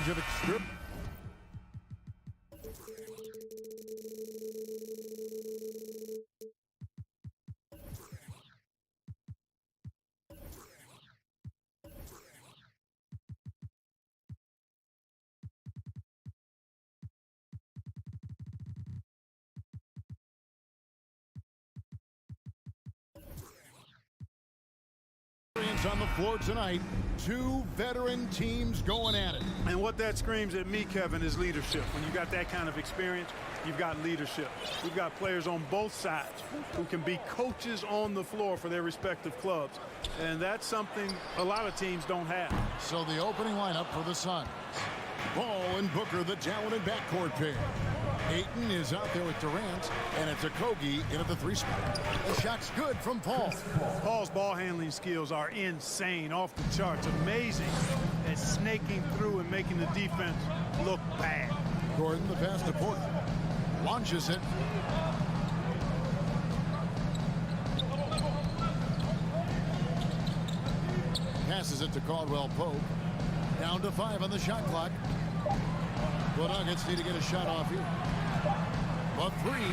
advantage of its strip. On the floor tonight, two veteran teams going at it. And what that screams at me, Kevin, is leadership. When you got that kind of experience, you've got leadership. We've got players on both sides who can be coaches on the floor for their respective clubs. And that's something a lot of teams don't have. So the opening lineup for the Suns. Ball and Booker, the dominant backcourt pair. Ayton is out there with Durant, and it's Okogie in at the three spot. The shot's good from Paul. Paul's ball handling skills are insane, off the charts, amazing at snaking through and making the defense look bad. Gordon, the pass to Porter. Launches it. Passes it to Caldwell Pope. Down to 5 on the shot clock. The Nuggets need to get a shot off here. A three.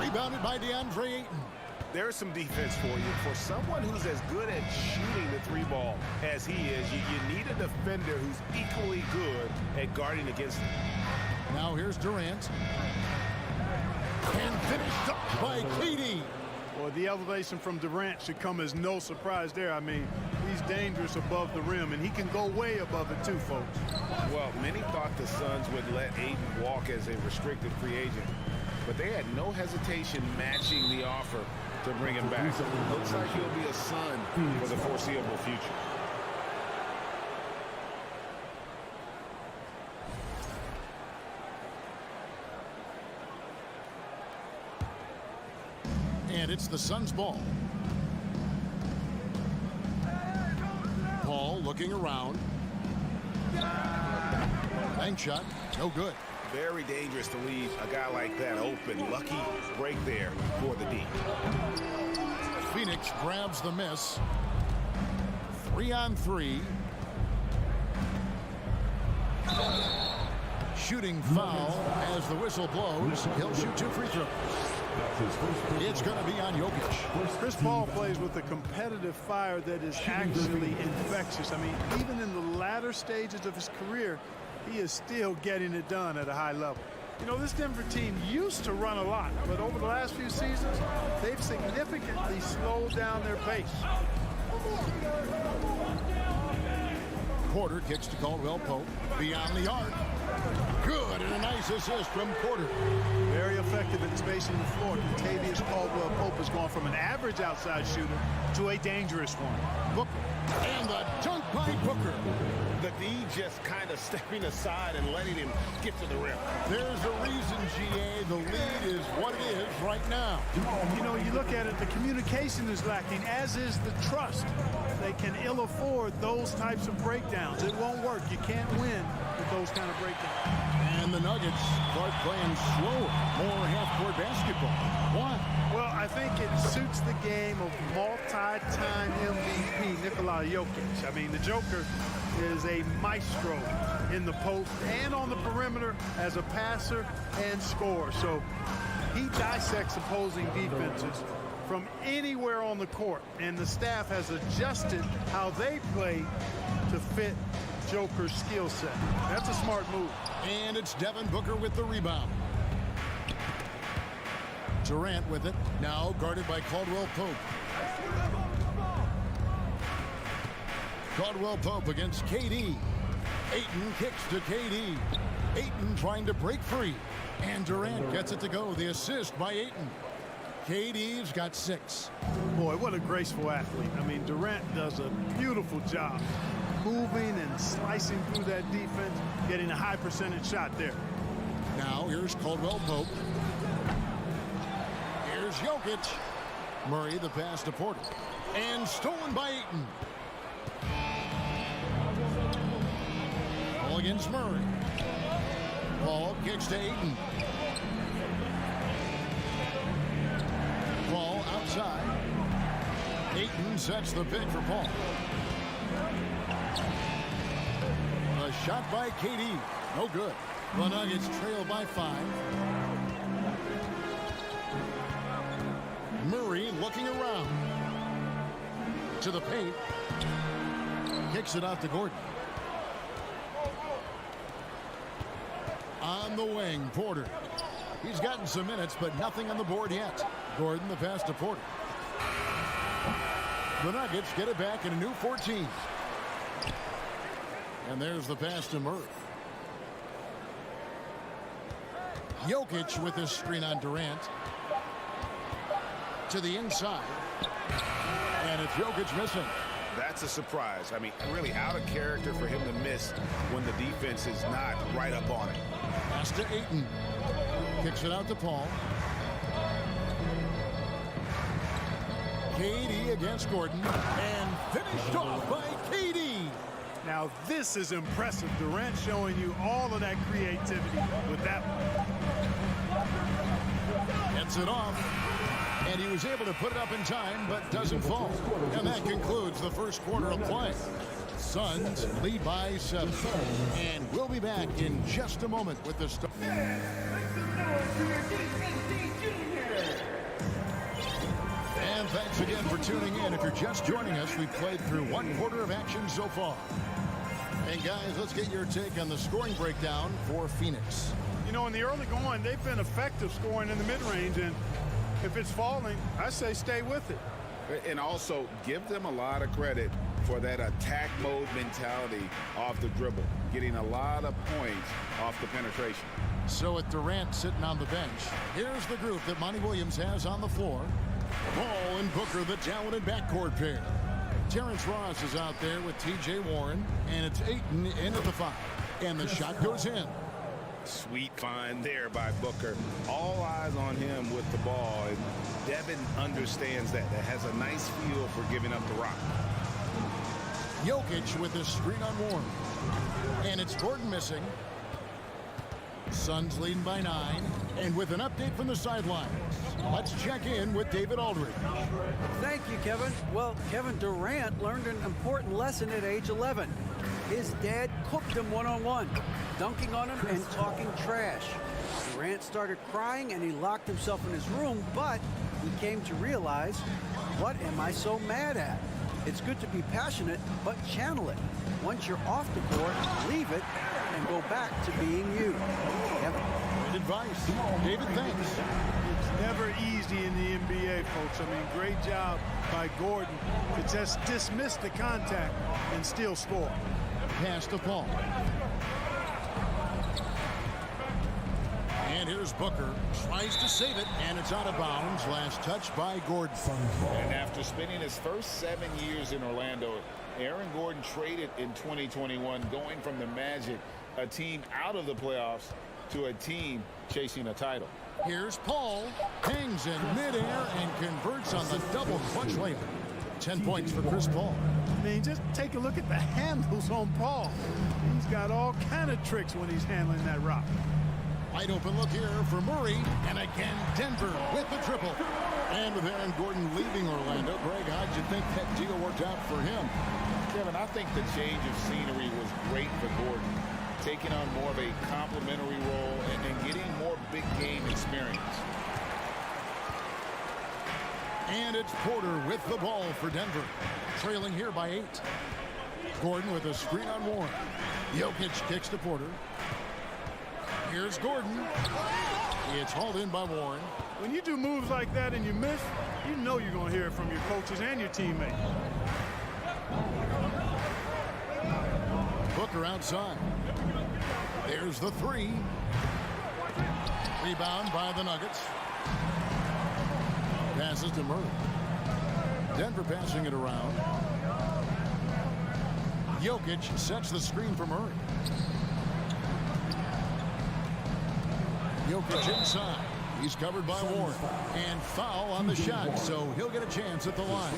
Rebounded by DeAndre Ayton. There's some defense for you. For someone who's as good at shooting the three ball as he is, you need a defender who's equally good at guarding against him. Now here's Durant. And finished up by KD. Well, the elevation from Durant should come as no surprise there. I mean, he's dangerous above the rim, and he can go way above it too, folks. Well, many thought the Suns would let Ayton walk as a restricted free agent, but they had no hesitation matching the offer to bring him back. Looks like he'll be a Sun for the foreseeable future. And it's the Suns' ball. Paul looking around. Bank shot, no good. Very dangerous to leave a guy like that open. Lucky break there for the D. Phoenix grabs the miss. 3-on-3. Shooting foul as the whistle blows. He'll shoot 2 free throws. It's going to be on Jokic. Chris Paul plays with a competitive fire that is actually infectious. I mean, even in the latter stages of his career, he is still getting it done at a high level. You know, this Denver team used to run a lot, but over the last few seasons, they've significantly slowed down their pace. Porter kicks to Caldwell Pope. Beyond the arc. Good, and a nice assist from Porter. Very effective at spacing the floor. Contavious Caldwell Pope has gone from an average outside shooter to a dangerous one. Booker, and the dunk by Booker. The D just kind of stepping aside and letting him get to the rim. There's a reason, GA, the lead is what it is right now. You know, you look at it, the communication is lacking, as is the trust. They can ill afford those types of breakdowns. It won't work. You can't win with those kind of breakdowns. And the Nuggets start playing slower, more half-court basketball. Why? Well, I think it suits the game of multi-time MVP Nikola Jokic. I mean, the Joker is a maestro in the post and on the perimeter as a passer and scorer. So he dissects opposing defenses from anywhere on the court, and the staff has adjusted how they play to fit Joker's skill set. That's a smart move. And it's Devin Booker with the rebound. Durant with it, now guarded by Caldwell Pope. Caldwell Pope against KD. Ayton kicks to KD. Ayton trying to break free. And Durant gets it to go. The assist by Ayton. KD's got 6. Boy, what a graceful athlete. I mean, Durant does a beautiful job moving and slicing through that defense, getting a high percentage shot there. Now here's Caldwell Pope. Here's Jokic. Murray the pass to Porter. And stolen by Ayton. Ball against Murray. Paul kicks to Ayton. Ball outside. Ayton sets the pick for Paul. shot by KD. No good. The Nuggets trail by 5. Murray looking around. To the paint. Kicks it out to Gordon. On the wing, Porter. He's gotten some minutes, but nothing on the board yet. Gordon, the pass to Porter. The Nuggets get it back in a new 14. And there's the pass to Murray. Jokic with his screen on Durant. To the inside. And it's Jokic missing. That's a surprise. I mean, really out of character for him to miss when the defense is not right up on it. Pass to Ayton. Kicks it out to Paul. KD against Gordon. And finished off by KD. Now this is impressive. Durant showing you all of that creativity with that one. Gets it off. And he was able to put it up in time, but doesn't fall. And that concludes the first quarter of play. Suns lead by 7. And we'll be back in just a moment with the start. And thanks again for tuning in. If you're just joining us, we've played through one quarter of action so far. And guys, let's get your take on the scoring breakdown for Phoenix. You know, in the early going, they've been effective scoring in the mid-range, and if it's falling, I say stay with it. And also give them a lot of credit for that attack mode mentality off the dribble, getting a lot of points off the penetration. So with Durant sitting on the bench, here's the group that Monty Williams has on the floor. Paul and Booker, the talented backcourt pair. Terrence Ross is out there with T.J. Warren, and it's Ayton in at the 5. And the shot goes in. Sweet find there by Booker. All eyes on him with the ball. And Devin understands that. That has a nice feel for giving up the rock. Jokic with his screen on Warren. And it's Gordon missing. Suns leading by 9. And with an update from the sidelines, let's check in with David Aldridge. Thank you, Kevin. Well, Kevin Durant learned an important lesson at age 11. His dad cooked him one-on-one, dunking on him and talking trash. Durant started crying and he locked himself in his room, but he came to realize, what am I so mad at? It's good to be passionate, but channel it. Once you're off the court, leave it and go back to being you. Kevin. Good advice. David, thanks. It's never easy in the NBA, folks. I mean, great job by Gordon to just dismiss the contact and still score. Pass to Paul. And here's Booker. Tries to save it, and it's out of bounds. Last touch by Gordon. And after spending his first 7 years in Orlando, Aaron Gordon traded in 2021, going from the Magic, a team out of the playoffs, to a team chasing a title. Here's Paul. Hangs in midair and converts on the double clutch layup. 10 points for Chris Paul. I mean, just take a look at the handles on Paul. He's got all kind of tricks when he's handling that rock. Wide open look here for Murray. And again, Denver with the triple. And with Aaron Gordon leaving Orlando, Greg, how'd you think that deal worked out for him? Kevin, I think the change of scenery was great for Gordon, taking on more of a complimentary role and getting more big game experience. And it's Porter with the ball for Denver, trailing here by 8. Gordon with a screen on Warren. Jokic kicks to Porter. Here's Gordon. It's hauled in by Warren. When you do moves like that and you miss, you know you're going to hear it from your coaches and your teammates. Booker outside. There's the 3. Rebound by the Nuggets. Passes to Murray. Denver passing it around. Jokic sets the screen for Murray. Jokic inside. He's covered by Warren. And foul on the shot, so he'll get a chance at the line.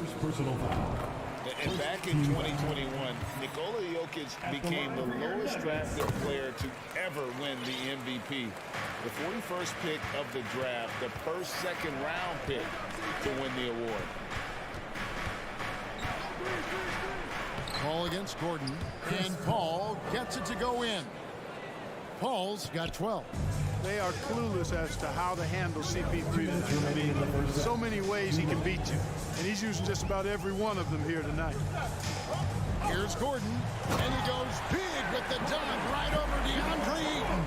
And back in 2021, Nikola Jokic became the lowest drafted player to ever win the MVP. The 41st pick of the draft, the first second-round pick to win the award. Paul against Gordon, and Paul gets it to go in. Paul's got 12. They are clueless as to how to handle CP3. I mean, so many ways he can beat you, and he's using just about every one of them here tonight. Here's Gordon, and he goes big with the dunk right over DeAndre Ayton.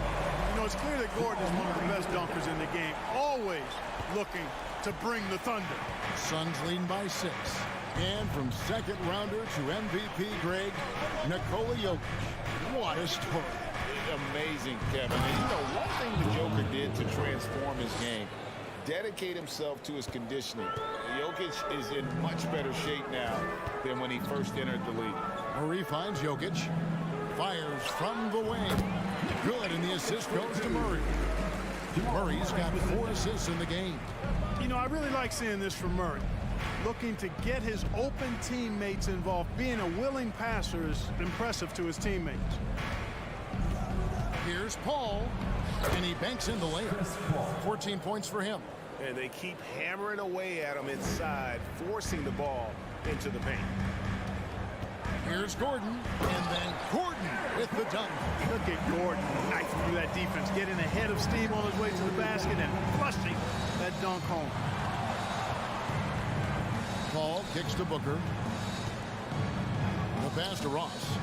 You know, it's clear that Gordon is one of the best dunkers in the game, always looking to bring the thunder. Suns leading by 6. And from second rounder to MVP Greg, Nikola Jokic. What a story. Amazing, Kevin. And you know, one thing the Joker did to transform his game, dedicate himself to his conditioning. Jokic is in much better shape now than when he first entered the league. Murray finds Jokic, fires from the wing. Good, and the assist goes to Murray. Murray's got 4 assists in the game. You know, I really like seeing this from Murray. Looking to get his open teammates involved. Being a willing passer is impressive to his teammates. Here's Paul, and he banks in the layup. 14 points for him. And they keep hammering away at him inside, forcing the ball into the paint. Here's Gordon, and then Gordon with the dunk. Look at Gordon knifing through that defense, getting ahead of steam on his way to the basket and flushing that dunk home. Paul kicks to Booker. The pass to Ross.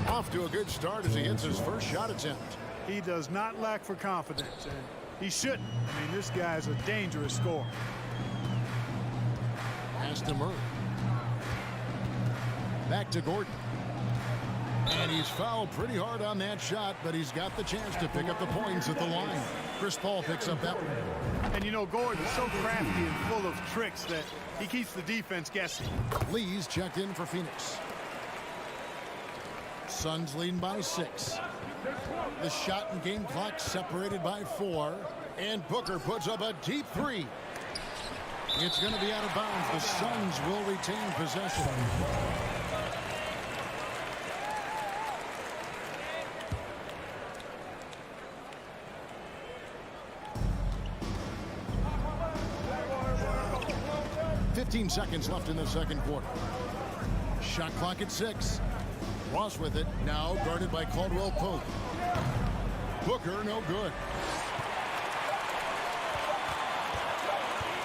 Off to a good start as he hits his first shot attempt. He does not lack for confidence, and he shouldn't. I mean, this guy is a dangerous scorer. Pass to Murray. Back to Gordon. And he's fouled pretty hard on that shot, but he's got the chance to pick up the points at the line. Chris Paul picks up that one. And you know, Gordon's so crafty and full of tricks that he keeps the defense guessing. Lee's checked in for Phoenix. Suns leading by 6. The shot and game clock separated by 4. And Booker puts up a deep 3. It's going to be out of bounds. The Suns will retain possession. Seconds left in the second quarter. Shot clock at 6. Ross with it, now guarded by Caldwell Pope. Booker, no good.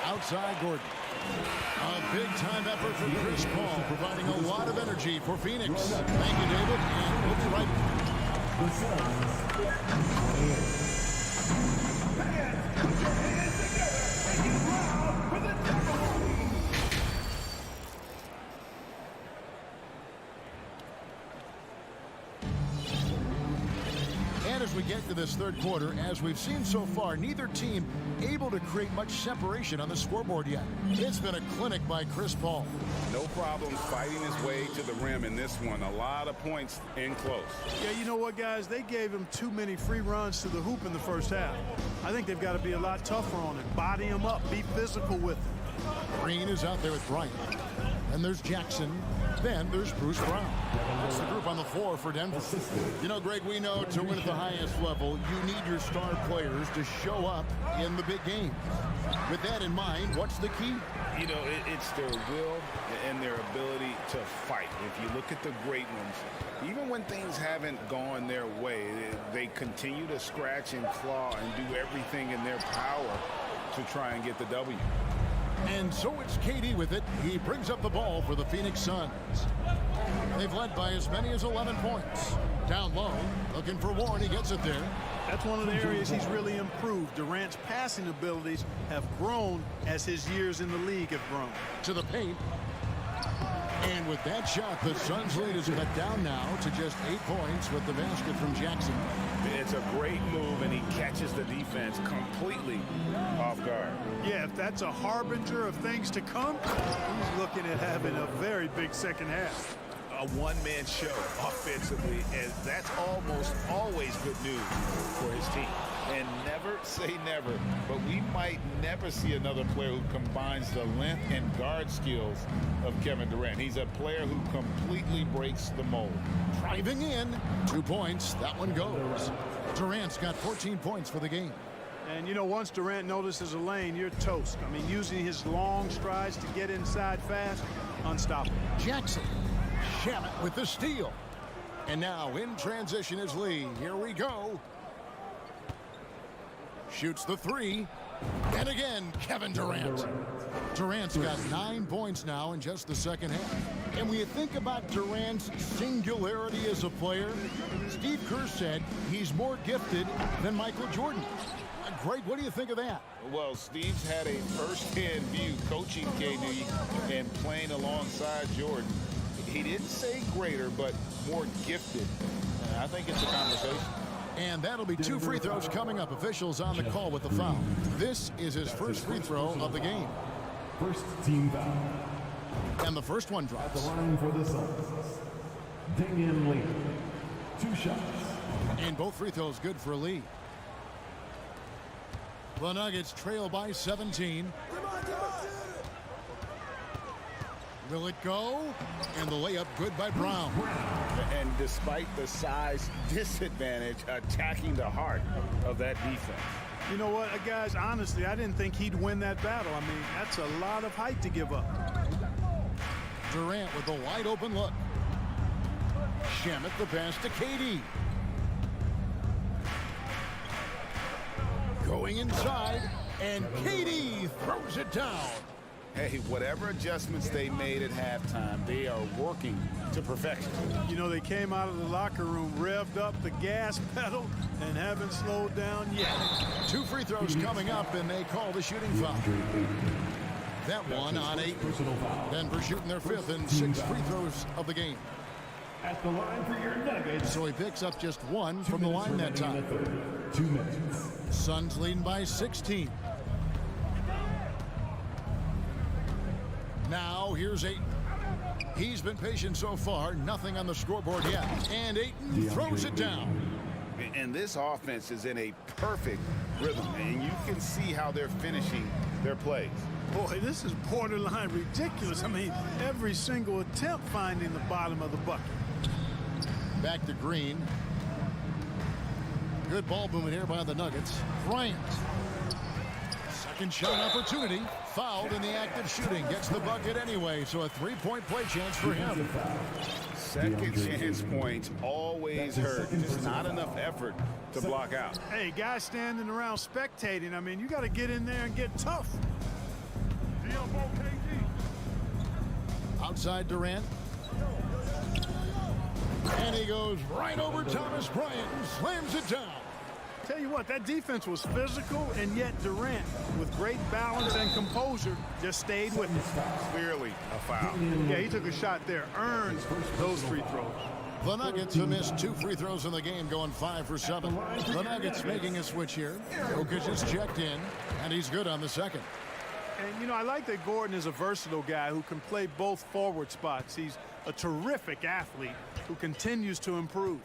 Outside Gordon. A big-time effort from Chris Paul, providing a lot of energy for Phoenix. Thank you, David, and we'll be right back. As we get to this third quarter, as we've seen so far, neither team able to create much separation on the scoreboard yet. It's been a clinic by Chris Paul. No problem fighting his way to the rim in this one. A lot of points in close. Yeah, you know what, guys? They gave him too many free runs to the hoop in the first half. I think they've got to be a lot tougher on him. Body him up. Be physical with him. Green is out there with Bryant. Then there's Jackson. Then there's Bruce Brown. That's the group on the floor for Denver. You know, Greg, we know to win at the highest level, you need your star players to show up in the big game. With that in mind, what's the key? You know, it's their will and their ability to fight. If you look at the great ones, even when things haven't gone their way, they continue to scratch and claw and do everything in their power to try and get the W. And so it's KD with it. He brings up the ball for the Phoenix Suns. They've led by as many as 11 points. Down low, looking for Warren. He gets it there. That's one of the areas he's really improved. Durant's passing abilities have grown as his years in the league have grown. To the paint. And with that shot, the Suns' lead is cut down now to just 8 points with the basket from Jackson. It's a great move, and he catches the defense completely off guard. Yeah, if that's a harbinger of things to come, he's looking at having a very big second half. A one-man show offensively, and that's almost always good news for his team. And never say never, but we might never see another player who combines the length and guard skills of Kevin Durant. He's a player who completely breaks the mold. Driving in, 2 points, that one goes. Durant's got 14 points for the game. And, you know, once Durant notices a lane, you're toast. I mean, using his long strides to get inside fast, unstoppable. Jackson. Shamet with the steal. And now in transition is Lee. Here we go. Shoots the three. And again, Kevin Durant. Durant's got 9 points now in just the second half. And when you think about Durant's singularity as a player, Steve Kerr said he's more gifted than Michael Jordan. Greg, what do you think of that? Well, Steve's had a first-hand view coaching KD and playing alongside Jordan. He didn't say greater, but more gifted. I think it's a conversation. And that'll be 2 free throws coming up. Officials on the call with the foul. This is his first free throw of the game. First team foul. And the first one drops. At the line for the Suns, Damian Lee. 2 shots. And both free throws good for Lee. The Nuggets trail by 17. Will it go? And the layup good by Brown. And despite the size disadvantage, attacking the heart of that defense. You know what, guys, honestly, I didn't think he'd win that battle. I mean, that's a lot of height to give up. Durant with a wide open look. Shamet the pass to KD. Going inside, and KD throws it down. Hey, whatever adjustments they made at halftime, they are working to perfection. You know, they came out of the locker room, revved up the gas pedal, and haven't slowed down yet. 2 free throws coming up, and they call the shooting foul. That one on 8. Denver shooting their 5th and 6th free throws of the game. At the line for your Nuggets. So he picks up just 1 from the line that time. 2 minutes. Suns leading by 16. Now here's Ayton. He's been patient so far. Nothing on the scoreboard yet. And Ayton throws it down. And this offense is in a perfect rhythm, and you can see how they're finishing their plays. Boy, this is borderline ridiculous. I mean, every single attempt finding the bottom of the bucket. Back to Green. Good ball movement here by the Nuggets. Bryant. Second shot opportunity. Fouled in the act of shooting. Gets the bucket anyway, so a 3-point play chance for him. Second chance points always hurt. Just not enough effort to block out. Hey, guys standing around spectating, I mean, you got to get in there and get tough. Outside Durant. And he goes right over Thomas Bryant and slams it down. Tell you what, that defense was physical, and yet Durant, with great balance and composure, just stayed with it. Clearly a foul. Yeah, he took a shot there, earned those free throws. The Nuggets have missed 2 free throws in the game, going 5 for 7. The Nuggets making a switch here. Jokic is checked in, and he's good on the second. And, you know, I like that Gordon is a versatile guy who can play both forward spots. He's a terrific athlete who continues to improve.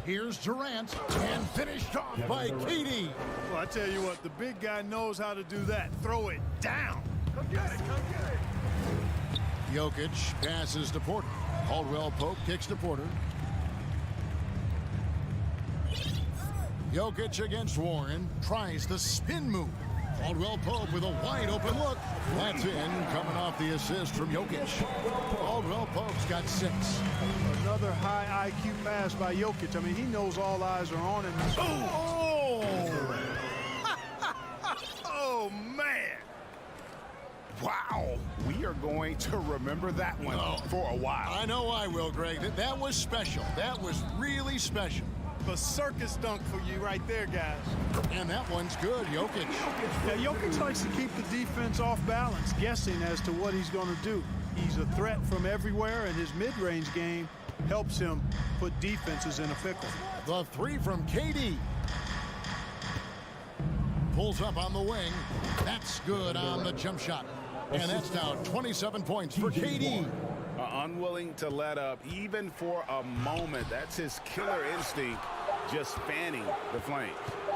Here's Durant, and finished off by KD. Well, I tell you what, the big guy knows how to do that. Throw it down. Come get it, come get it. Jokic passes to Porter. Caldwell Pope kicks to Porter. Jokic against Warren. Tries the spin move. Caldwell Pope with a wide open look. That's in, coming off the assist from Jokic. Caldwell Pope's got 6. Another high IQ pass by Jokic. I mean, he knows all eyes are on him. Oh! Oh, man. Wow. We are going to remember that one for a while. I know I will, Greg. That was special. That was really special. The circus dunk for you right there, guys. And that one's good, Jokic. Yeah, Jokic likes to keep the defense off balance, guessing as to what he's going to do. He's a threat from everywhere, and his mid-range game helps him put defenses in a pickle. The 3 from KD. Pulls up on the wing. That's good on the jump shot. And that's now 27 points for KD. Unwilling to let up even for a moment. That's his killer instinct, just fanning the flames.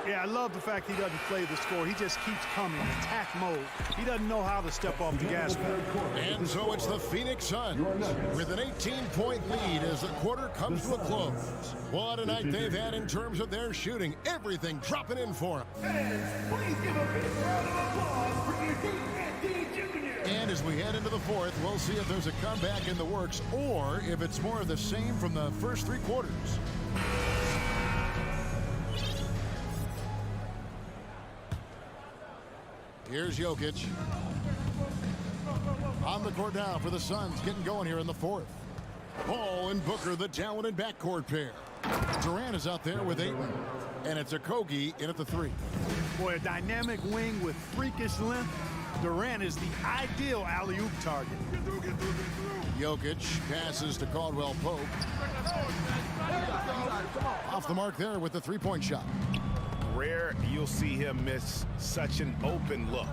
Yeah, I love the fact he doesn't play the score. He just keeps coming, attack mode. He doesn't know how to step off the gas pedal. And so it's the Phoenix Suns with an 18-point lead as the quarter comes to a close. What a night they've had in terms of their shooting. Everything dropping in for them. Please give a big round of applause for your D&D Junior. And as we head into the fourth, we'll see if there's a comeback in the works or if it's more of the same from the first three quarters. Here's Jokic. On the court now for the Suns, getting going here in the fourth. Paul and Booker, the talented backcourt pair. Durant is out there with Ayton. And it's Okogie in at the three. Boy, a dynamic wing with freakish length. Durant is the ideal alley-oop target. Jokic passes to Caldwell Pope. Off the mark there with the three-point shot. Rare you'll see him miss such an open look.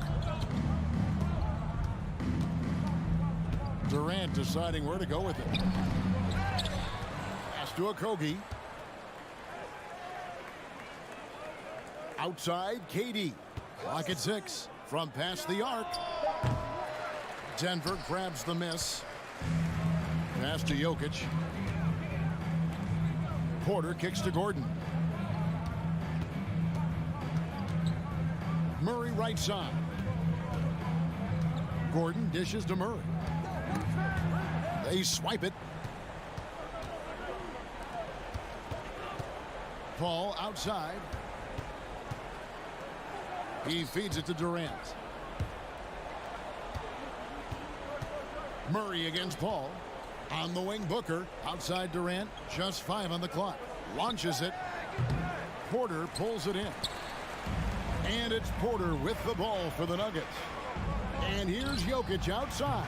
Durant deciding where to go with it. Pass to Okogie. Outside, KD. Clock at 6 from past the arc. Denver grabs the miss. Pass to Jokic. Porter kicks to Gordon. Murray right side. Gordon dishes to Murray. They swipe it. Paul outside. He feeds it to Durant. Murray against Paul. On the wing, Booker. Outside Durant. Just 5 on the clock. Launches it. Porter pulls it in. And it's Porter with the ball for the Nuggets. And here's Jokic outside.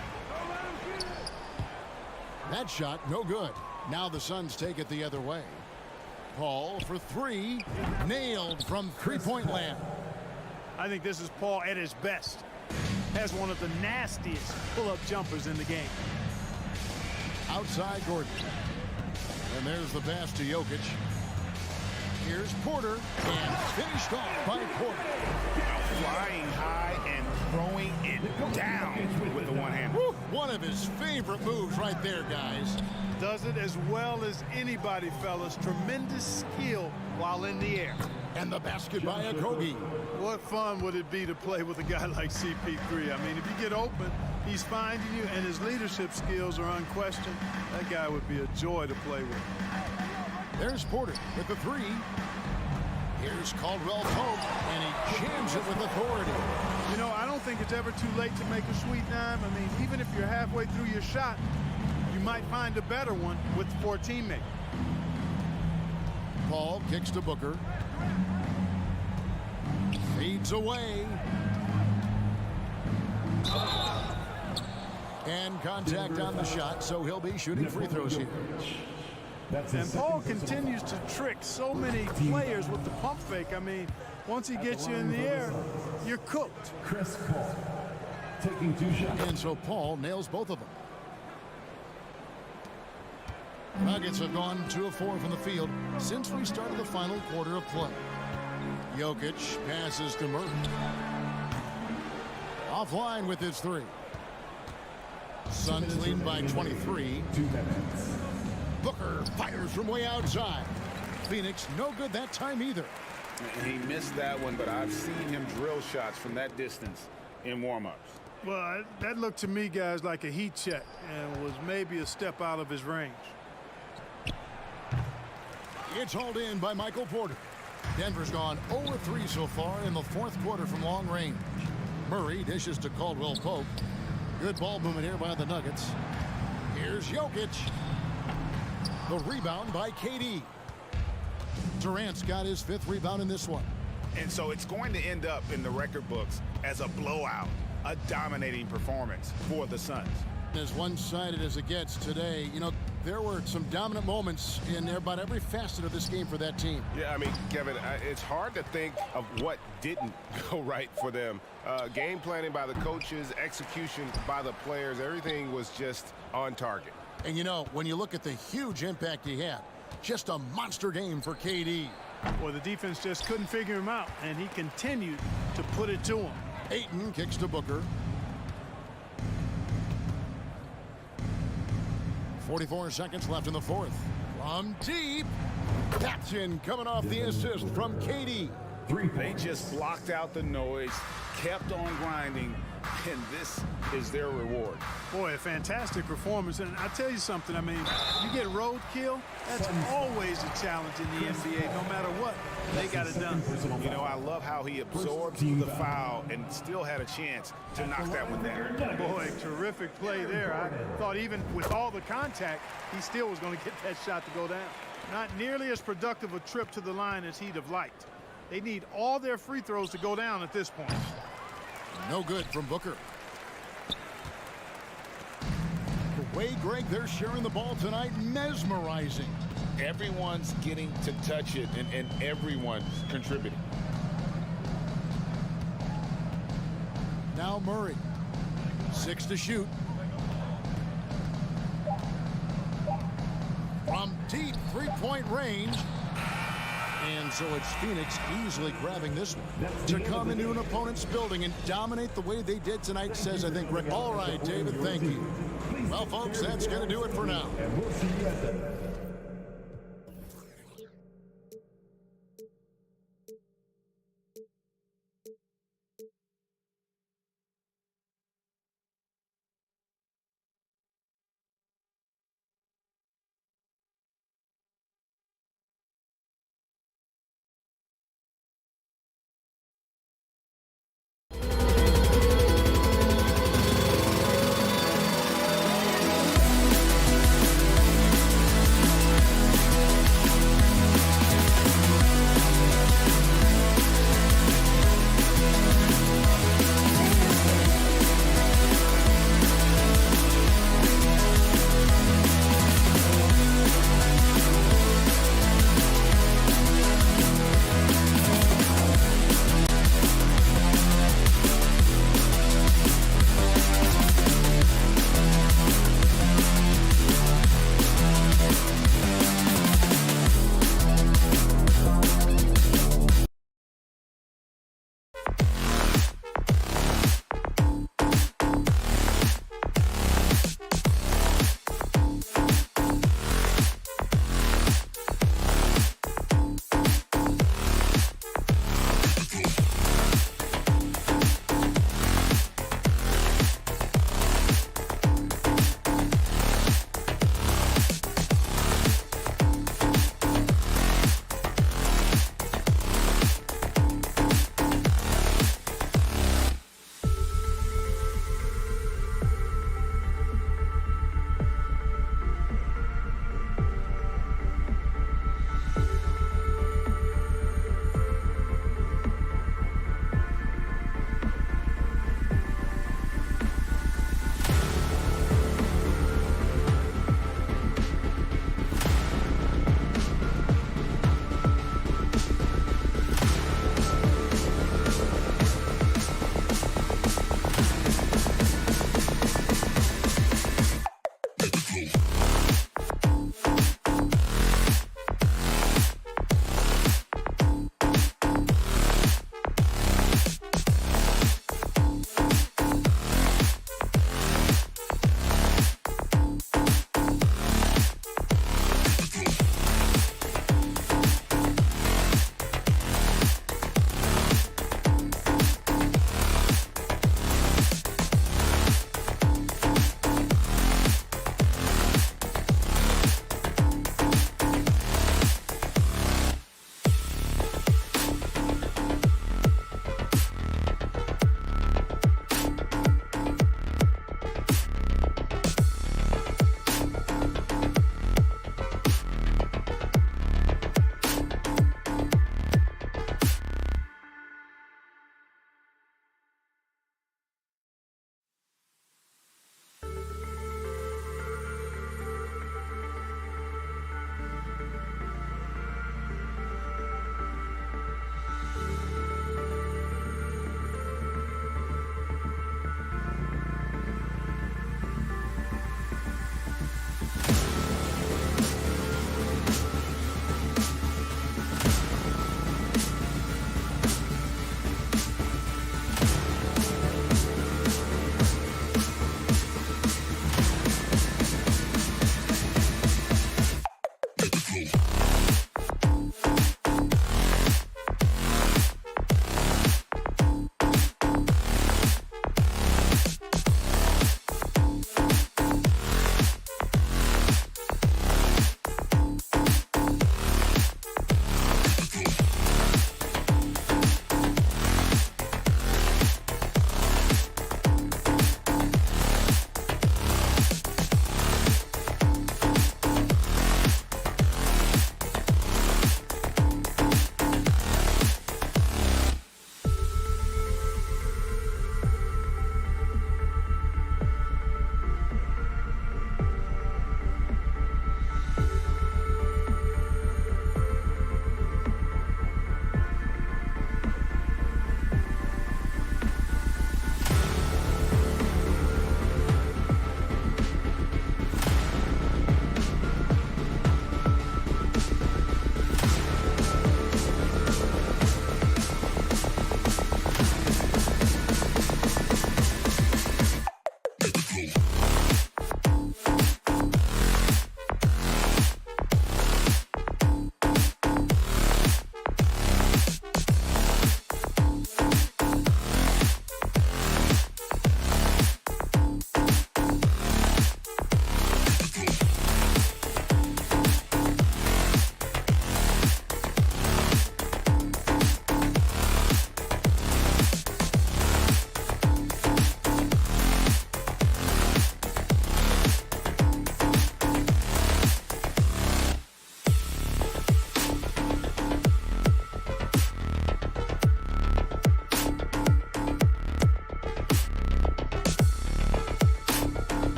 That shot, no good. Now the Suns take it the other way. Paul for 3. Nailed from three-point land. I think this is Paul at his best. Has one of the nastiest pull-up jumpers in the game. Outside Gordon. And there's the pass to Jokic. Here's Porter. And finished off by Porter. Flying high and throwing it down with the one hand. One of his favorite moves right there, guys. Does it as well as anybody, fellas. Tremendous skill while in the air. And the basket by Okogie. What fun would it be to play with a guy like CP3? I mean, if you get open, he's finding you, and his leadership skills are unquestioned. That guy would be a joy to play with. There's Porter with the 3. Here's Caldwell Pope, and he jams it with authority. You know, I don't think it's ever too late to make a sweet dime. I mean, even if you're halfway through your shot, you might find a better one for a teammate. Paul kicks to Booker. Feeds away. And contact on the shot, so he'll be shooting free throws here. And Paul continues to trick so many players with the pump fake. I mean, once he gets you in the air, you're cooked. Chris Paul taking 2 shots. And so Paul nails both of them. Nuggets have gone 2 of 4 from the field since we started the final quarter of play. Jokic passes to Murray. Offline with his 3. Suns lead by 23. 2 minutes. Booker fires from way outside. Phoenix no good that time either. He missed that one, but I've seen him drill shots from that distance in warm-ups. Well, that looked to me, guys, like a heat check and was maybe a step out of his range. It's hauled in by Michael Porter. Denver's gone 0-3 so far in the fourth quarter from long range. Murray dishes to Caldwell Pope. Good ball movement here by the Nuggets. Here's Jokic. The rebound by KD. Durant's got his 5th rebound in this one. And so it's going to end up in the record books as a blowout, a dominating performance for the Suns. As one-sided as it gets today, you know, there were some dominant moments in about every facet of this game for that team. Yeah, I mean, Kevin, it's hard to think of what didn't go right for them. Game planning by the coaches, execution by the players, everything was just on target. And, you know, when you look at the huge impact he had, just a monster game for KD. Well, the defense just couldn't figure him out, and he continued to put it to him. Ayton kicks to Booker. 44 seconds left in the fourth. From deep. That's in, coming off the assist from Katie. They just blocked out the noise, kept on grinding, and this is their reward. Boy, a fantastic performance. And I tell you something, I mean, you get roadkill, that's always a challenge in the NBA. No matter what, they got it done. You know, I love how he absorbed the foul and still had a chance to knock that one down. Boy, terrific play there. I thought even with all the contact, he still was going to get that shot to go down. Not nearly as productive a trip to the line as he'd have liked. They need all their free throws to go down at this point. No good from Booker. The way, Greg, they're sharing the ball tonight, mesmerizing. Everyone's getting to touch it, and everyone's contributing. Now Murray. 6 to shoot. From deep three-point range. And so it's Phoenix easily grabbing this one. To come into an opponent's building and dominate the way they did tonight says, I think, Rick. All right, David, thank you. Well, folks, that's going to do it for now. And we'll see you at the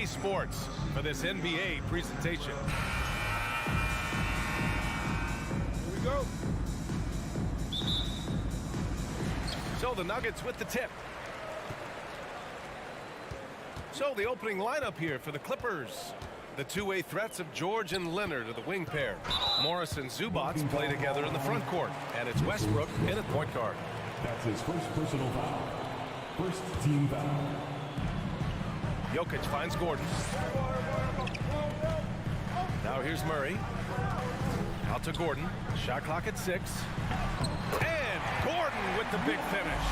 Sports for this NBA presentation. Here we go. So the Nuggets with the tip. So the opening lineup here for the Clippers. The two-way threats of George and Leonard are the wing pair. Morris and Zubats play together in the front court. And it's Westbrook in at point guard. That's his first personal foul. First team foul. Jokic finds Gordon. Now here's Murray. Out to Gordon. Shot clock at 6. And Gordon with the big finish.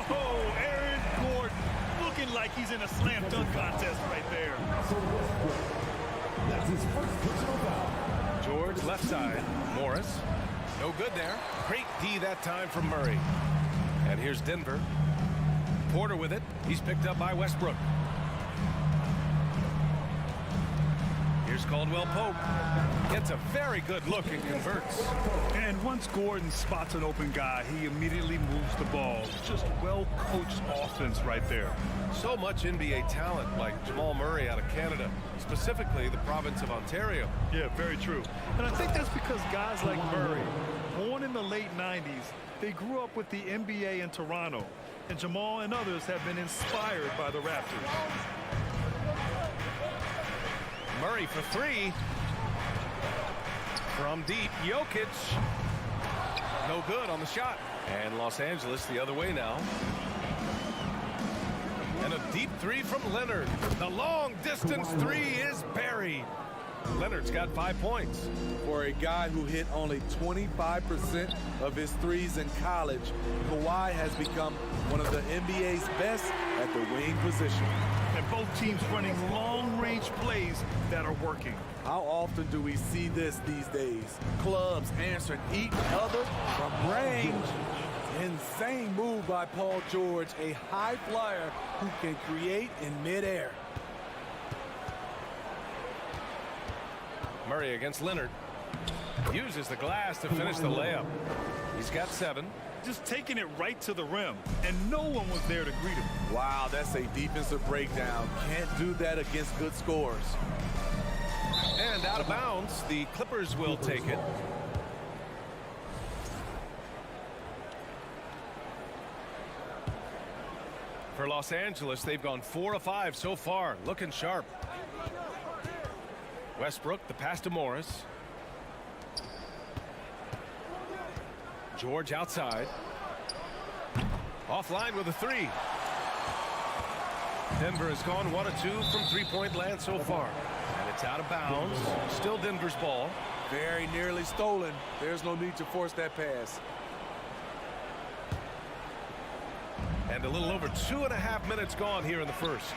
Whoa, Aaron Gordon looking like he's in a slam dunk contest right there. That's his first personal foul. George left side. Morris. No good there. Great D that time from Murray. And here's Denver. Porter with it. He's picked up by Westbrook. Here's Caldwell Pope. Gets a very good look and converts. And once Gordon spots an open guy, he immediately moves the ball. Just well-coached offense right there. So much NBA talent like Jamal Murray out of Canada, specifically the province of Ontario. Yeah, very true. And I think that's because guys like Murray, born in the late 90s, they grew up with the NBA in Toronto. And Jamal and others have been inspired by the Raptors. Murray for 3. From deep, Jokic. No good on the shot. And Los Angeles the other way now. And a deep 3 from Leonard. The long distance 3 is buried. Leonard's got 5 points. For a guy who hit only 25% of his threes in college, Kawhi has become one of the NBA's best at the wing position. And both teams running long-range plays that are working. How often do we see this these days? Clubs answering each other from range. Insane move by Paul George, a high flyer who can create in midair. Murray against Leonard. Uses the glass to finish the layup. He's got 7. Just taking it right to the rim, and no one was there to greet him. Wow, that's a defensive breakdown. Can't do that against good scores. And out of bounds, the Clippers will take it. For Los Angeles, they've gone 4 of 5 so far, looking sharp. Westbrook, the pass to Morris. George outside. Offline with a 3. Denver has gone 1 of 2 from three-point land so far. And it's out of bounds. Still Denver's ball. Very nearly stolen. There's no need to force that pass. And a little over 2.5 minutes gone here in the first.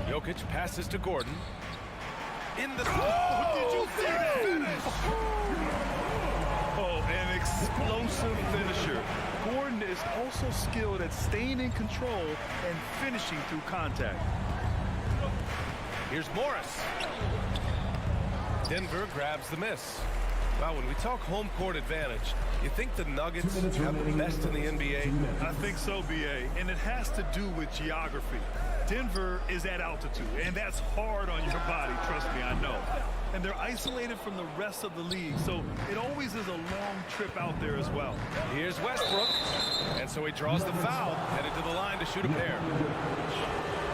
Jokic passes to Gordon. In the... Oh, did you see that? Oh, an explosive finisher. Gordon is also skilled at staying in control and finishing through contact. Here's Morris. Denver grabs the miss. Well, when we talk home court advantage, you think the Nuggets have the best in the NBA? I think so, B.A., and it has to do with geography. Denver is at altitude, and that's hard on your body, trust me, I know. And they're isolated from the rest of the league, so it always is a long trip out there as well. Here's Westbrook, and so he draws the foul, headed to the line to shoot a pair.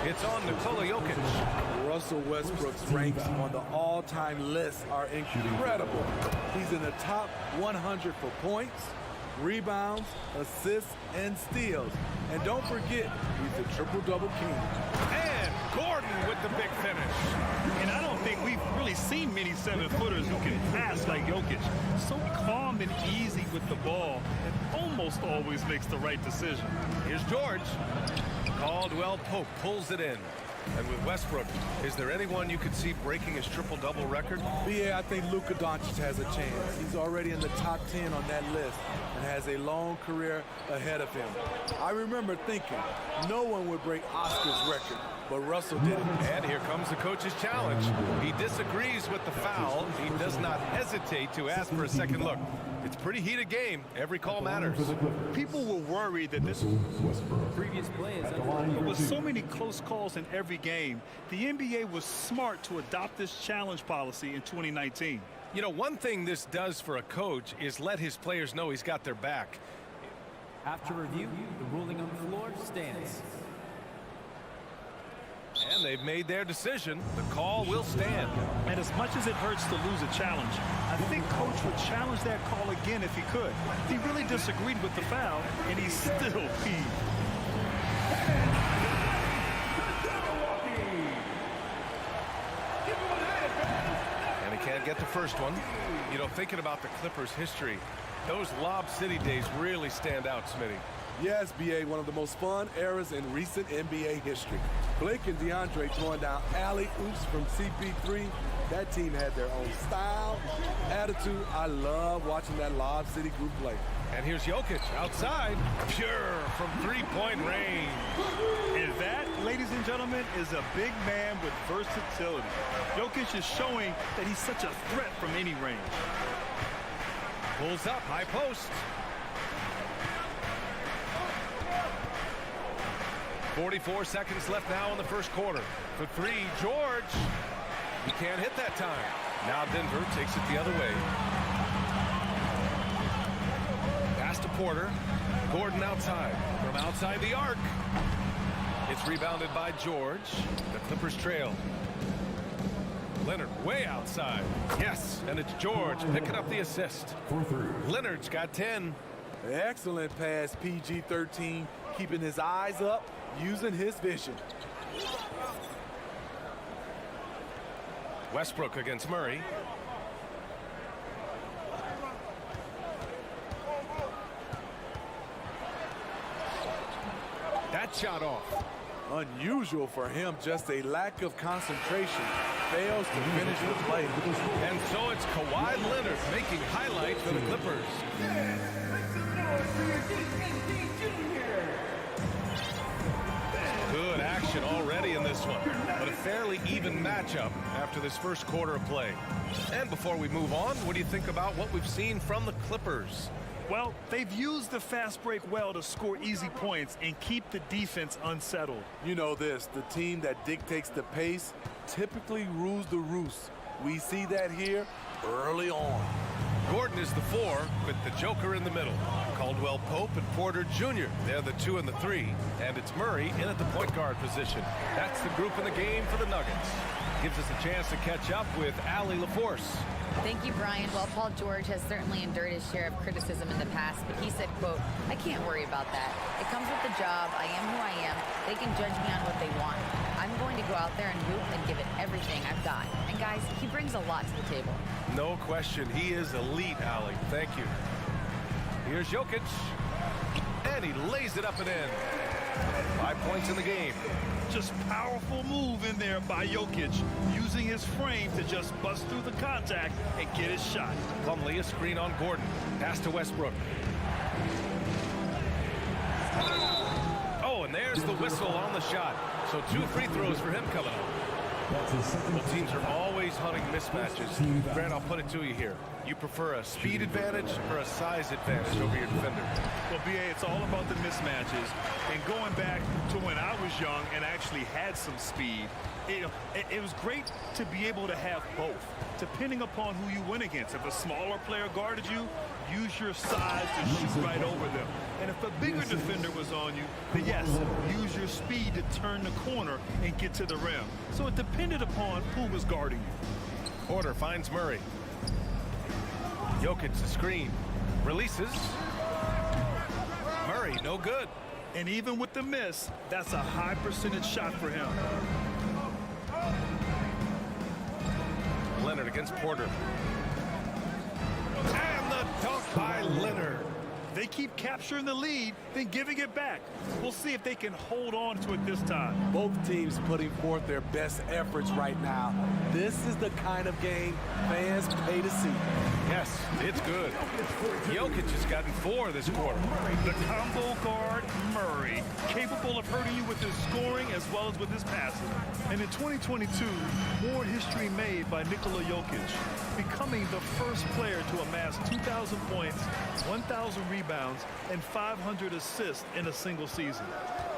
It's on Nikola Jokic. Russell Westbrook's ranks on the all-time list are incredible. He's in the top 100 for points, rebounds, assists, and steals. And don't forget, he's the triple-double king. And Gordon with the big finish. And I don't think we've really seen many 7-footers who can pass like Jokic. So calm and easy with the ball, and almost always makes the right decision. Here's George. Caldwell Pope pulls it in. And with Westbrook, is there anyone you could see breaking his triple-double record? Yeah, I think Luka Doncic has a chance. He's already in the top 10 on that list and has a long career ahead of him. I remember thinking no one would break Oscar's record, but Russell did it. And here comes the coach's challenge. He disagrees with the foul. He does not hesitate to ask for a second look. It's a pretty heated game. Every call matters. People were worried that this Previous play is with so many close calls in every game, the NBA was smart to adopt this challenge policy in 2019. You know, one thing this does for a coach is let his players know he's got their back. After review, the ruling on the floor stands. And they've made their decision. The call will stand. And as much as it hurts to lose a challenge, I think Coach would challenge that call again if he could. He really disagreed with the foul, and he still peed. And he can't get the first one. You know, thinking about the Clippers' history, those Lob City days really stand out, Smitty. Yes, BA, one of the most fun eras in recent NBA history. Blake and DeAndre throwing down alley-oops from CP3. That team had their own style, attitude. I love watching that Lob City group play. And here's Jokic outside, pure from three-point range. And that, ladies and gentlemen, is a big man with versatility. Jokic is showing that he's such a threat from any range. Pulls up, high post. 44 seconds left now in the first quarter. For three, George. He can't hit that time. Now Denver takes it the other way. Pass to Porter. Gordon outside. From outside the arc. It's rebounded by George. The Clippers trail. Leonard way outside. Yes, and it's George picking up the assist. Leonard's got 10. Excellent pass, PG-13, keeping his eyes up, using his vision. Westbrook against Murray. That shot off. Unusual for him, just a lack of concentration. Fails to finish the play. And so it's Kawhi Leonard making highlights for the Clippers. Good action already in this one, but a fairly even matchup after this first quarter of play. And before we move on, what do you think about what we've seen from the Clippers? Well, they've used the fast break well to score easy points and keep the defense unsettled. You know this, the team that dictates the pace typically rules the roost. We see that here early on. Gordon is the 4 with the Joker in the middle. Caldwell Pope and Porter Jr. They're the 2 and the 3. And it's Murray in at the point guard position. That's the group in the game for the Nuggets. Gives us a chance to catch up with Allie LaForce. Thank you, Brian. Well, Paul George has certainly endured his share of criticism in the past, but he said, quote, "I can't worry about that. It comes with the job. I am who I am. They can judge me on what they want. I'm going to go out there and hoop and give it everything I've got." And guys, he brings a lot to the table. No question. He is elite, Allie. Thank you. Here's Jokic. And he lays it up and in. 5 points in the game. Just powerful move in there by Jokic, using his frame to just bust through the contact and get his shot. Plumlee, a screen on Gordon. Pass to Westbrook. Oh, and there's the whistle on the shot. So 2 free throws for him coming up. Well, teams are always hunting mismatches. Grant, I'll put it to you here. You prefer a speed advantage or a size advantage over your defender? Well, BA, it's all about the mismatches. And going back to when I was young and actually had some speed, it was great to be able to have both, depending upon who you went against. If a smaller player guarded you, use your size to shoot right over them. And if a bigger defender was on you, then yes, use your speed to turn the corner and get to the rim. So it depended upon who was guarding you. Porter finds Murray. Jokic the screen. Releases. Murray, no good. And even with the miss, that's a high percentage shot for him. Leonard against Porter. And the dunk by Leonard. They keep capturing the lead, then giving it back. We'll see if they can hold on to it this time. Both teams putting forth their best efforts right now. This is the kind of game fans pay to see. Yes, it's good. Jokic has gotten 4 this quarter. The combo guard, Murray, capable of hurting you with his scoring as well as with his passing. And in 2022, more history made by Nikola Jokic, becoming the first player to amass 2,000 points, 1,000 rebounds, and 500 assists in a single season.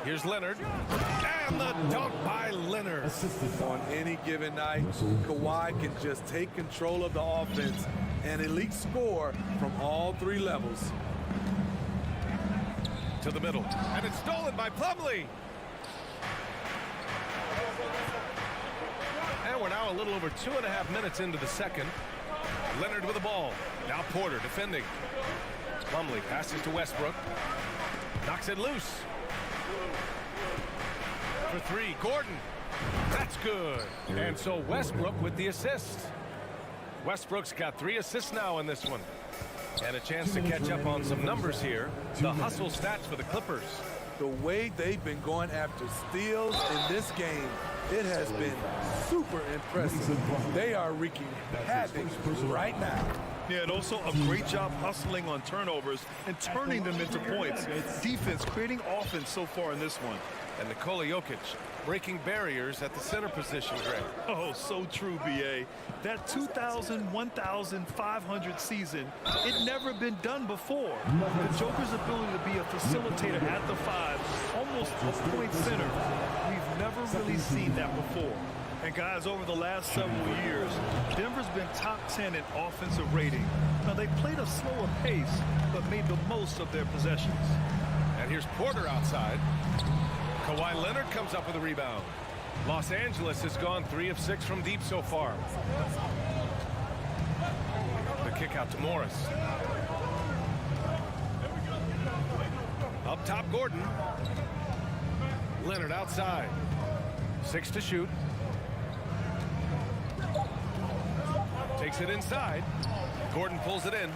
Here's Leonard, and the dunk by Leonard. On any given night, Kawhi can just take control of the offense and elite score from all 3 levels. To the middle, and it's stolen by Plumlee. And we're now a little over 2.5 minutes into the second. Leonard with the ball. Now Porter defending. Plumlee passes to Westbrook. Knocks it loose. For 3, Gordon. That's good. And so Westbrook with the assist. Westbrook's got 3 assists now in this one. And a chance to catch up on some numbers here. The hustle stats for the Clippers. The way they've been going after steals in this game, it has been super impressive. They are wreaking havoc right now. Yeah, and also a great job hustling on turnovers and turning them into points. Defense creating offense so far in this one. And Nikola Jokic breaking barriers at the center position, Greg. Oh, so true, B.A. That 2,000, 1,500 season, it never been done before. The Joker's ability to be a facilitator at the 5, almost a point center, we've never really seen that before. And guys, over the last several years, Denver's been top 10 in offensive rating. Now, they played a slower pace, but made the most of their possessions. And here's Porter outside. Kawhi Leonard comes up with a rebound. Los Angeles has gone 3 of 6 from deep so far. The kick out to Morris. Up top, Gordon. Leonard outside. 6 to shoot. Takes it inside. Gordon pulls it in.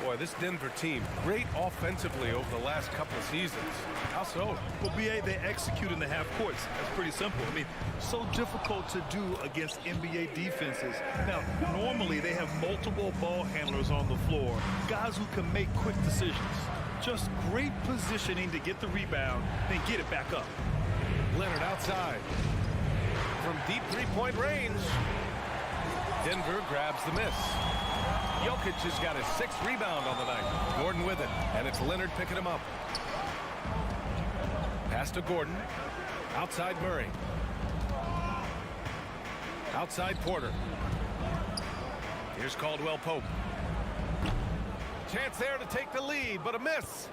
Boy, this Denver team, great offensively over the last couple of seasons. How so? Well, B.A., they execute in the half courts. That's pretty simple. I mean, so difficult to do against NBA defenses. Now, normally they have multiple ball handlers on the floor, guys who can make quick decisions. Just great positioning to get the rebound, then get it back up. Leonard outside. From deep three-point range. Denver grabs the miss. Jokic has got his 6th rebound on the night. Gordon with it, and it's Leonard picking him up. Pass to Gordon. Outside Murray. Outside Porter. Here's Caldwell Pope. Chance there to take the lead, but a miss.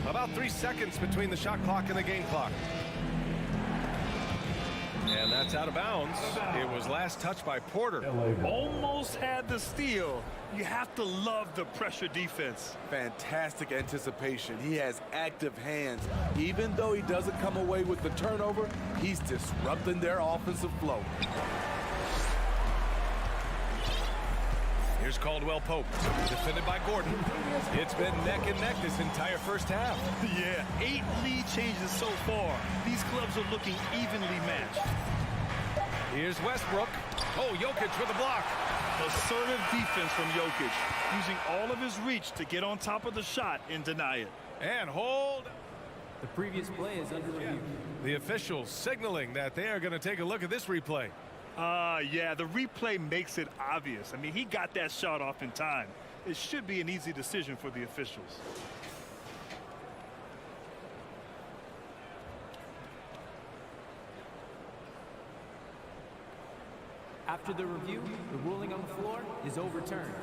About 3 seconds between the shot clock and the game clock. And that's out of bounds. It was last touched by Porter. Almost had the steal. You have to love the pressure defense. Fantastic anticipation. He has active hands. Even though he doesn't come away with the turnover, he's disrupting their offensive flow. Here's Caldwell Pope, defended by Gordon. It's been neck and neck this entire first half. Yeah, 8 lead changes so far. These clubs are looking evenly matched. Here's Westbrook. Oh, Jokic with a block. Assertive defense from Jokic, using all of his reach to get on top of the shot and deny it. And hold. The previous play is under review. The officials signaling that they are going to take a look at this replay. Yeah, the replay makes it obvious. I mean, he got that shot off in time. It should be an easy decision for the officials. After the review, the ruling on the floor is overturned.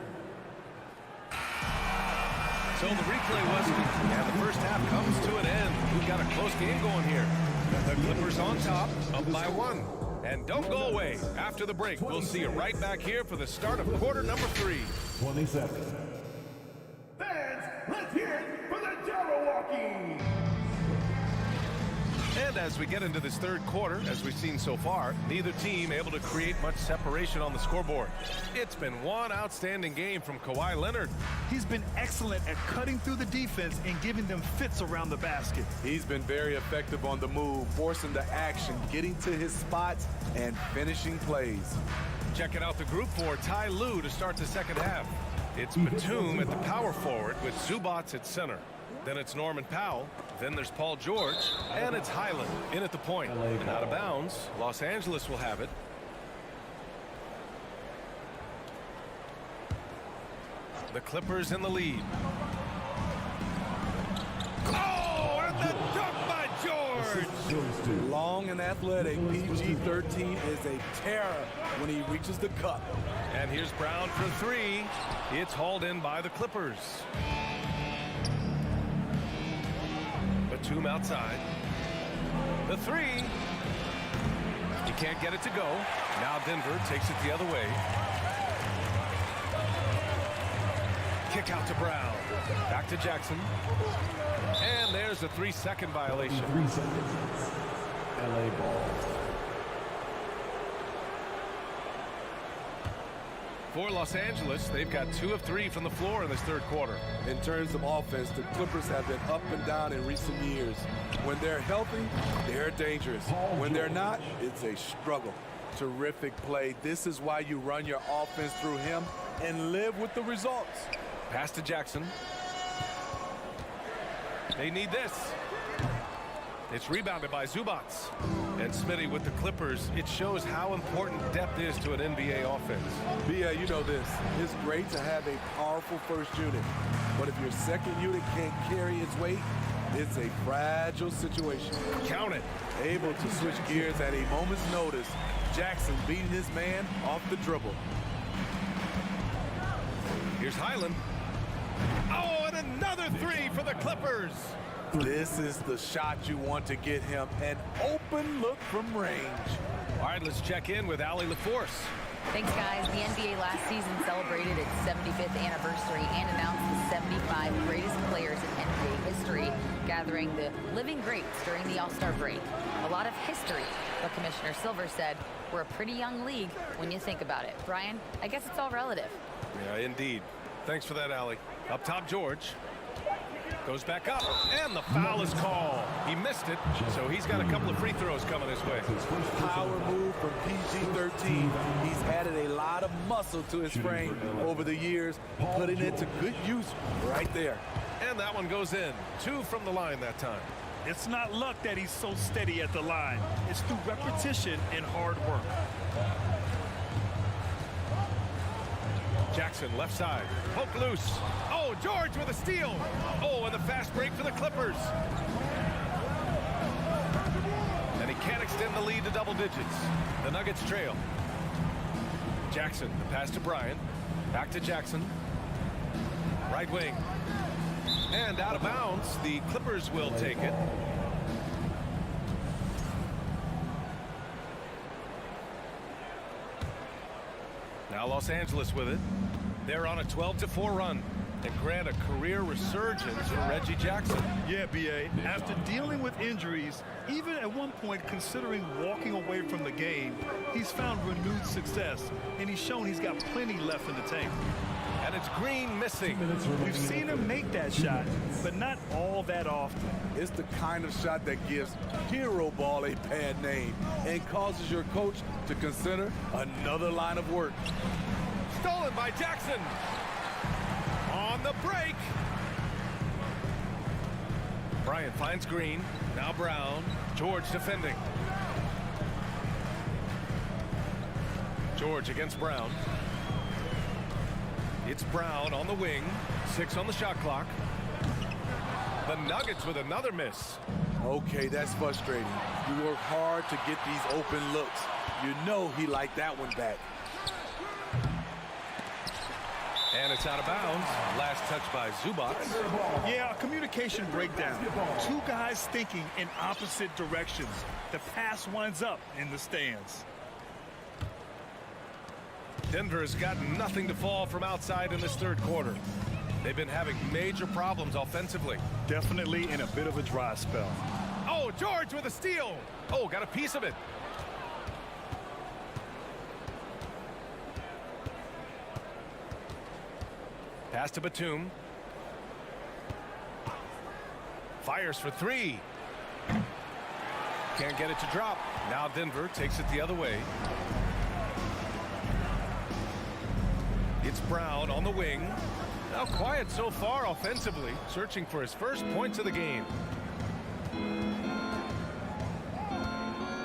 So the replay was, and the first half comes to an end. We've got a close game going here. The Clippers on top, up by 1. And don't go away. After the break, we'll see you right back here for the start of quarter number 3. 20 seconds. Fans, let's hear it for the Jabberwocky! And as we get into this third quarter, as we've seen so far, neither team able to create much separation on the scoreboard. It's been one outstanding game from Kawhi Leonard. He's been excellent at cutting through the defense and giving them fits around the basket. He's been very effective on the move, forcing the action, getting to his spots, and finishing plays. Checking out the group for Ty Lue to start the second half. It's Batum at the power forward with Zubats at center. Then it's Norman Powell. Then there's Paul George. And it's Highland in at the point. And out of bounds. Los Angeles will have it. The Clippers in the lead. Oh, and the dunk by George! Long and athletic, PG-13 is a terror when he reaches the cup. And here's Brown for three. It's hauled in by the Clippers. Batum outside. The three. He can't get it to go. Now Denver takes it the other way. Kick out to Brown. Back to Jackson. And there's a 3-second violation. 3 seconds. LA ball. For Los Angeles, they've got 2 of 3 from the floor in this third quarter. In terms of offense, the Clippers have been up and down in recent years. When they're healthy, they're dangerous. When they're not, it's a struggle. Terrific play. This is why you run your offense through him and live with the results. Pass to Jackson. They need this. It's rebounded by Zubats. And Smitty with the Clippers, it shows how important depth is to an NBA offense. Yeah, you know this. It's great to have a powerful first unit. But if your second unit can't carry its weight, it's a fragile situation. Count it. Able to switch gears at a moment's notice. Jackson beating his man off the dribble. Here's Highland. Oh, and another three for the Clippers. This is the shot you want to get him. An open look from range. All right, let's check in with Allie LaForce. Thanks, guys. The NBA last season celebrated its 75th anniversary and announced the 75 greatest players in NBA history, gathering the living greats during the All-Star break. A lot of history, but Commissioner Silver said we're a pretty young league when you think about it. Brian, I guess it's all relative. Yeah, indeed. Thanks for that, Allie. Up top, George. Goes back up, and the foul is called. He missed it, so he's got a couple of free throws coming his way. Power move from PG-13. He's added a lot of muscle to his frame over the years, putting it to good use right there. And that one goes in. 2 from the line that time. It's not luck that he's so steady at the line. It's through repetition and hard work. Jackson, left side. Poke loose. Oh, George with a steal. Oh, and the fast break for the Clippers. And he can't extend the lead to double digits. The Nuggets trail. Jackson, the pass to Bryant. Back to Jackson. Right wing. And out of bounds. The Clippers will take it. Now Los Angeles with it. They're on a 12-4 run and grant a career resurgence for Reggie Jackson. Yeah, B.A. After dealing with injuries, even at one point considering walking away from the game, he's found renewed success, and he's shown he's got plenty left in the tank. And it's Green missing. We've seen him make that shot, but not all that often. It's the kind of shot that gives hero ball a bad name and causes your coach to consider another line of work. Stolen by Jackson. On the break. Bryant finds Green. Now Brown. George defending. George against Brown. It's Brown on the wing. 6 on the shot clock. The Nuggets with another miss. Okay, that's frustrating. You work hard to get these open looks. You know he liked that one back. And it's out of bounds. Last touch by Zubats. Yeah, a communication breakdown. 2 guys thinking in opposite directions. The pass winds up in the stands. Denver has got nothing to fall from outside in this third quarter. They've been having major problems offensively. Definitely in a bit of a dry spell. Oh, George with a steal. Oh, got a piece of it. Pass to Batum. Fires for 3. Can't get it to drop. Now Denver takes it the other way. It's Brown on the wing. Now quiet so far offensively, searching for his first points of the game.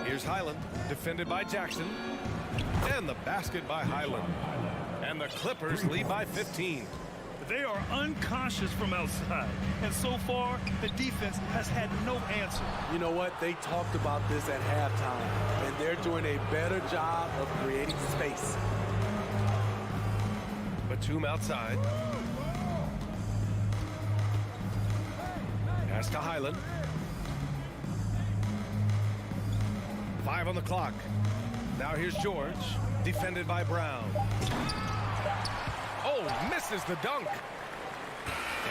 Here's Highland, defended by Jackson. And the basket by Highland. And the Clippers lead by 15. They are unconscious from outside. And so far, the defense has had no answer. You know what? They talked about this at halftime, and they're doing a better job of creating space. Batum outside. Pass to Highland. 5 on the clock. Now here's George, defended by Brown. Oh, misses the dunk.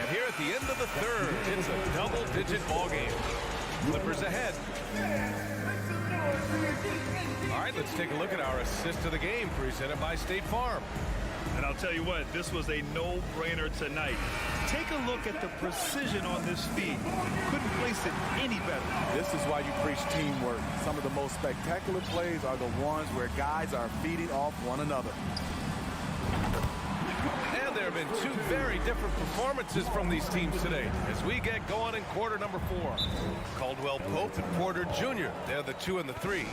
And here at the end of the third, it's a double-digit ball game. Clippers ahead. All right, let's take a look at our assist of the game presented by State Farm. And I'll tell you what, this was a no-brainer tonight. Take a look at the precision on this feed. Couldn't place it any better. This is why you preach teamwork. Some of the most spectacular plays are the ones where guys are feeding off one another. And there have been two very different performances from these teams today as we get going in quarter number 4. Caldwell Pope and Porter Jr. They're the 2 and the 3.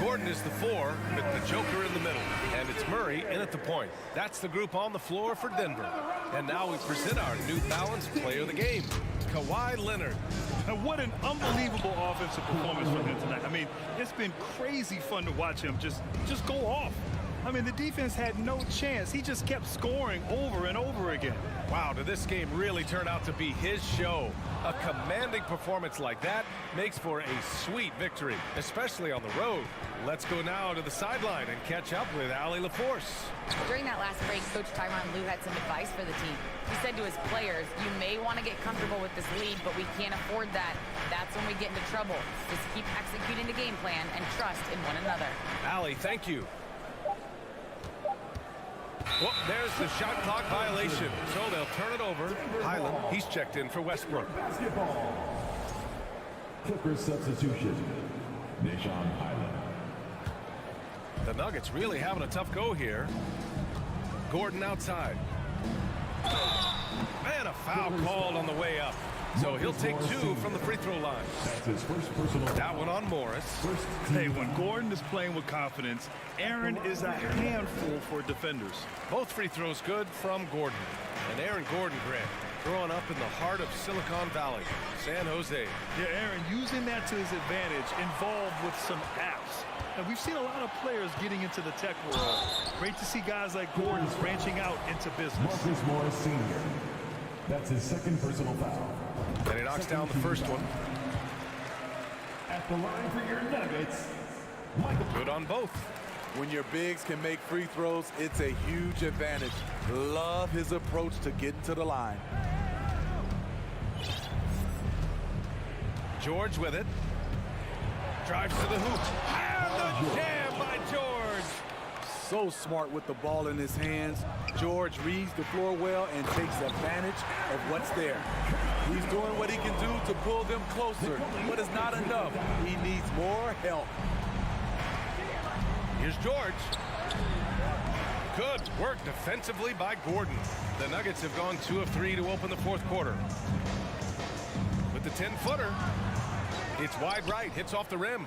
Gordon is the 4 with the Joker in the middle. And it's Murray in at the point. That's the group on the floor for Denver. And now we present our new balanced player of the game, Kawhi Leonard. And what an unbelievable offensive performance from him tonight. I mean, it's been crazy fun to watch him just go off. I mean, the defense had no chance. He just kept scoring over and over again. Wow, did this game really turn out to be his show? A commanding performance like that makes for a sweet victory, especially on the road. Let's go now to the sideline and catch up with Allie LaForce. During that last break, Coach Tyronn Lue had some advice for the team. He said to his players, you may want to get comfortable with this lead, but we can't afford that. That's when we get into trouble. Just keep executing the game plan and trust in one another. Allie, thank you. Well, there's the shot clock violation, so they'll turn it over. Highland, he's checked in for Westbrook. Basketball. Clippers substitution. Nishan Highland. The Nuggets really having a tough go here. Gordon outside. And a foul called on the way up. So he'll take 2 from the free throw line. That's his first personal. That one on Morris. Hey, when Gordon is playing with confidence, Aaron is a handful for defenders. Both free throws good from Gordon. And Aaron Gordon, Grant, growing up in the heart of Silicon Valley, San Jose. Yeah, Aaron using that to his advantage, involved with some apps. And we've seen a lot of players getting into the tech world. Great to see guys like Gordon branching out into business. Marcus Morris Sr. That's his second personal foul. And he knocks down the first one. At the line for your Nuggets, Michael. Good on both. When your bigs can make free throws, it's a huge advantage. Love his approach to getting to the line. George with it. Drives to the hoop. And the jam by George. So smart with the ball in his hands. George reads the floor well and takes advantage of what's there. He's doing what he can do to pull them closer, but it's not enough. He needs more help. Here's George. Good work defensively by Gordon. The Nuggets have gone 2 of 3 to open the fourth quarter. With the 10-footer, it's wide right, hits off the rim.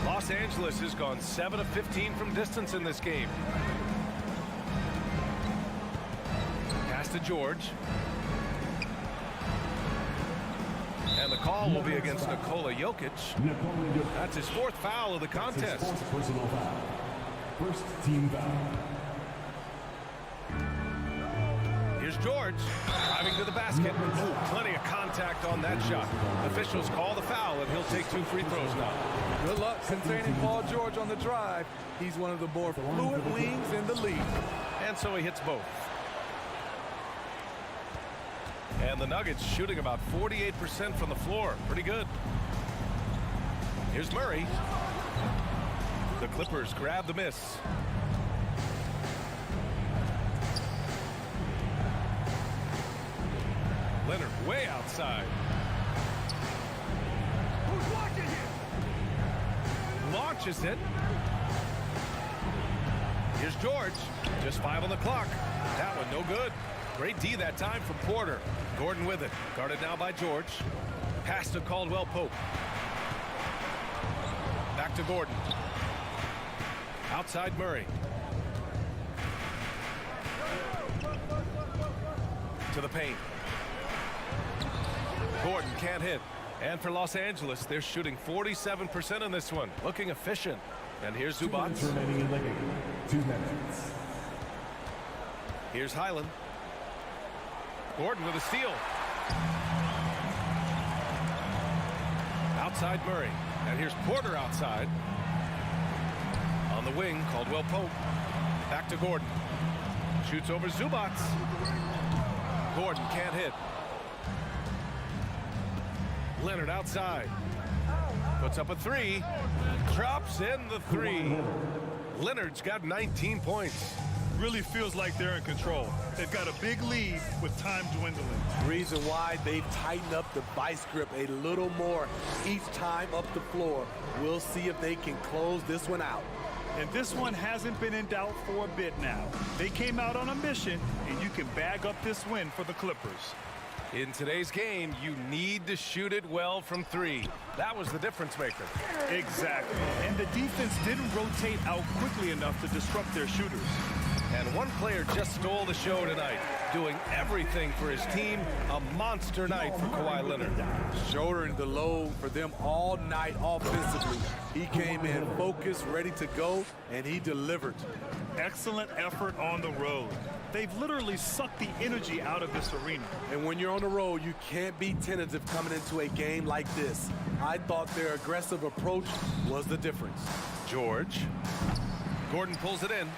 Los Angeles has gone 7 of 15 from distance in this game. Pass to George. And the call will be against Nikola Jokic. That's his 4th foul of the contest. Personal foul. First team foul. Here's George driving to the basket. Ooh, plenty of contact on that shot. Officials call the foul, and he'll take 2 free throws now. Good luck containing Paul George on the drive. He's one of the more fluid wings in the league. And so he hits both. And the Nuggets shooting about 48% from the floor. Pretty good. Here's Murray. The Clippers grab the miss. Leonard way outside. Who's watching here? Launches it. Here's George. Just 5 on the clock. That one no good. Great D that time from Porter. Gordon with it. Guarded now by George. Pass to Caldwell Pope. Back to Gordon. Outside Murray. To the paint. Gordon can't hit. And for Los Angeles, they're shooting 47% in this one. Looking efficient. And here's Zubac. Remaining in the game. 2 minutes. Here's Highland. Gordon with a steal. Outside Murray. And here's Porter outside. On the wing, Caldwell Pope. Back to Gordon. Shoots over Zubac. Gordon can't hit. Leonard outside. Puts up a 3. Drops in the 3. Leonard's got 19 points. Really feels like they're in control. They've got a big lead with time dwindling. Reason why they've tightened up the vice grip a little more each time up the floor. We'll see if they can close this one out. And this one hasn't been in doubt for a bit now. They came out on a mission, and you can bag up this win for the Clippers. In today's game, you need to shoot it well from 3. That was the difference maker. Exactly. And the defense didn't rotate out quickly enough to disrupt their shooters. And one player just stole the show tonight, doing everything for his team. A monster night for Kawhi Leonard. Shouldering the load for them all night offensively. He came in focused, ready to go, and he delivered. Excellent effort on the road. They've literally sucked the energy out of this arena. And when you're on the road, you can't be tentative coming into a game like this. I thought their aggressive approach was the difference. George. Gordon pulls it in.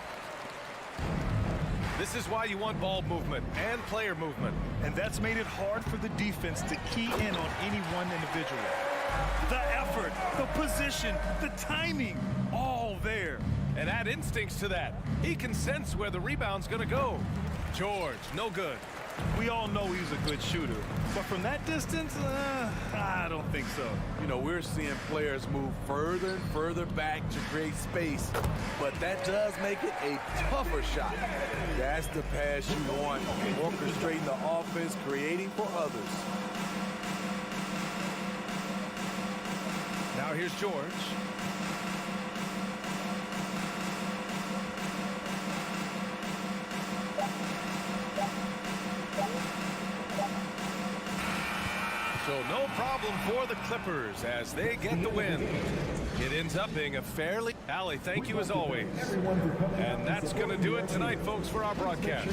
This is why you want ball movement and player movement. And that's made it hard for the defense to key in on any one individual. The effort, the position, the timing, all there. And add instincts to that. He can sense where the rebound's going to go. George, no good. We all know he's a good shooter. But from that distance, I don't think so. You know, we're seeing players move further and further back to create space. But that does make it a tougher shot. That's the pass you want. Orchestrating the offense, creating for others. Now here's George. So no problem for the Clippers as they get the win. It ends up being a fairly... Allie, thank you as always. And that's going to do it tonight, folks, for our broadcast.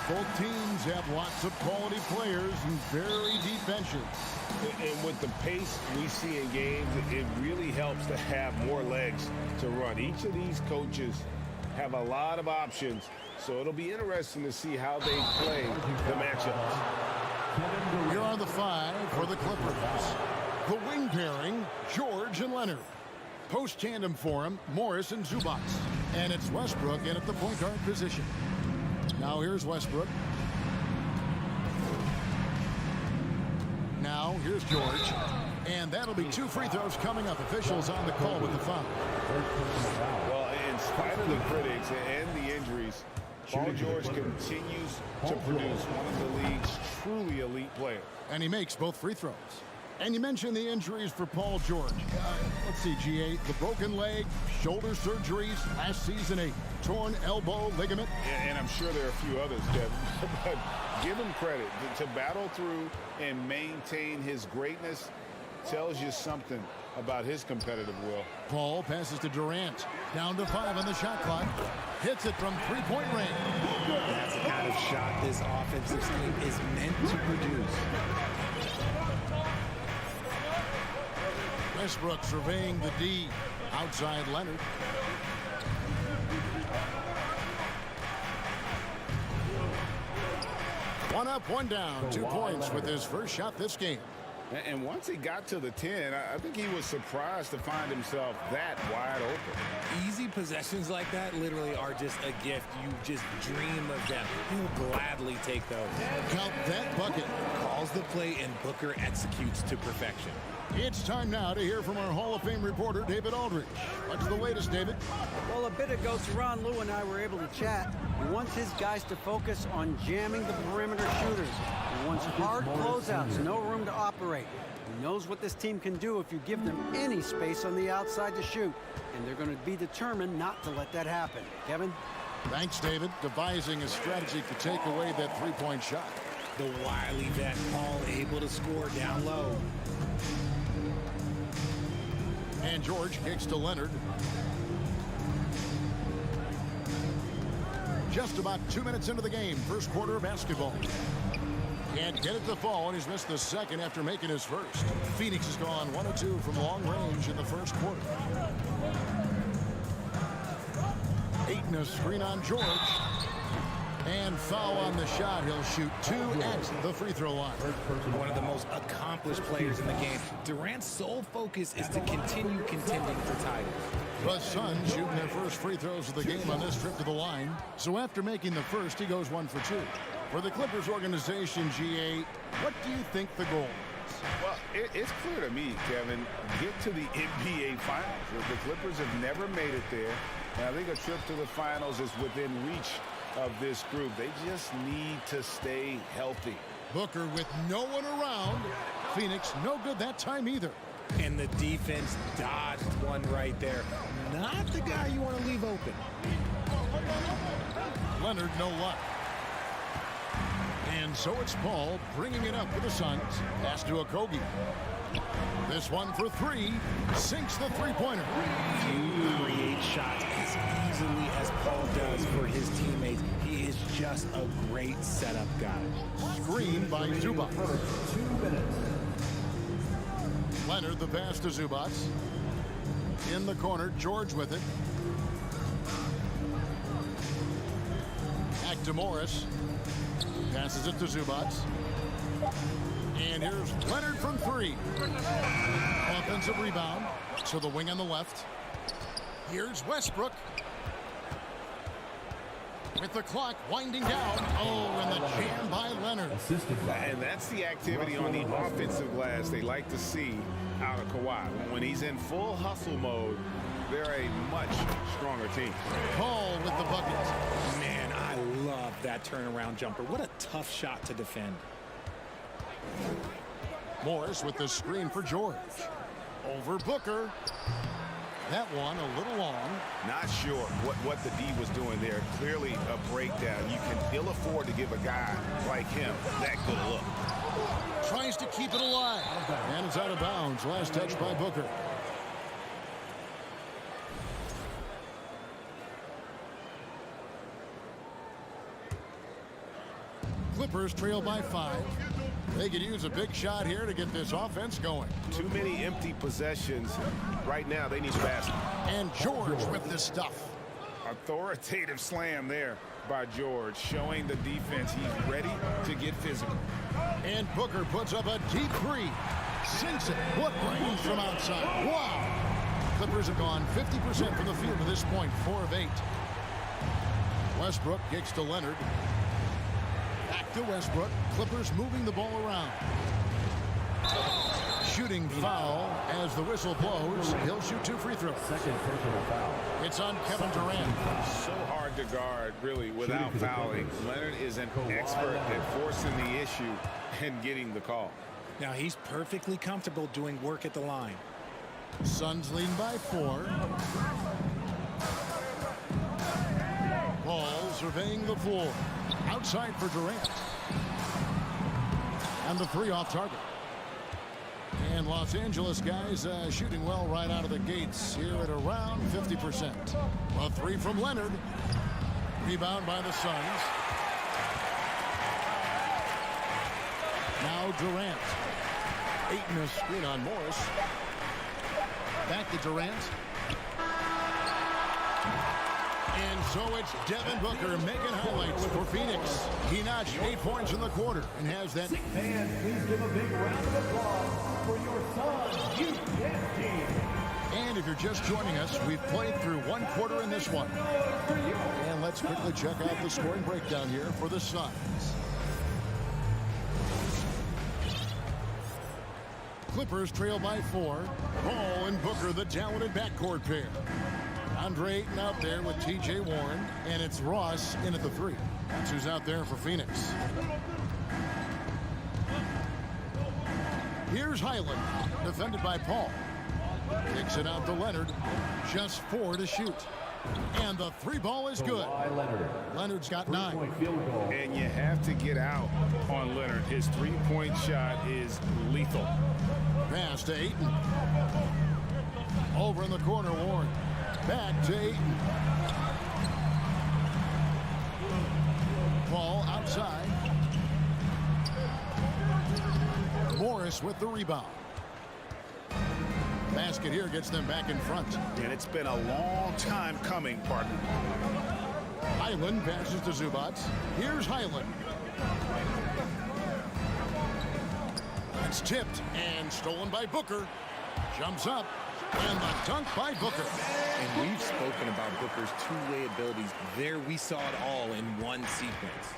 Both teams have lots of quality players and very deep benches. And with the pace we see in games, it really helps to have more legs to run. Each of these coaches have a lot of options, so it'll be interesting to see how they play the matchups. Here are the 5 for the Clippers. The wing pairing, George and Leonard. Post tandem for him, Morris and Zubac. And it's Westbrook in at the point guard position. Now here's Westbrook. Now here's George. And that'll be 2 free throws coming up. Officials on the call with the foul. Well, in spite of the critics and the injuries, Paul George continues to produce one of the league's truly elite players. And he makes both free throws. And you mentioned the injuries for Paul George. Let's see, GA, the broken leg, shoulder surgeries, last season a torn elbow ligament. And I'm sure there are a few others, Kevin. But give him credit. To battle through and maintain his greatness tells you something about his competitive will. Paul passes to Durant. Down to 5 on the shot clock. Hits it from three-point range. That's the kind of shot this offensive scheme is meant to produce. Westbrook surveying the D. Outside Leonard. One up, one down. 2 points with his first shot this game. And once he got to the 10, I think he was surprised to find himself that wide open. Easy possessions like that literally are just a gift. You just dream of them. He'll gladly take those. Count that bucket. Calls the play and Booker executes to perfection. It's time now to hear from our Hall of Fame reporter, David Aldridge. What's the latest, David? Well, a bit ago, Teron Lue and I were able to chat. He wants his guys to focus on jamming the perimeter shooters. He wants hard closeouts, no room to operate. He knows what this team can do if you give them any space on the outside to shoot. And they're going to be determined not to let that happen. Kevin? Thanks, David. Devising a strategy to take away that three-point shot. The wily vet Paul able to score down low. And George kicks to Leonard. Just about 2 minutes into the game, first quarter of basketball. Can't get it to fall, and he's missed the second after making his first. Phoenix has gone 1 of 2 from long range in the first quarter. Ayton a screen on George. And foul on the shot. He'll shoot 2 at the free throw line. One of the most accomplished players in the game. Durant's sole focus is to continue contending for titles. The Suns shooting their first free throws of the game on this trip to the line. So after making the first, he goes 1 for 2. For the Clippers organization, GA, what do you think the goal is? Well, it's clear to me, Kevin, get to the NBA Finals. The Clippers have never made it there. And I think a trip to the Finals is within reach of this group. They just need to stay healthy. Booker with no one around. Phoenix no good that time either. And the defense dodged one right there. Not the guy you want to leave open. Leonard no luck. And so it's Paul bringing it up for the Suns. Pass to Okogie. This one for 3. Sinks the three-pointer. Few create shots as easily as Paul does for his teammates. He is just a great setup guy. Screen by Zubac. 2 minutes. Leonard the pass to Zubac. In the corner, George with it. Back to Morris. Passes it to Zubac. And here's Leonard from 3. Offensive rebound. So the wing on the left. Here's Westbrook. With the clock winding down. Oh, and the jam by Leonard. And that's the activity on the offensive glass they like to see out of Kawhi. When he's in full hustle mode, they're a much stronger team. Paul with the bucket. Man, I love that turnaround jumper. What a tough shot to defend. Morris with the screen for George. Over Booker. That one a little long. Not sure what the D was doing there. Clearly a breakdown. You can ill afford to give a guy like him that good look. Tries to keep it alive. And it's out of bounds. Last touch by Booker. Clippers trail by 5. They could use a big shot here to get this offense going. Too many empty possessions. Right now, they need a basket. And George with this stuff. Authoritative slam there by George, showing the defense he's ready to get physical. And Booker puts up a deep three. Sinks it. What range from outside. Wow. Clippers have gone 50% from the field to this point, 4 of 8. Westbrook kicks to Leonard. Back to Westbrook. Clippers moving the ball around. Shooting foul as the whistle blows. He'll shoot 2 free throws. Second personal foul. It's on Kevin Durant. So hard to guard, really, without fouling. Leonard is an expert at forcing the issue and getting the call. Now he's perfectly comfortable doing work at the line. Suns lead by 4. Ball surveying the floor. Outside for Durant. And the 3 off target. And Los Angeles guys shooting well right out of the gates here at around 50%. A 3 from Leonard. Rebound by the Suns. Now Durant. Ayton a screen on Morris. Back to Durant. And so it's Devin Booker making highlights for Phoenix. He notched 8 points in the quarter and has that. Fans, please give a big round of applause for your Suns youth team. And if you're just joining us, we've played through 1 quarter in this one. And let's quickly check out the scoring breakdown here for the Suns. Clippers trail by 4. Ball and Booker, the talented backcourt pair. Andre Ayton out there with T.J. Warren, and it's Ross in at the 3. That's who's out there for Phoenix. Here's Highland, defended by Paul. Kicks it out to Leonard. Just 4 to shoot. And the 3 ball is good. Leonard's got 9. And you have to get out on Leonard. His 3-point shot is lethal. Pass to Ayton. Over in the corner, Warren. Back to Ayton. Ball outside. Morris with the rebound. Basket here gets them back in front. And it's been a long time coming, partner. Highland passes to Zubac. Here's Highland. It's tipped and stolen by Booker. Jumps up. And the dunk by Booker. And we've spoken about Booker's two-way abilities. There we saw it all in one sequence.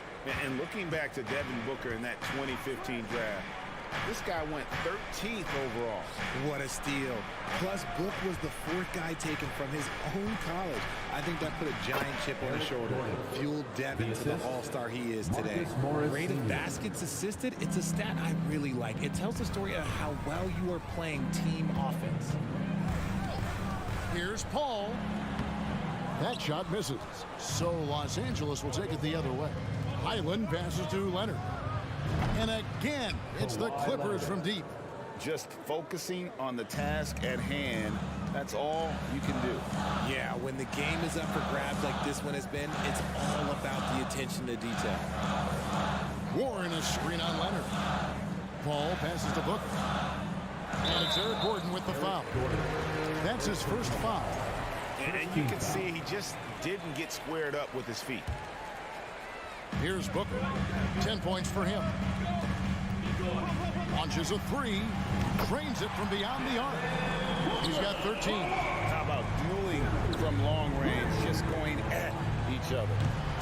And looking back to Devin Booker in that 2015 draft, this guy went 13th overall. What a steal. Plus, Book was the 4th guy taken from his own college. I think that put a giant chip on his shoulder. Fueled Devin to the all-star he is today. Rate of baskets assisted, it's a stat I really like. It tells the story of how well you are playing team offense. Here's Paul. That shot misses. So Los Angeles will take it the other way. Highland passes to Leonard. And again, it's the Clippers from deep. Just focusing on the task at hand, that's all you can do. Yeah, when the game is up for grabs like this one has been, it's all about the attention to detail. Warren a screen on Leonard. Paul passes to Booker. And it's Eric Gordon with the foul. That's his first foul. And you can see he just didn't get squared up with his feet. Here's Booker. 10 points for him. Launches a 3. Trains it from beyond the arc. He's got 13. How about dueling from long range, just going at each other?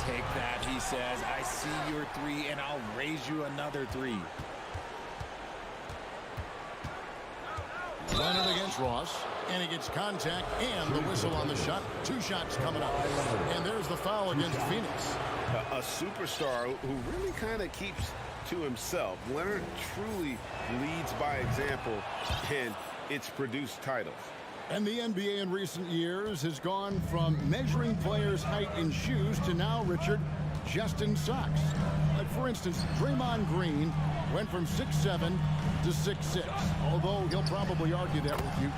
Take that, he says. I see your 3, and I'll raise you another 3. Leonard against Ross, and he gets contact and the whistle on the shot. 2 shots coming up. And there's the foul against Phoenix. A superstar who really kind of keeps to himself. Leonard truly leads by example, and it's produced titles. And the NBA in recent years has gone from measuring players' height in shoes to now, Richard, just in socks. Like, for instance, Draymond Green went from 6'7" to 6'6", although he'll probably argue that with you.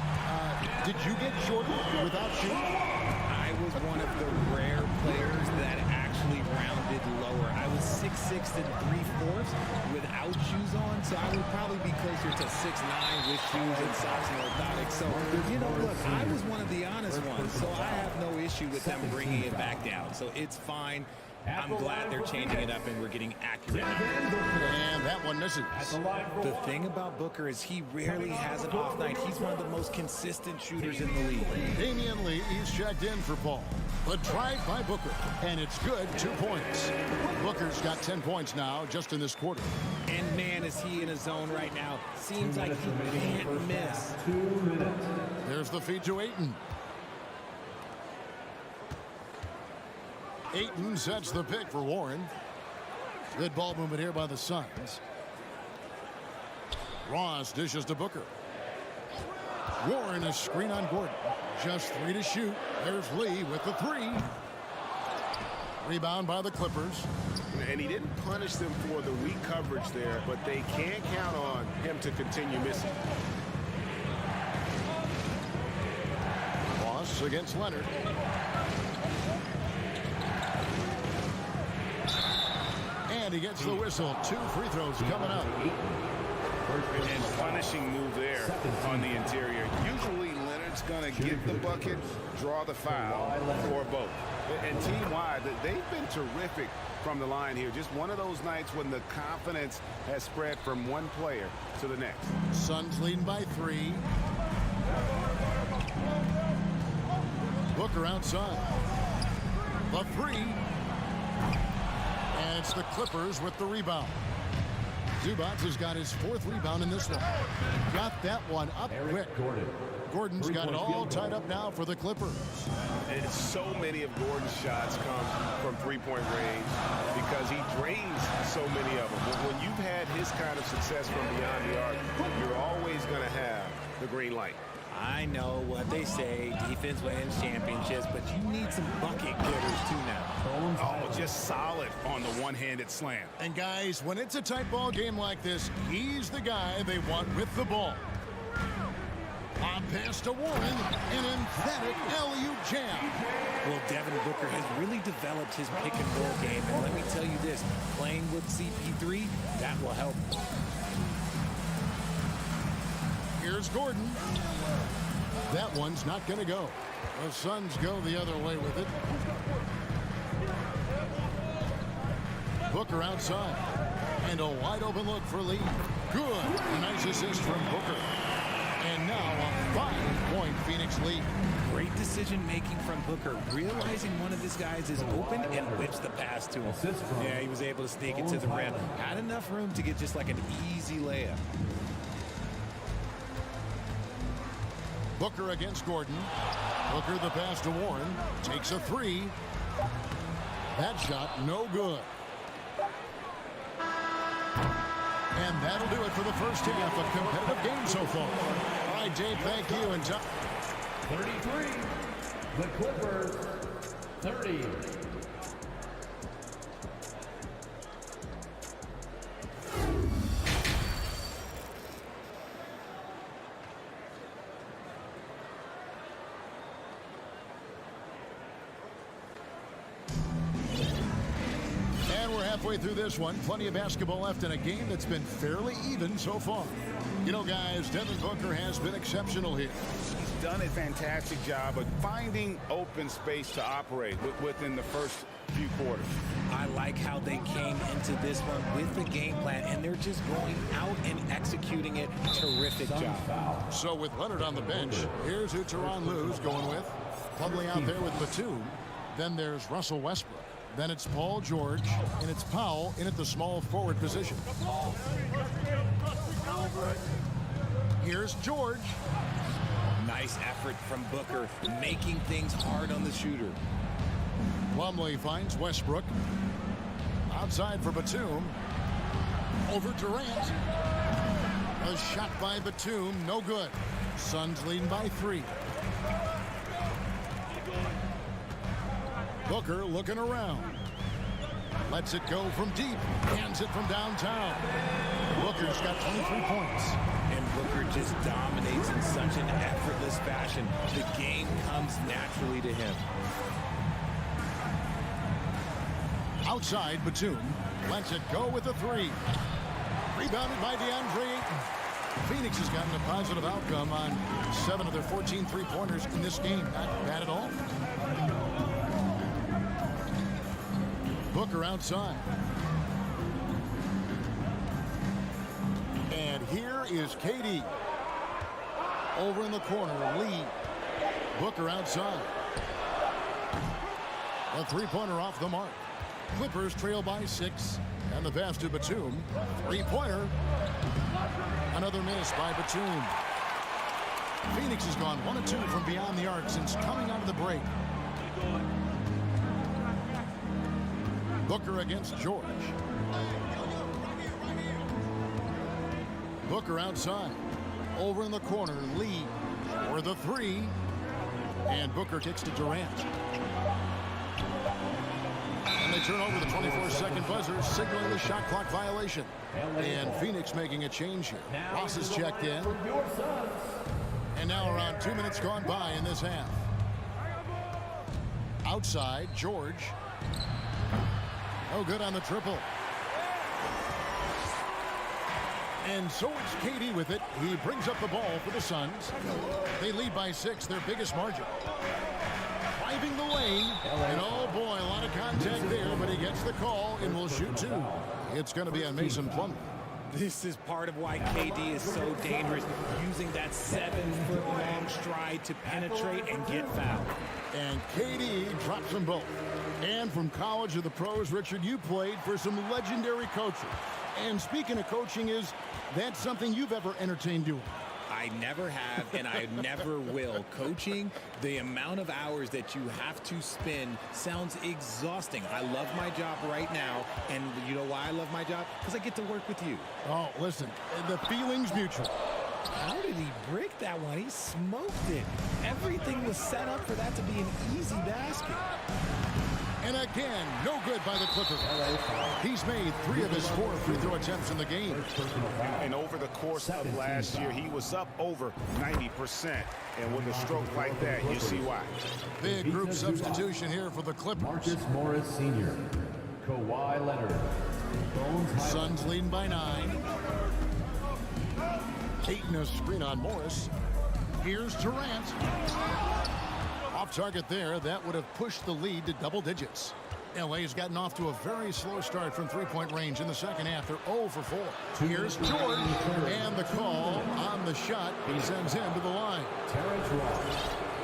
Did you get short without shoes? I was one of the rare players that actually actually rounded lower. I was 6'6" and 3/4 without shoes on, so I would probably be closer to 6'9" with shoes and socks and orthotics. So, you know, look, I was one of the honest ones, so I have no issue with them bringing it back down. So it's fine. I'm glad they're changing it up and we're getting accurate. And that one misses. The thing about Booker is he rarely has an off night. He's one of the most consistent shooters in the league. Damian Lee is checked in for Paul. A drive by Booker, and it's good, 2 points. Booker's got 10 points now just in this quarter. And man, is he in a zone right now. Seems like he can't miss. 2 minutes. There's the feed to Ayton. Ayton sets the pick for Warren. Good ball movement here by the Suns. Ross dishes to Booker. Warren a screen on Gordon. Just 3 to shoot. There's Lee with the 3. Rebound by the Clippers. And he didn't punish them for the weak coverage there, but they can't count on him to continue missing. Ross against Leonard. And he gets the whistle. 2 free throws coming up. And punishing move there on the interior. Usually Leonard's going to get the bucket, draw the foul, or both. And team-wide, they've been terrific from the line here. Just one of those nights when the confidence has spread from one player to the next. Suns leading by 3. Booker outside. The 3. And it's the Clippers with the rebound. Zubac has got his 4th rebound in this one. Got that one up quick. Gordon's got it all tied up now for the Clippers. And so many of Gordon's shots come from three-point range because he drains so many of them. When you've had his kind of success from beyond the arc, you're always going to have the green light. I know what they say, defense wins championships, but you need some bucket getters too now. Oh, just solid on the one-handed slam. And guys, when it's a tight ball game like this, he's the guy they want with the ball. On pass to Warren, an emphatic LU jam. Well, Devin Booker has really developed his pick and roll game, and let me tell you this, playing with CP3, that will help. Here's Gordon. That one's not going to go. The Suns go the other way with it. Booker outside. And a wide open look for Lee. Good. A nice assist from Booker. And now a 5-point Phoenix lead. Great decision making from Booker, realizing one of his guys is open and whips the pass to him. Yeah, he was able to sneak it to the rim. Had enough room to get just like an easy layup. Booker against Gordon. Booker the pass to Warren. Takes a 3. That shot no good. And that'll do it for the first half of competitive game so far. All right, Dave, thank you. And 33. The Clippers, 30. halfway through this one. Plenty of basketball left in a game that's been fairly even so far. You know, guys, Devin Booker has been exceptional here. He's done a fantastic job of finding open space to operate within the first few quarters. I like how they came into this one with the game plan, and they're just going out and executing it. Terrific job. So with Leonard on the bench, here's who Tyronn Lue's going with. Probably out there with Batum. Then there's Russell Westbrook. Then it's Paul George, and it's Powell in at the small forward position. Here's George. Nice effort from Booker, making things hard on the shooter. Plumlee finds Westbrook. Outside for Batum. Over Durant. A shot by Batum, no good. Suns leading by 3. Booker looking around. Lets it go from deep. Hands it from downtown. Booker's got 23 points. And Booker just dominates in such an effortless fashion. The game comes naturally to him. Outside, Batum lets it go with a three. Rebounded by DeAndre Ayton. Phoenix has gotten a positive outcome on 7 of their 14 three-pointers in this game. Not bad at all. Booker outside. And here is KD. Over in the corner, Lee. Booker outside. A three-pointer off the mark. Clippers trail by 6. And the pass to Batum. Three-pointer. Another miss by Batum. Phoenix has gone 1 of 2 from beyond the arc since coming out of the break. Booker against George. Booker outside. Over in the corner, Lee for the three. And Booker kicks to Durant. And they turn over the 24-second buzzer, signaling the shot clock violation. And Phoenix making a change here. Ross is checked in. And now around 2 minutes gone by in this half. Outside, George. No good on the triple. And so it's KD with it. He brings up the ball for the Suns. They lead by 6, their biggest margin. Driving the lane. And oh boy, a lot of contact there, but he gets the call and will shoot 2. It's going to be on Mason Plumlee. This is part of why KD is so dangerous, using that 7-foot-long stride to penetrate and get fouled. And KD drops them both. And from college to the pros, Richard, you played for some legendary coaches. And speaking of coaching, is that something you've ever entertained doing? I never have, and I never will. Coaching, the amount of hours that you have to spend sounds exhausting. I love my job right now, and you know why I love my job? Because I get to work with you. Oh, listen, the feeling's mutual. How did he break that one? He smoked it. Everything was set up for that to be an easy basket. And again, no good by the Clippers. He's made 3 of his 4 free throw attempts in the game. And over the course of last year, he was up over 90%. And with a stroke like that, you see why. Big group substitution here for the Clippers. Marcus Morris Sr., Kawhi Leonard, Suns leading by 9. Ayton a screen on Morris. Here's Durant. Off target there. That would have pushed the lead to double digits. LA's gotten off to a very slow start from three-point range in the second half. They're 0 for 4. Here's George. And the call on the shot. He sends him to the line.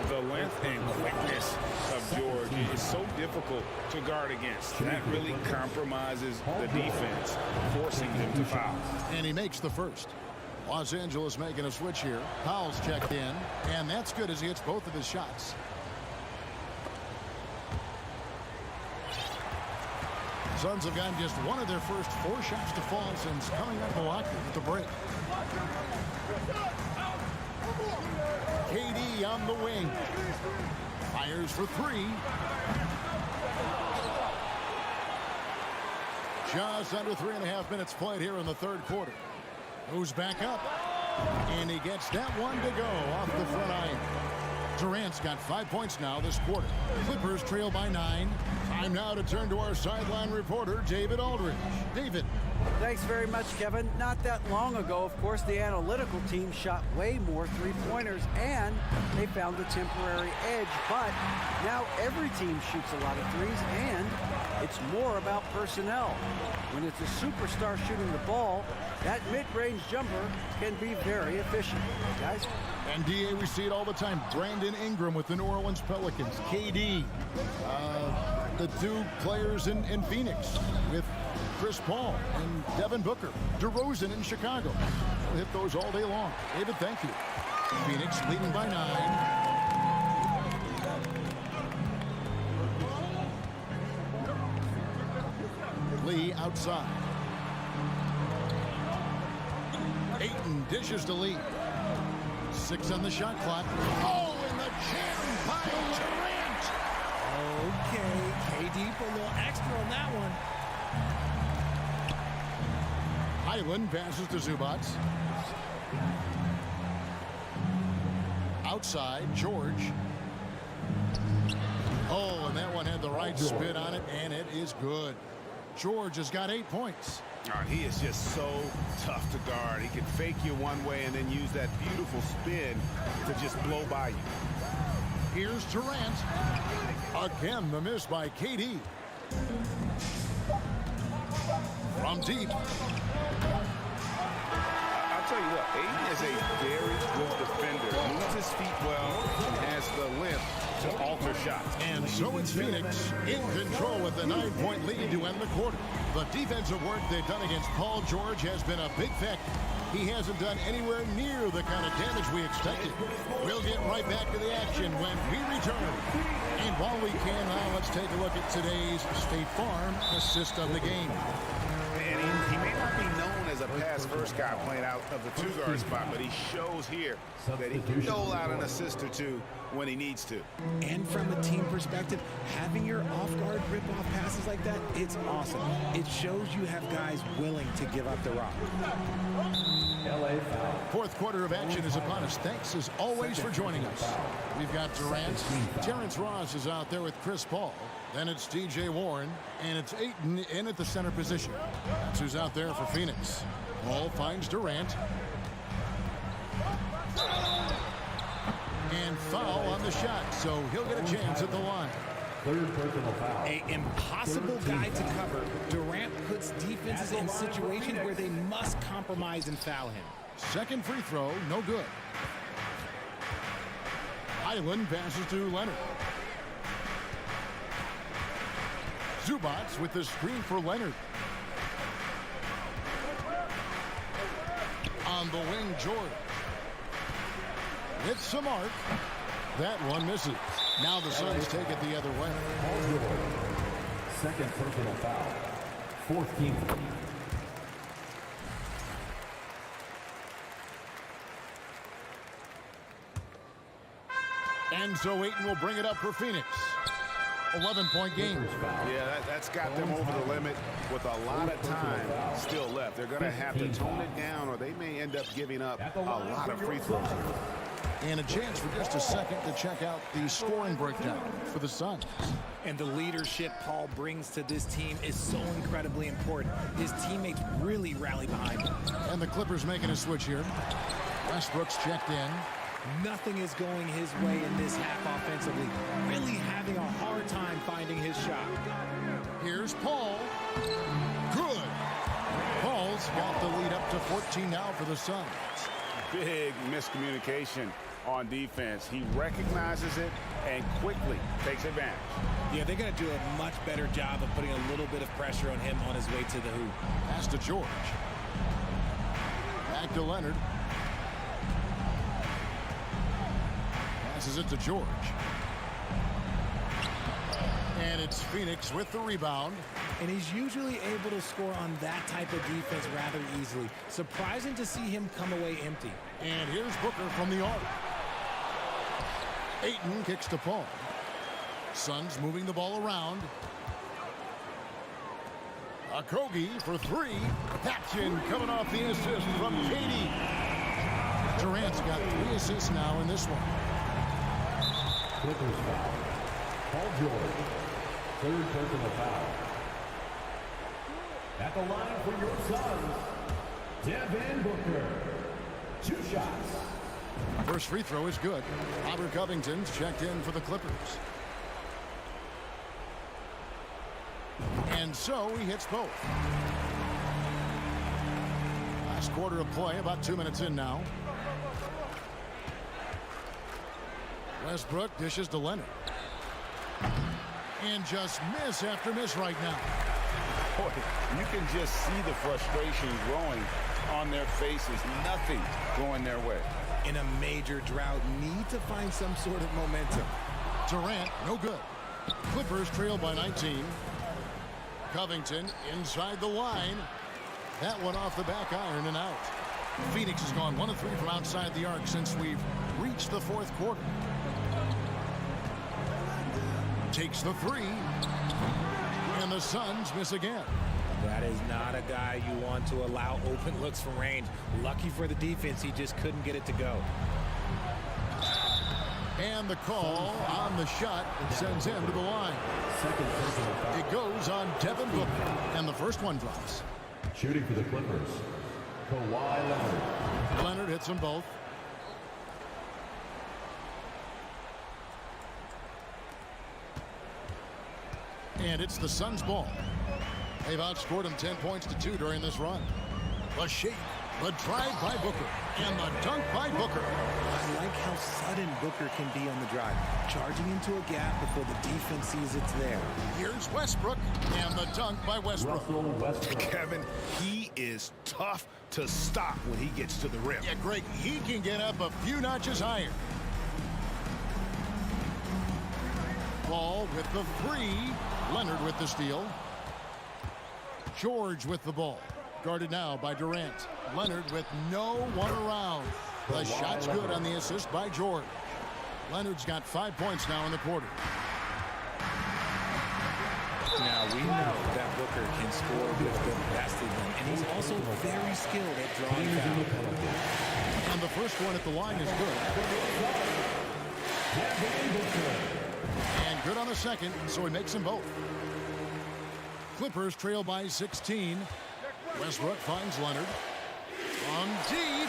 The length and quickness of George is so difficult to guard against. That really compromises the defense, forcing them to foul. And he makes the first. Los Angeles making a switch here. Powell's checked in. And that's good as he hits both of his shots. Suns have gotten just 1 of their first 4 shots to fall since coming out of Milwaukee with the break. KD on the wing. Fires for 3. Just under 3.5 minutes played here in the third quarter. Moves back up. And he gets that one to go off the front iron. Durant's got 5 points now this quarter. Clippers trail by 9. Time now to turn to our sideline reporter, David Aldridge. David. Thanks very much, Kevin. Not that long ago, of course, the analytical team shot way more three-pointers, and they found a temporary edge. But now every team shoots a lot of threes, and it's more about personnel. When it's a superstar shooting the ball, that mid-range jumper can be very efficient. Guys? And DA, we see it all the time. Brandon Ingram with the New Orleans Pelicans. KD, the 2 players in Phoenix with Chris Paul and Devin Booker. DeRozan in Chicago. We'll hit those all day long. David, thank you. Phoenix leading by 9. Lee outside. Ayton dishes to Lee. 6 on the shot clock. Oh, and the jam by Durant. Okay, KD for a little extra on that one. Highland passes to Zubac. Outside, George. Oh, and that one had the right spin on it, and it is good. George has got 8 points. He is just so tough to guard. He can fake you one way and then use that beautiful spin to just blow by you. Here's Durant. Again, the miss by KD. From deep. I'll tell you what, Aiden is a very good defender. Moves his feet well and has the length to alter shots. And so it's Phoenix in control with the 9-point lead to end the quarter. The defensive work they've done against Paul George has been a big factor. He hasn't done anywhere near the kind of damage we expected. We'll get right back to the action when we return. And while we can now, let's take a look at today's State Farm assist of the game. And he may not be known as a pass-first guy playing out of the two-guard spot, but he shows here that he can dole out an assist or two when he needs to. And from a team perspective, having your off-guard rip-off passes like that, it's awesome. It shows you have guys willing to give up the rock. CLA foul. Fourth quarter of action is upon us. Thanks as always for joining us. We've got Durant. Terrence Ross is out there with Chris Paul. Then it's DJ Warren. And it's Ayton in at the center position. That's who's out there for Phoenix. Paul finds Durant. And foul on the shot, so he'll get a chance at the line. Third personal foul. An impossible guy to cover. Durant puts defenses in situations where they must compromise and foul him. Second free throw, no good. Highland passes to Leonard. Zubats with the screen for Leonard. On the wing, George. Hits the mark. That one misses. Now the Suns take it the other way. Paul George. Second personal foul. Fourth team. And so Ayton will bring it up for Phoenix. 11-point game. Yeah, that's got them over the limit with a lot of time still left. They're going to have to tone it down or they may end up giving up a lot of free throws. And a chance for just a second to check out the scoring breakdown for the Suns. And the leadership Paul brings to this team is so incredibly important. His teammates really rally behind him. And the Clippers making a switch here. Westbrook's checked in. Nothing is going his way in this half offensively. Really having a hard time finding his shot. Here's Paul. Good. Paul's got the lead up to 14 now for the Suns. Big miscommunication on defense. He recognizes it and quickly takes advantage. Yeah, they're going to do a much better job of putting a little bit of pressure on him on his way to the hoop. Pass to George. Back to Leonard. Passes it to George. And it's Phoenix with the rebound. And he's usually able to score on that type of defense rather easily. Surprising to see him come away empty. And here's Booker from the arc. Ayton kicks to Paul. Suns moving the ball around. Okogie for three. Action coming off the assist from KD. Durant's got 3 assists now in this one. Clippers foul. Paul George. Third personal foul. At the line for your Suns, Devin Booker. 2 shots. First free throw is good. Robert Covington's checked in for the Clippers. And so he hits both. Last quarter of play, about 2 minutes in now. Westbrook dishes to Leonard. And just miss after miss right now. Boy, you can just see the frustration growing on their faces. Nothing going their way. In a major drought, need to find some sort of momentum. Durant, no good. Clippers trail by 19. Covington inside the line. That one off the back iron and out. Phoenix has gone 1 of 3 from outside the arc since we've reached the fourth quarter. Takes the 3. And the Suns miss again. That is not a guy you want to allow open looks from range. Lucky for the defense, he just couldn't get it to go. And the call on the shot sends him to the line. It goes on Devin Booker. And the first one drops. Shooting for the Clippers, Kawhi Leonard. Leonard hits them both. And it's the Suns' ball. They've outscored them 10 points to 2 during this run. The shake, the drive by Booker, and the dunk by Booker. I like how sudden Booker can be on the drive, charging into a gap before the defense sees it's there. Here's Westbrook, and the dunk by Westbrook. Kevin, he is tough to stop when he gets to the rim. Yeah, Greg, he can get up a few notches higher. Ball with the three. Leonard with the steal. George with the ball. Guarded now by Durant. Leonard with no one around. The shot's good on the assist by George. Leonard's got 5 points now in the quarter. Now, we know that Booker can score with the best of them, and he's also very skilled at drawing fouls. And the first one at the line is good. And good on the second, so he makes them both. Clippers trail by 16. Westbrook finds Leonard. From deep.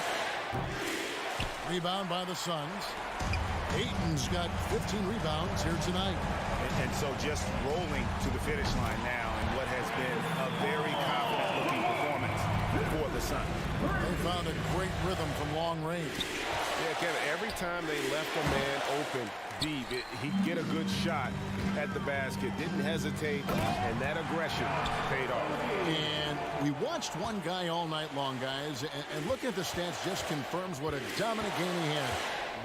Rebound by the Suns. Ayton's got 15 rebounds here tonight. And so just rolling to the finish line now in what has been a very confident-looking performance for the Suns. They found a great rhythm from long range. Yeah, Kevin, every time they left a man open deep, he'd get a good shot at the basket. Didn't hesitate, and that aggression paid off. And we watched one guy all night long, guys, and looking at the stats just confirms what a dominant game he had.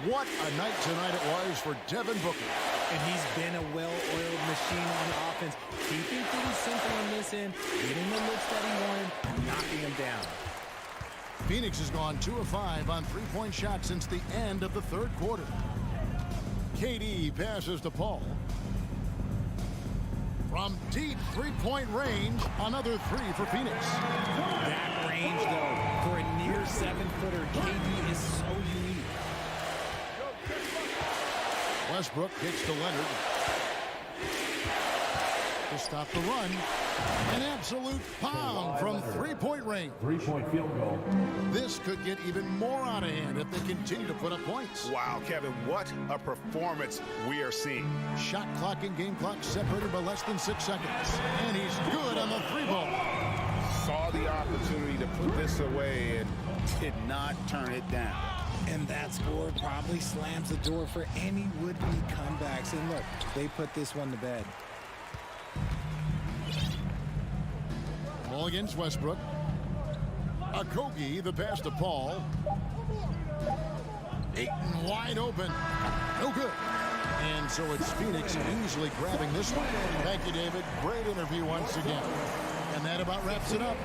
What a night tonight it was for Devin Booker. And he's been a well-oiled machine on offense, keeping things simple on this end, getting the looks that he wanted, and knocking him down. Phoenix has gone 2 of 5 on three-point shots since the end of the third quarter. KD passes to Paul. From deep three-point range, another three for Phoenix. That range, though, for a near 7-footer, KD is so unique. Westbrook kicks to Leonard. To stop the run. An absolute pound from three-point range. Three-point field goal. This could get even more out of hand if they continue to put up points. Wow, Kevin, what a performance we are seeing. Shot clock and game clock separated by less than 6 seconds. And he's good on the three ball. Saw the opportunity to put this away and did not turn it down. And that score probably slams the door for any would-be comebacks. And look, they put this one to bed. Ball against Westbrook. Okogie, the pass to Paul. Ayton wide open. No good. And so it's Phoenix easily grabbing this one. Thank you, David. Great interview once again. And that about wraps it up.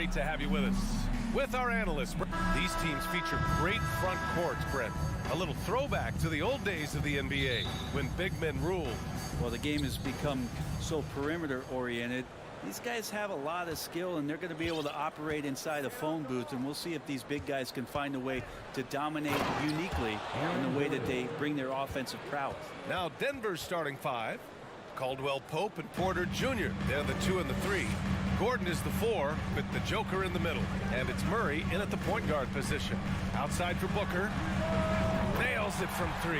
great to have you with us. With our analysts, these teams feature great front courts, Brett. A little throwback to the old days of the NBA when big men ruled. Well, the game has become so perimeter oriented. These guys have a lot of skill, and they're going to be able to operate inside a phone booth, and we'll see if these big guys can find a way to dominate uniquely in the way that they bring their offensive prowess. Now Denver's starting five. Caldwell Pope and Porter Jr. They're the 2 and the 3. Gordon is the 4 with the Joker in the middle. And it's Murray in at the point guard position. Outside for Booker. Nails it from 3.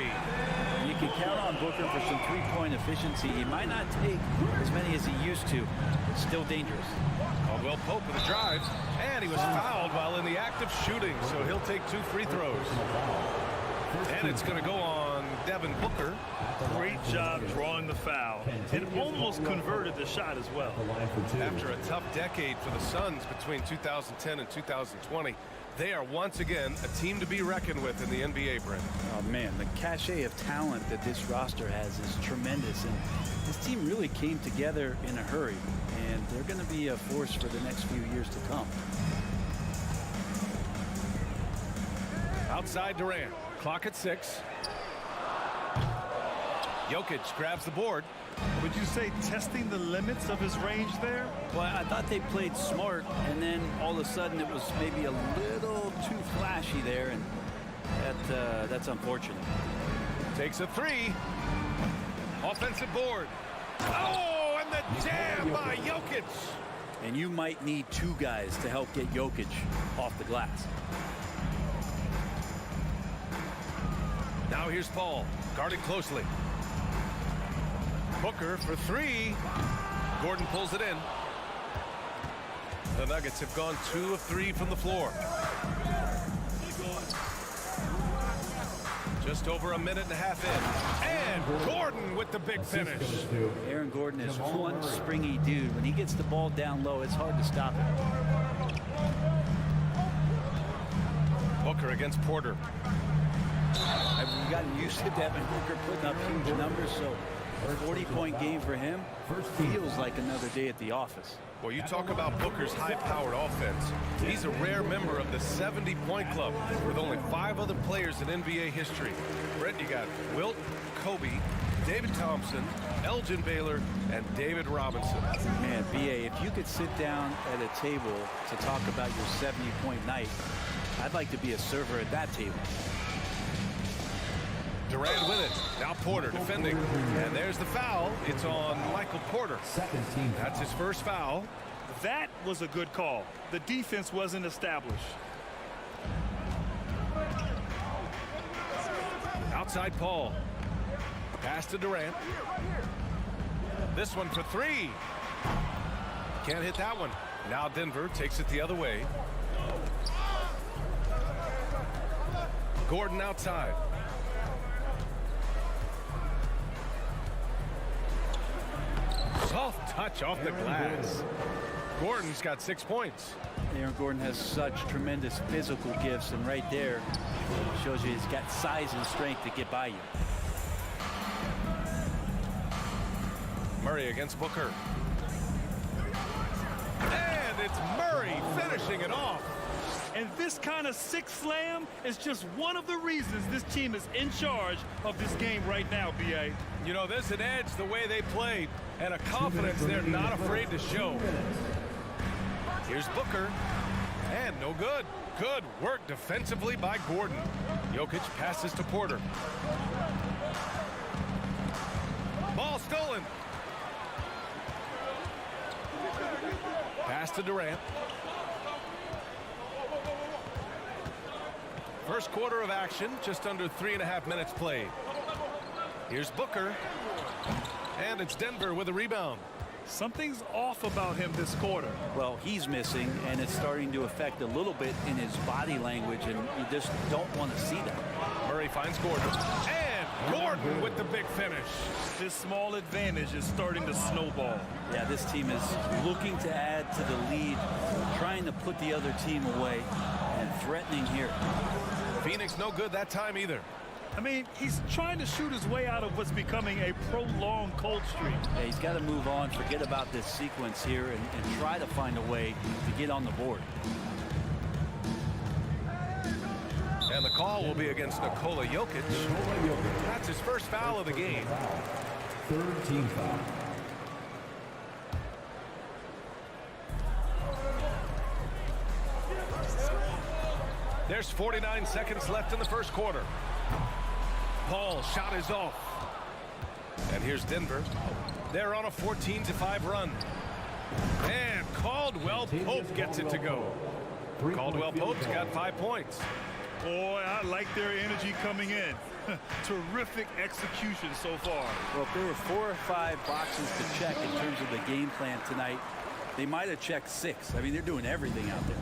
You can count on Booker for some three-point efficiency. He might not take as many as he used to. It's still dangerous. Caldwell Pope with a drive. And he was fouled while in the act of shooting. So he'll take 2 free throws. And it's going to go on Devin Booker. Great job drawing the foul. It almost converted the shot as well. After a tough decade for the Suns between 2010 and 2020, they are once again a team to be reckoned with in the NBA, Brent. Oh, man, the cachet of talent that this roster has is tremendous. And this team really came together in a hurry. And they're going to be a force for the next few years to come. Outside Durant. Clock at 6. Jokic grabs the board. Would you say testing the limits of his range there? Well, I thought they played smart, and then all of a sudden it was maybe a little too flashy there, and that's unfortunate. Takes a 3. Offensive board. Oh, and the jam by Jokic. And you might need 2 guys to help get Jokic off the glass. Now here's Paul, guarded closely. Booker for 3. Gordon pulls it in. The Nuggets have gone 2 of 3 from the floor. Just over a minute and a half in. And Gordon with the big finish. Aaron Gordon is one springy dude. When he gets the ball down low, it's hard to stop him. Booker against Porter. I've gotten used to Devin Booker putting up huge numbers, so a 40-point game for him feels like another day at the office. Well, you talk about Booker's high-powered offense. He's a rare member of the 70-point club with only 5 other players in NBA history. Brett, you got Wilt, Kobe, David Thompson, Elgin Baylor, and David Robinson. Man, B.A., if you could sit down at a table to talk about your 70-point night, I'd like to be a server at that table. Durant with it. Now Porter defending. And there's the foul. It's on Michael Porter. That's his first foul. That was a good call. The defense wasn't established. Outside Paul. Pass to Durant. This one for 3. Can't hit that one. Now Denver takes it the other way. Gordon outside. Soft touch off the glass. Gordon's got 6 points. Aaron Gordon has such tremendous physical gifts, and right there shows you he's got size and strength to get by you. Murray against Booker. And it's Murray finishing it off. And this kind of sick slam is just one of the reasons this team is in charge of this game right now, B.A. You know, there's an edge the way they played and a confidence they're not afraid to show. Here's Booker. And no good. Good work defensively by Gordon. Jokic passes to Porter. Ball stolen. Pass to Durant. First quarter of action, just under 3.5 minutes played. Here's Booker. And it's Denver with a rebound. Something's off about him this quarter. Well, he's missing, and it's starting to affect a little bit in his body language, and you just don't want to see that. Murray finds Gordon. And Gordon with the big finish. This small advantage is starting to snowball. Yeah, this team is looking to add to the lead, trying to put the other team away, and threatening here. Phoenix no good that time either. I mean, he's trying to shoot his way out of what's becoming a prolonged cold streak. Yeah, he's got to move on, forget about this sequence here, and try to find a way to get on the board. And the call will be against Nikola Jokic. That's his first foul of the game. Third team foul. There's 49 seconds left in the first quarter. Paul's shot is off. And here's Denver. They're on a 14-5 run. And Caldwell Pope gets it to go. Caldwell Pope's got 5 points. Boy, I like their energy coming in. Terrific execution so far. Well, if there were 4 or 5 boxes to check in terms of the game plan tonight, they might have checked 6. I mean, they're doing everything out there.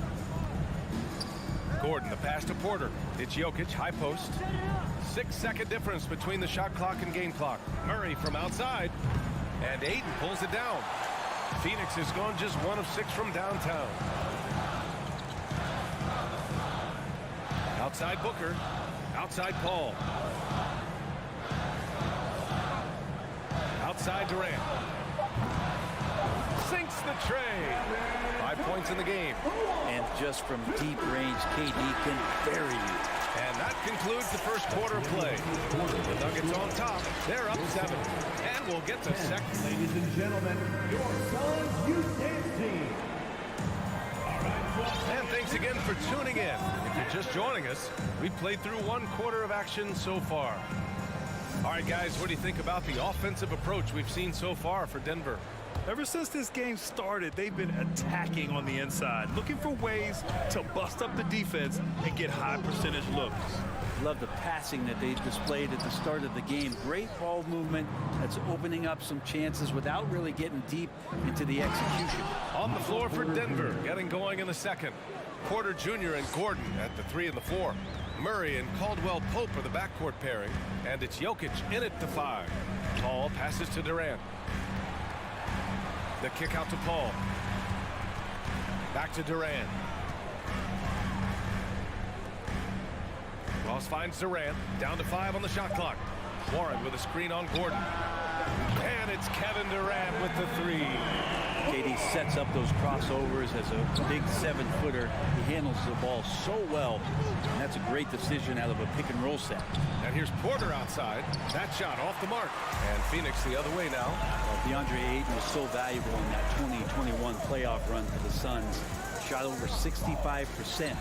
Gordon, the pass to Porter. It's Jokic, high post. 6-second difference between the shot clock and game clock. Murray from outside. And Ayton pulls it down. Phoenix has gone just 1 of 6 from downtown. Outside Booker. Outside Paul. Outside Durant. Sinks the tray. 5 points in the game. And just from deep range, KD can bury you. And that concludes the first quarter play. The Nuggets on top. They're up 7. And we'll get the second. Ladies and gentlemen, your Suns Youth Dance Team. And thanks again for tuning in. If you're just joining us, we've played through 1 quarter of action so far. All right, guys, what do you think about the offensive approach we've seen so far for Denver? Ever since this game started, they've been attacking on the inside, looking for ways to bust up the defense and get high percentage looks. Love the passing that they displayed at the start of the game. Great ball movement that's opening up some chances without really getting deep into the execution. On the floor for Denver, getting going in the second. Porter Jr. and Gordon at the 3 and the 4. Murray and Caldwell Pope are the backcourt pairing. And it's Jokic in it to 5. Paul passes to Durant. The kick out to Paul. Back to Durant. Ross finds Durant. Down to 5 on the shot clock. Warren with a screen on Gordon. And it's Kevin Durant with the 3. KD sets up those crossovers as a big 7-footer. He handles the ball so well. And that's a great decision out of a pick and roll set. And here's Porter outside. That shot off the mark. And Phoenix the other way now. DeAndre Ayton was so valuable in that 2021 playoff run for the Suns. Shot over 65%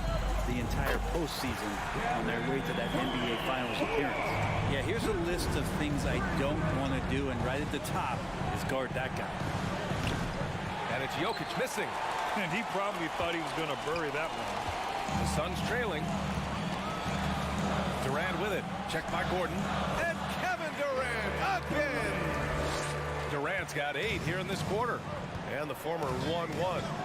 the entire postseason on their way to that NBA Finals appearance. Yeah, here's a list of things I don't want to do, and right at the top is guard that guy. And it's Jokic missing. And he probably thought he was going to bury that one. The Suns trailing. Durant with it. Checked by Gordon. And Kevin Durant again. Durant's got 8 here in this quarter. And the former 1-1,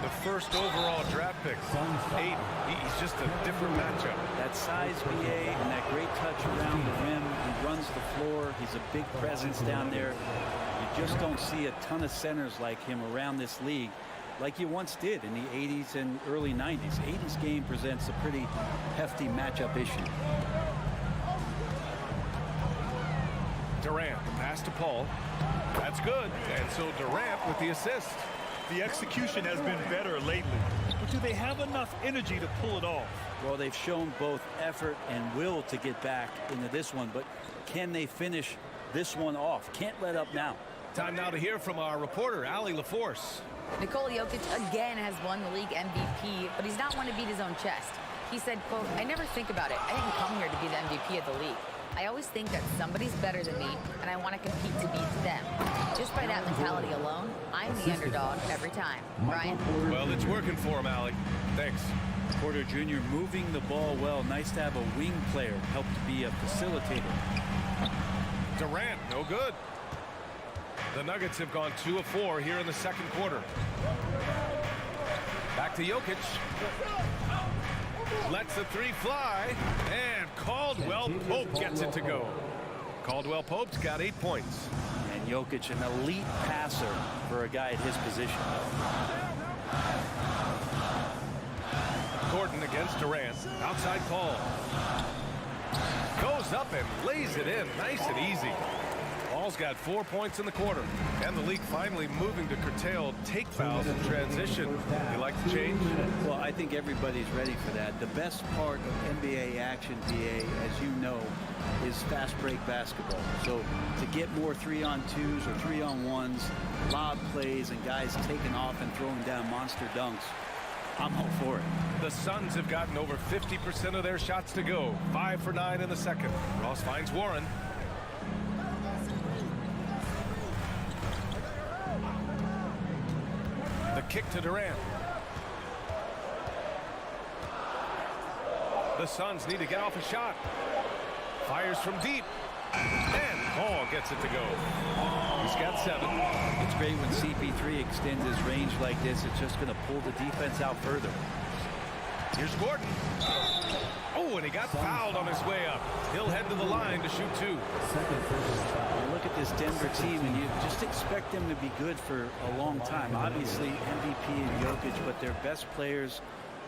the first overall draft pick. 8. He's just a different matchup. That size BA and that great touch around the rim. He runs the floor. He's a big presence down there. You just don't see a ton of centers like him around this league like you once did in the 80s and early 90s. Ayton's game presents a pretty hefty matchup issue. Durant, pass to Paul. That's good. And so Durant with the assist. The execution has been better lately, but do they have enough energy to pull it off? Well, they've shown both effort and will to get back into this one, but can they finish this one off? Can't let up now. Time now to hear from our reporter, Allie LaForce. Nikola Jokic again has won the league MVP, but he's not one to beat his own chest. He said, quote, "I never think about it. I didn't come here to be the MVP of the league. I always think that somebody's better than me, and I want to compete to beat them. Just by that mentality alone, I'm the underdog every time." Brian? Well, it's working for him, Allie. Thanks. Porter Jr. moving the ball well. Nice to have a wing player help to be a facilitator. Durant, no good. The Nuggets have gone 2 of 4 here in the second quarter. Back to Jokic. Lets the 3 fly. And Caldwell Pope gets it to go. Caldwell Pope's got 8 points. And Jokic, an elite passer for a guy at his position. Gordon against Durant. Outside Paul. Goes up and lays it in. Nice and easy. Paul's got 4 points in the quarter. And the league finally moving to curtail take fouls in transition. You like the change? Well, I think everybody's ready for that. The best part of NBA action, BA, as you know, is fast break basketball. So to get more 3-on-2s or 3-on-1s, lob plays, and guys taking off and throwing down monster dunks, I'm all for it. The Suns have gotten over 50% of their shots to go. 5 for 9 in the second. Ross finds Warren. The kick to Durant. The Suns need to get off a shot. Fires from deep. And Paul gets it to go. He's got 7. It's great when CP3 extends his range like this. It's just going to pull the defense out further. Here's Gordon. Oh, and he got fouled on his way up. He'll head to the line to shoot 2. Look at this Denver team, and you just expect them to be good for a long time. Obviously, MVP and Jokic, but their best players,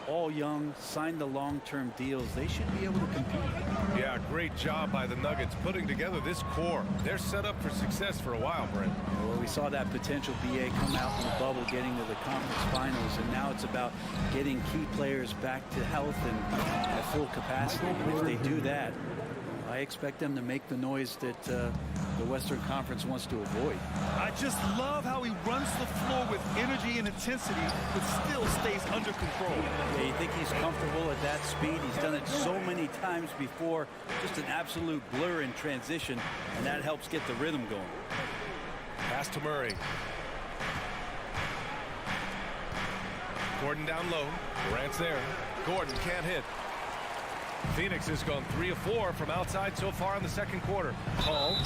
all young, signed the long-term deals. They should be able to compete. Yeah, great job by the Nuggets putting together this core. They're set up for success for a while, Brent. Well, we saw that potential BA come out in the bubble, getting to the conference finals, and now it's about getting key players back to health and at full capacity. And if they do that, I expect them to make the noise that the Western Conference wants to avoid. I just love how he runs the floor with energy and intensity, but still stays under control. Yeah, you think he's comfortable at that speed? He's done it so many times before. Just an absolute blur in transition, and that helps get the rhythm going. Pass to Murray. Gordon down low. Durant's there. Gordon can't hit. Phoenix has gone 3 of 4 from outside so far in the second quarter. Paul,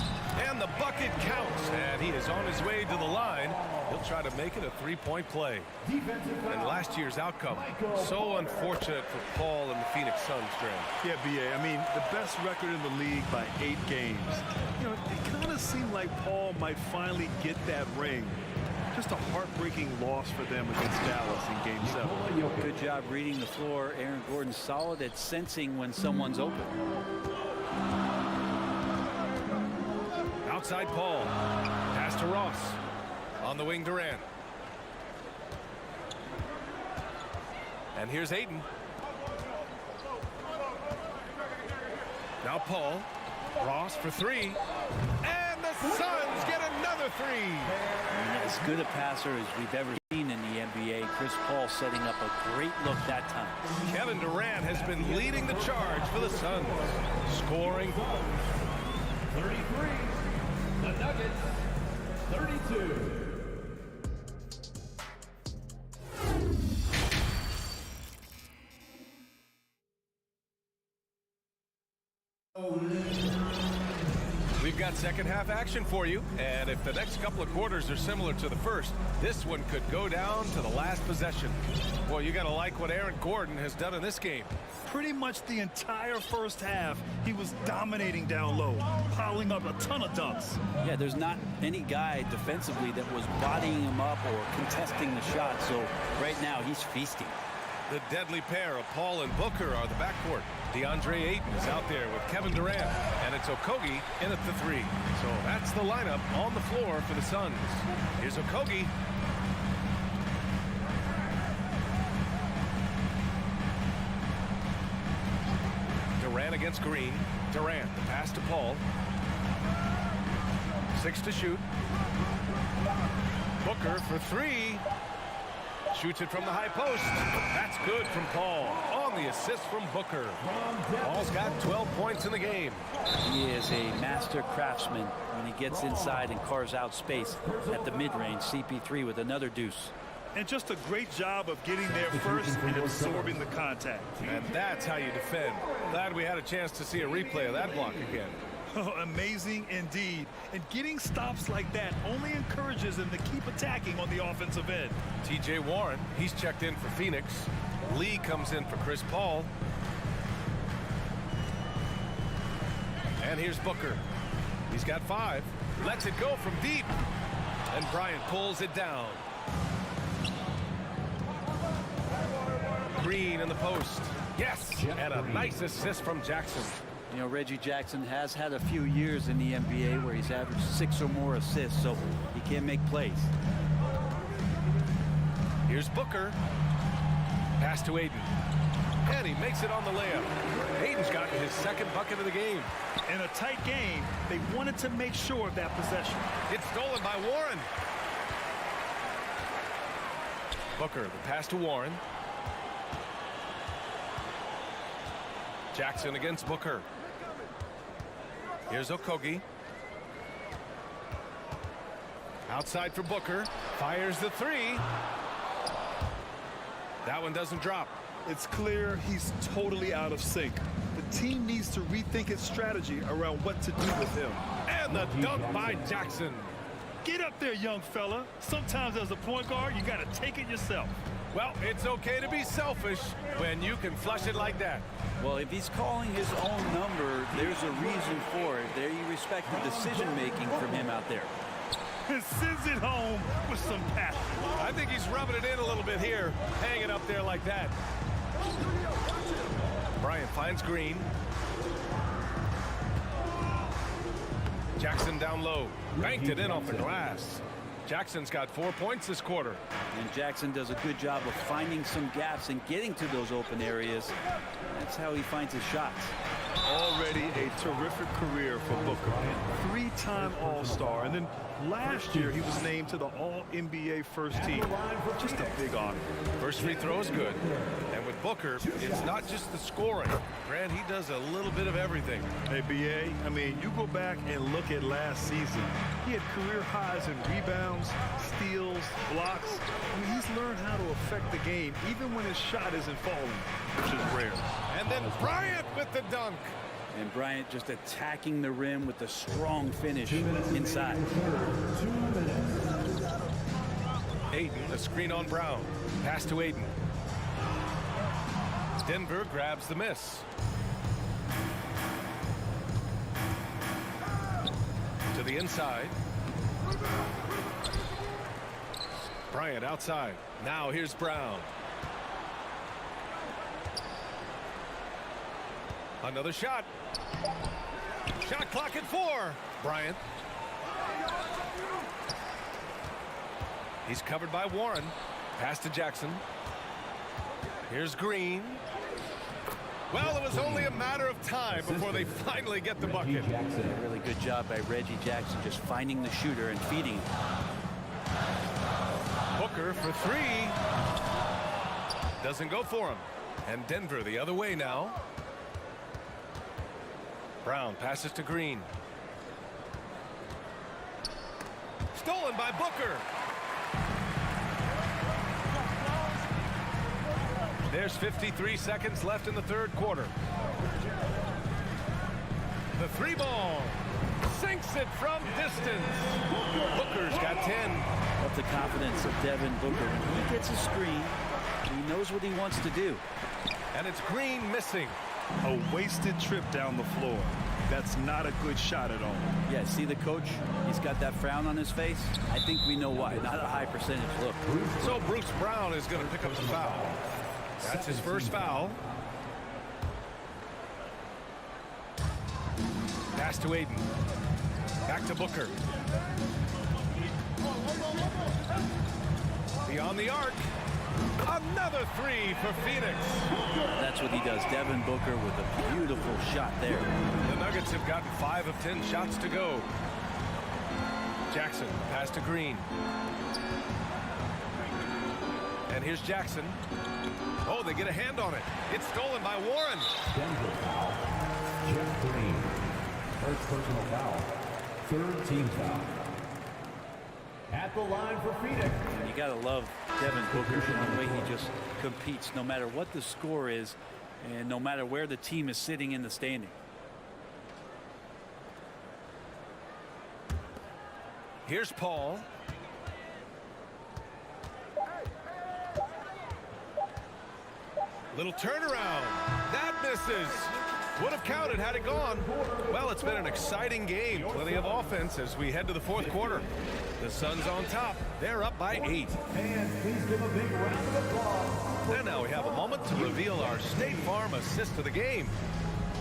and the bucket counts, and he is on his way to the line. He'll try to make it a 3-point play. And last year's outcome, so unfortunate for Paul and the Phoenix Suns, Dre. Yeah, BA, I mean, the best record in the league by 8 games. You know, it kind of seemed like Paul might finally get that ring. Just a heartbreaking loss for them against Dallas in Game 7. Good job reading the floor. Aaron Gordon solid at sensing when someone's open. Outside Paul. Pass to Ross. On the wing, Durant. And here's Ayton. Now Paul. Ross for 3. And the Suns get another 3. As good a passer as we've ever seen in the NBA. Chris Paul setting up a great look that time. Kevin Durant has been leading the charge for the Suns. Scoring. 33. The Nuggets, 32. We've got second half action for you, and if the next couple of quarters are similar to the first, this one could go down to the last possession. Boy, you gotta like what Aaron Gordon has done in this game. Pretty much the entire first half, he was dominating down low, piling up a ton of dunks. Yeah, there's not any guy defensively that was bodying him up or contesting the shot, so right now he's feasting. The deadly pair of Paul and Booker are the backcourt. DeAndre Ayton is out there with Kevin Durant, and it's Okogie in at the 3. So that's the lineup on the floor for the Suns. Here's Okogie. Durant against Green. Durant, the pass to Paul. 6 to shoot. Booker for 3. Shoots it from the high post. That's good from Paul. On the assist from Booker. Paul's got 12 points in the game. He is a master craftsman when he gets inside and carves out space at the mid-range. CP3 with another deuce. And just a great job of getting there first and absorbing the contact. And that's how you defend. Glad we had a chance to see a replay of that block again. Oh, amazing indeed. And getting stops like that only encourages them to keep attacking on the offensive end. TJ Warren, he's checked in for Phoenix. Lee comes in for Chris Paul. And here's Booker. He's got 5. Lets it go from deep. And Bryant pulls it down. Green in the post. Yes, and a nice assist from Jackson. You know, Reggie Jackson has had a few years in the NBA where he's averaged 6 or more assists, so he can make plays. Here's Booker. Pass to Aiden. And he makes it on the layup. Aiden's gotten his second bucket of the game. In a tight game, they wanted to make sure of that possession. It's stolen by Warren. Booker, the pass to Warren. Jackson against Booker. Here's Okogie. Outside for Booker. Fires the three. That one doesn't drop. It's clear he's totally out of sync. The team needs to rethink its strategy around what to do with him. And the dunk by Jackson. Get up there, young fella. Sometimes as a point guard, you got to take it yourself. Well, it's okay to be selfish when you can flush it like that. Well, if he's calling his own number, there's a reason for it. There you respect the decision-making from him out there. Sends it home with some passion. I think he's rubbing it in a little bit here, hanging up there like that. Bryant finds Green. Jackson down low. Banked it in off the glass. Jackson's got 4 points this quarter. And Jackson does a good job of finding some gaps and getting to those open areas. That's how he finds his shots. Already a terrific career for Booker. Three-time All-Star. And then last year, he was named to the All-NBA first team. Just a big honor. First free throw is good. And with Booker, it's not just the scoring. Grant, he does a little bit of everything. Hey, B.A., I mean, you go back and look at last season. He had career highs in rebounds, steals, blocks. I mean, he's learned how to affect the game, even when his shot isn't falling, which is rare. And then Bryant with the dunk. And Bryant just attacking the rim with a strong finish inside. Aiden, a screen on Brown. Pass to Aiden. Denver grabs the miss. To the inside. Bryant outside. Now here's Brown. Another shot. Shot clock at 4. Bryant. He's covered by Warren. Pass to Jackson. Here's Green. Well, it was only a matter of time before they finally get the bucket. A really good job by Reggie Jackson just finding the shooter and feeding him. Booker for 3. Doesn't go for him. And Denver the other way now. Brown passes to Green. Stolen by Booker. There's 53 seconds left in the third quarter. The 3 ball. Sinks it from distance. Booker's got 10. Love the confidence of Devin Booker. When he gets a screen, he knows what he wants to do. And it's Green missing. A wasted trip down the floor. That's not a good shot at all. Yeah, see the coach? He's got that frown on his face. I think we know why. Not a high percentage look. So Bruce Brown is going to pick up the foul. That's his first foul. Pass to Aiden. Back to Booker. Beyond the arc. Another 3 for Phoenix. That's what he does. Devin Booker with a beautiful shot there. The Nuggets have gotten 5 of 10 shots to go. Jackson, pass to Green. And here's Jackson. Oh, they get a hand on it. It's stolen by Warren. Denver foul. Jeff Green. First personal foul. Third team foul. At the line for Phoenix. And you got to love Devin Booker and the way he just competes no matter what the score is and no matter where the team is sitting in the standing. Here's Paul. Little turnaround. That misses. Would have counted had it gone. Well, it's been an exciting game. Plenty of offense as we head to the fourth quarter. The Suns on top. They're up by 8. And please give a big round of applause. And now we have a moment to reveal our State Farm assist of the game.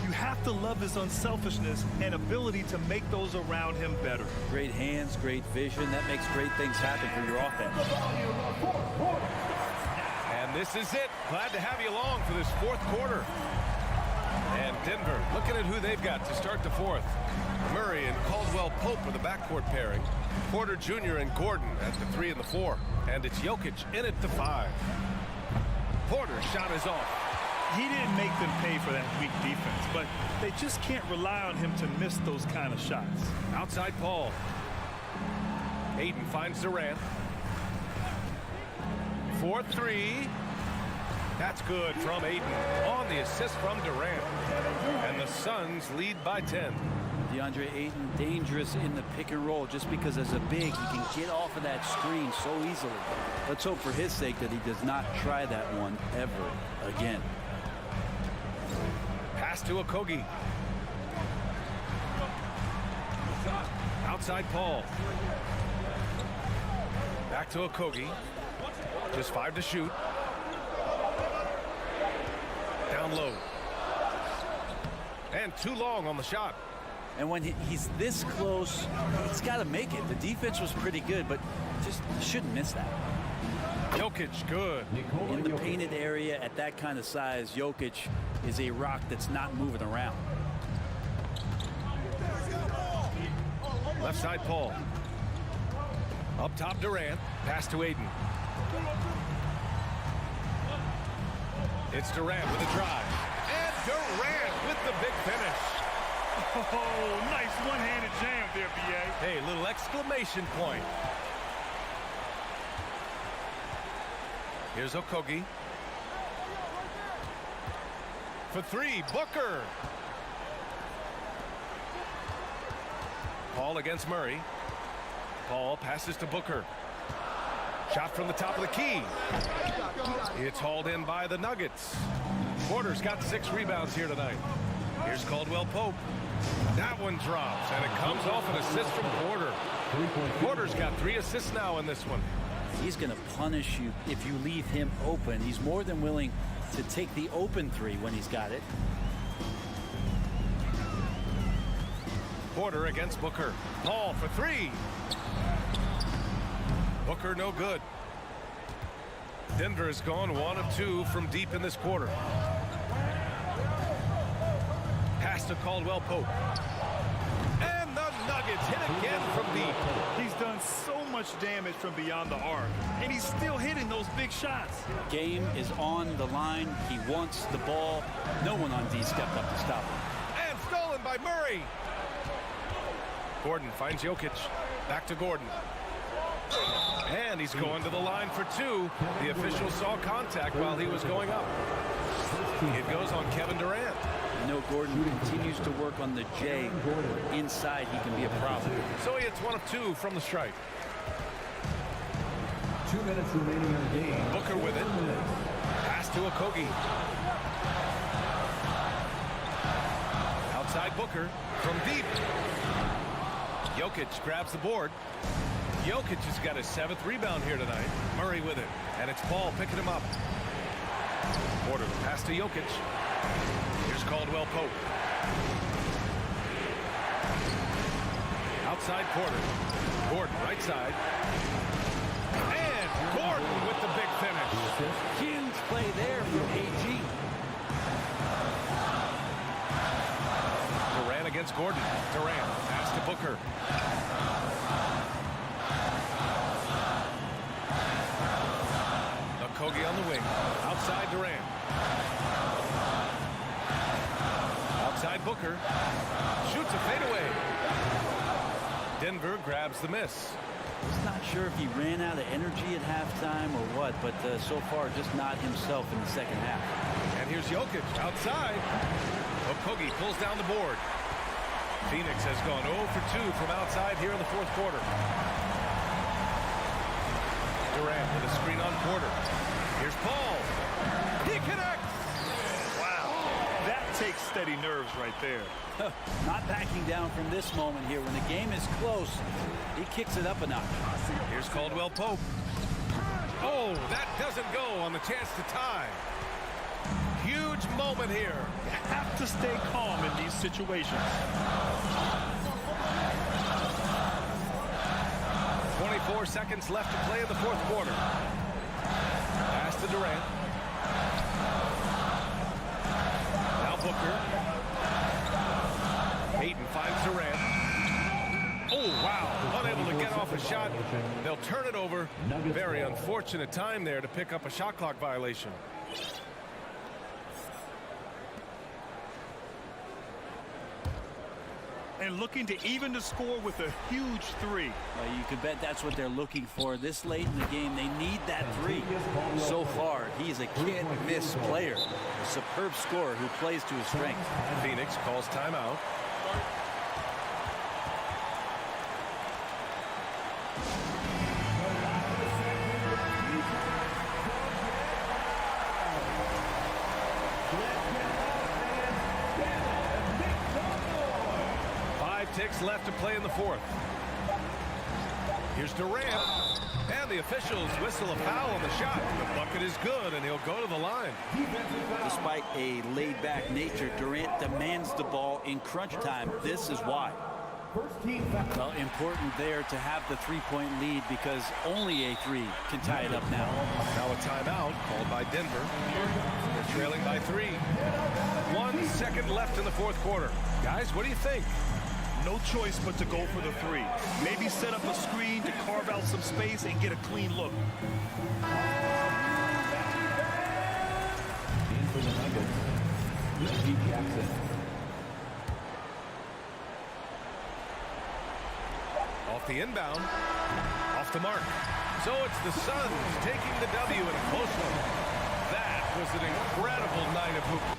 You You have to love his unselfishness and ability to make those around him better. Great hands, great vision. That makes great things happen for your offense. And this is it. Glad to have you along for this fourth quarter. And Denver looking at who they've got to start the fourth. Murray and Caldwell Pope are the backcourt pairing. Porter Jr. and Gordon at the 3 and the 4. And it's Jokic in at the 5. Porter's shot is off. He didn't make them pay for that weak defense, but they just can't rely on him to miss those kind of shots. Outside Paul. Aiden finds Durant. 4-3. That's good from Aiden on the assist from Durant. And the Suns lead by 10. DeAndre Ayton dangerous in the pick and roll just because as a big, he can get off of that screen so easily. Let's hope for his sake that he does not try that one ever again. Pass to Okogie. Outside Paul. Back to Okogie. Just 5 to shoot. Down low. And too long on the shot. And when he's this close, he's got to make it. The defense was pretty good, but just shouldn't miss that. Jokic, good. In the painted area at that kind of size, Jokic is a rock that's not moving around. Left side Paul. Up top Durant. Pass to Aiden. It's Durant with a drive. And Durant with the big finish. Oh, nice one-handed jam there, B.A. Hey, little exclamation point. Here's Okogie. For 3, Booker. Paul against Murray. Paul passes to Booker. Shot from the top of the key. It's hauled in by the Nuggets. Porter's got 6 rebounds here tonight. Here's Caldwell Pope. That one drops, and it comes off an assist from Porter. Porter's got 3 assists now in this one. He's going to punish you if you leave him open. He's more than willing to take the open 3 when he's got it. Porter against Booker. Paul for 3. Booker no good. Denver has gone 1 of 2 from deep in this quarter. Pass to Caldwell Pope. And the Nuggets hit again from deep. He's done so much damage from beyond the arc, and he's still hitting those big shots. Game is on the line. He wants the ball. No one on D stepped up to stop him. And stolen by Murray. Gordon finds Jokic. Back to Gordon. And he's going to the line for 2. The official saw contact while he was going up. It goes on Kevin Durant. You know, Gordon continues to work on the J. Inside, he can be a problem. So he hits 1 of 2 from the strike. 2 minutes remaining in the game. Booker with it. Pass to Okogie. Outside Booker from deep. Jokic grabs the board. Jokic has got his 7th rebound here tonight. Murray with it. And it's Paul picking him up. Porter pass to Jokic. Here's Caldwell Pope. Outside Porter. Gordon right side. And Gordon with the big finish. Huge play there from AG. Durant against Gordon. Durant pass to Booker. Okogie on the wing. Outside Durant. Outside Booker. Shoots a fadeaway. Denver grabs the miss. Just not sure if he ran out of energy at halftime or what, but so far just not himself in the second half. And here's Jokic outside. Okogie pulls down the board. Phoenix has gone 0 for 2 from outside here in the fourth quarter. Durant with a screen on Porter. Here's Paul. He connects. Wow. That takes steady nerves right there. Not backing down from this moment here. When the game is close, he kicks it up a notch. Here's Caldwell Pope. Oh, that doesn't go on the chance to tie. Huge moment moment here. You have to stay calm in these situations. 24 seconds left to play in the fourth quarter. Pass to Durant. Now Booker. Ayton finds Durant. Oh, wow. Unable to get off a shot. They'll turn it over. Very unfortunate time there to pick up a shot clock violation. And looking to even the score with a huge three. Well, you can bet that's what they're looking for. This late in the game, they need that three. So far, he's a can't-miss player. A superb scorer who plays to his strength. Phoenix calls timeout. Ticks left to play in the fourth. Here's Durant, and the officials whistle a foul on the shot. The bucket is good, and he'll go to the line. Despite a laid-back nature, Durant demands the ball in crunch time. This is why. Well, important there to have the three-point lead because only a three can tie it up now. Now a timeout called by Denver. They're trailing by 3. 1 second left in the fourth quarter. Guys, what do you think? No choice but to go for the three. Maybe set up a screen to carve out some space and get a clean look. In for the Nuggets, Reggie Jackson. Off the inbound. Off the mark. So it's the Suns taking the W in a close one. That was an incredible night of hoop.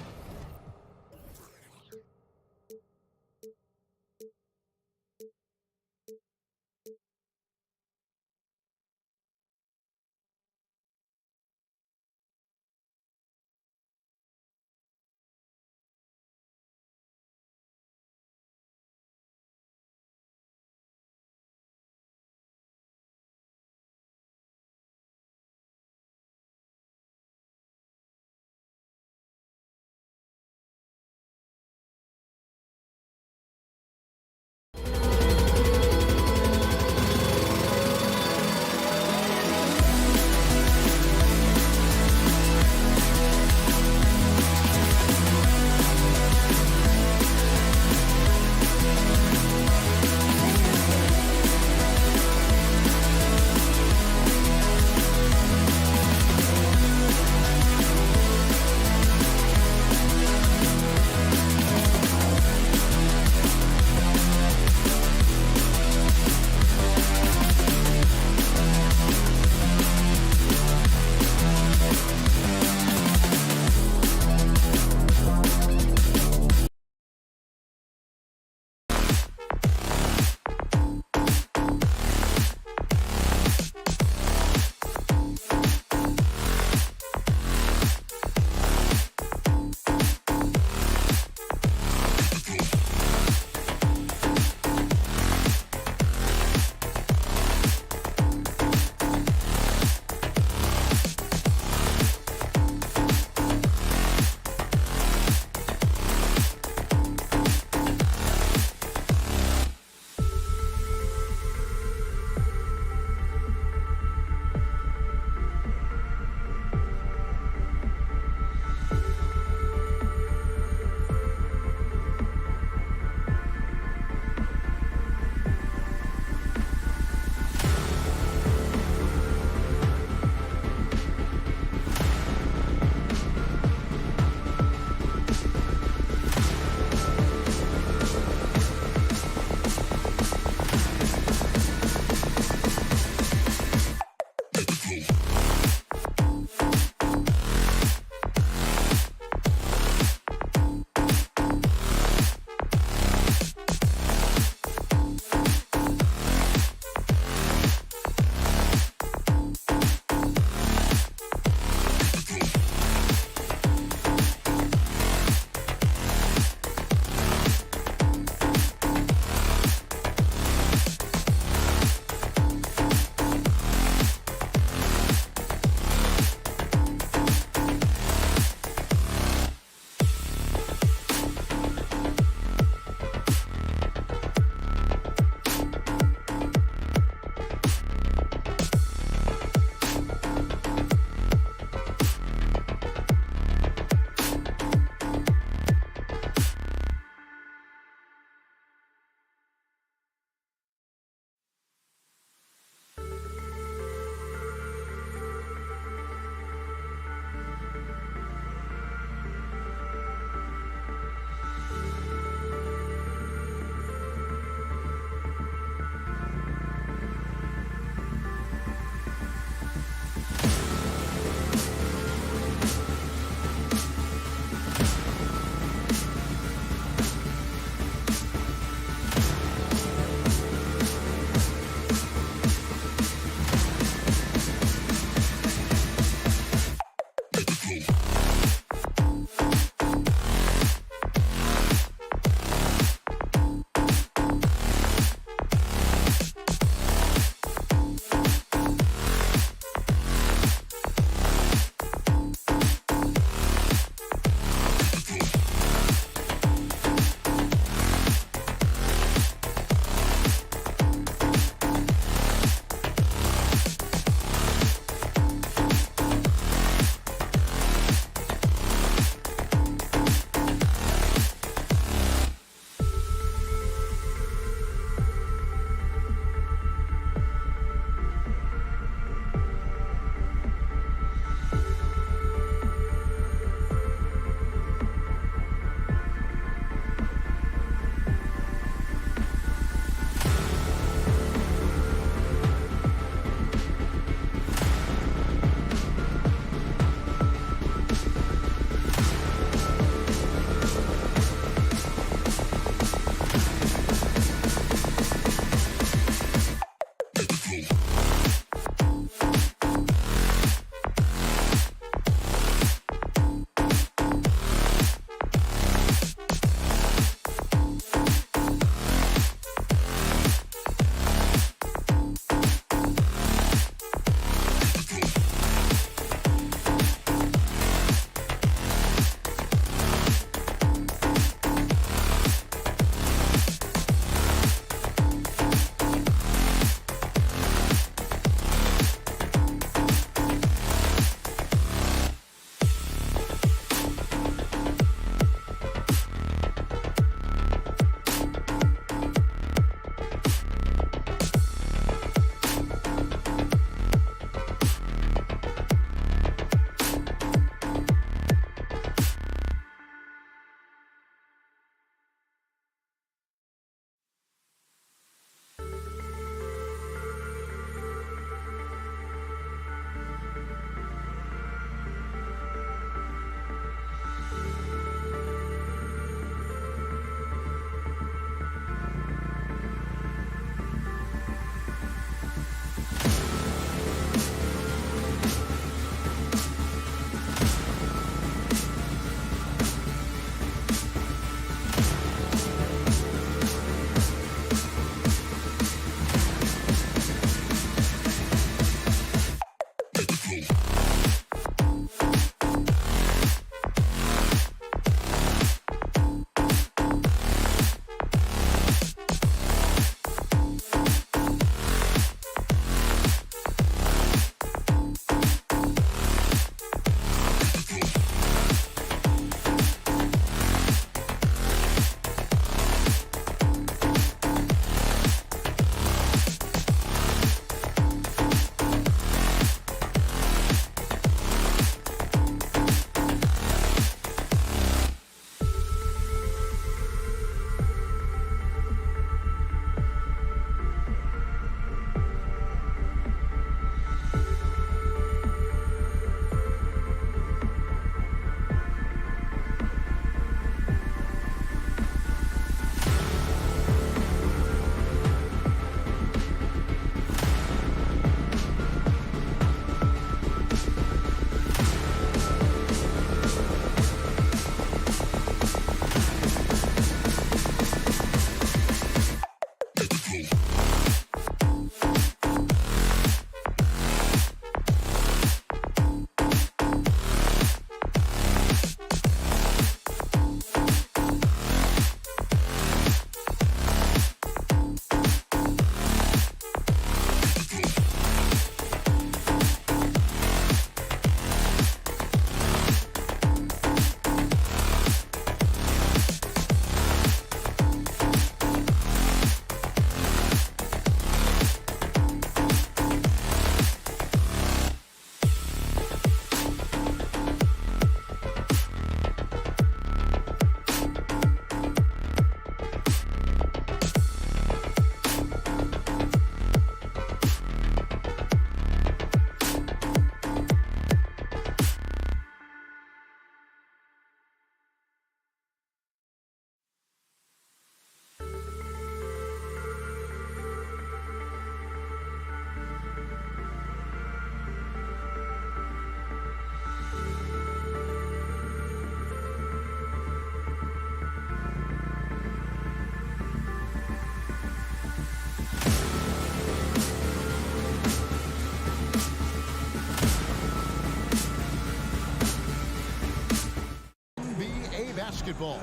basketball.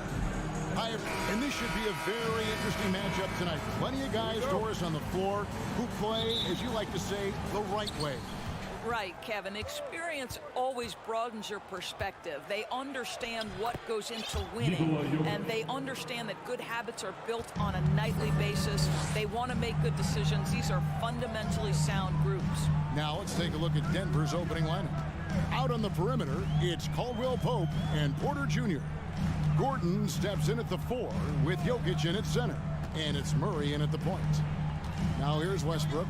And this should be a very interesting matchup tonight. Plenty of guys, Doris, on the floor who play, as you like to say, the right way. Right, Kevin. Experience always broadens your perspective. They understand what goes into winning, and they understand that good habits are built on a nightly basis. They want to make good decisions. These are fundamentally sound groups. Now let's take a look at Denver's opening lineup. Out on the perimeter, it's Caldwell Pope and Porter Jr. Gordon steps in at the 4 with Jokic in at center, and it's Murray in at the point. Now here's Westbrook,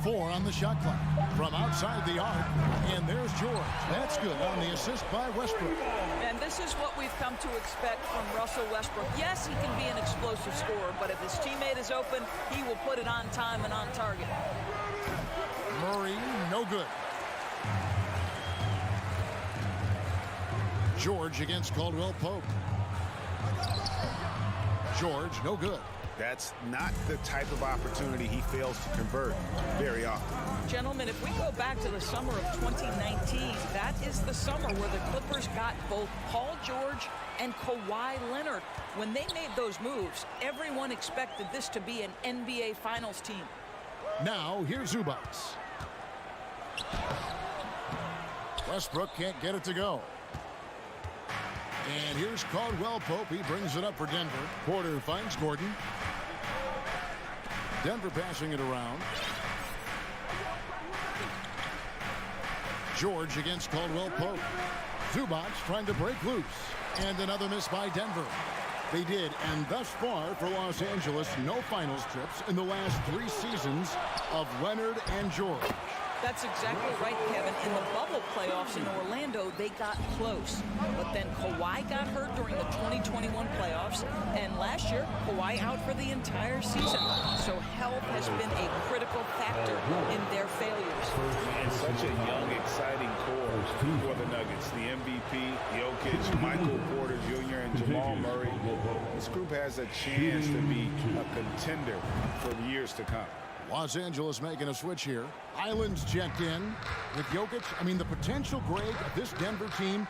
4 on the shot clock from outside the arc, and there's George. That's good on the assist by Westbrook. And this is what we've come to expect from Russell Westbrook. Yes, he can be an explosive scorer, but if his teammate is open, he will put it on time and on target. Murray, no good. George against Caldwell Pope. George, no good. That's not the type of opportunity he fails to convert very often. Gentlemen, if we go back to the summer of 2019, that is the summer where the Clippers got both Paul George and Kawhi Leonard. When they made those moves, everyone expected this to be an NBA Finals team. Now, here's Zubac. Westbrook can't get it to go. And here's Caldwell Pope. He brings it up for Denver. Porter finds Gordon. Denver passing it around. George against Caldwell Pope. Zubac trying to break loose. And another miss by Denver. They did, and thus far for Los Angeles, no finals trips in the last 3 seasons of Leonard and George. That's exactly right, Kevin. In the bubble playoffs in Orlando, they got close. But then Kawhi got hurt during the 2021 playoffs. And last year, Kawhi out for the entire season. So health has been a critical factor in their failures. And such a young, exciting core for the Nuggets. The MVP, Jokic, Michael Porter Jr., and Jamal Murray. This group has a chance to be a contender for years to come. Los Angeles making a switch here. Island's checked in with Jokic. I mean, the potential, Greg, of this Denver team,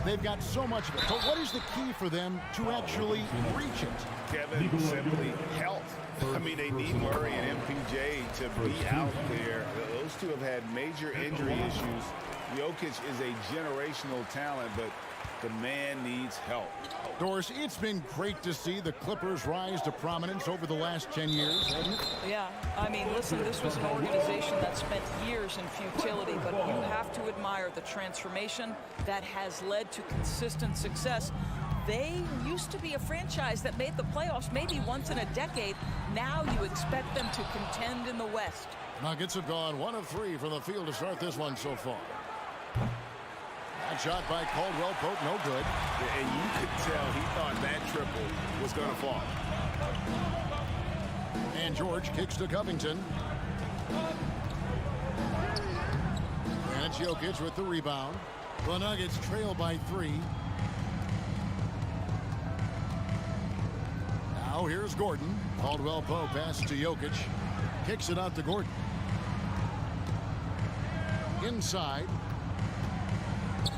they've got so much of it. But what is the key for them to actually reach it? Kevin, simply health. I mean, they need Murray and MPJ to be out there. Those two have had major injury issues. Jokic is a generational talent, but the man needs help. Doris, it's been great to see the Clippers rise to prominence over the last 10 years, hasn't it? Yeah, I mean, listen, this was an organization that spent years in futility, but you have to admire the transformation that has led to consistent success. They used to be a franchise that made the playoffs maybe once in a decade. Now you expect them to contend in the West. Nuggets have gone 1 of 3 from the field to start this one so far. That shot by Caldwell Pope, no good. And you could tell he thought that triple was going to fall. And George kicks to Covington. And it's Jokic with the rebound. The Nuggets trail by 3. Now here's Gordon. Caldwell Pope passes to Jokic. Kicks it out to Gordon. Inside.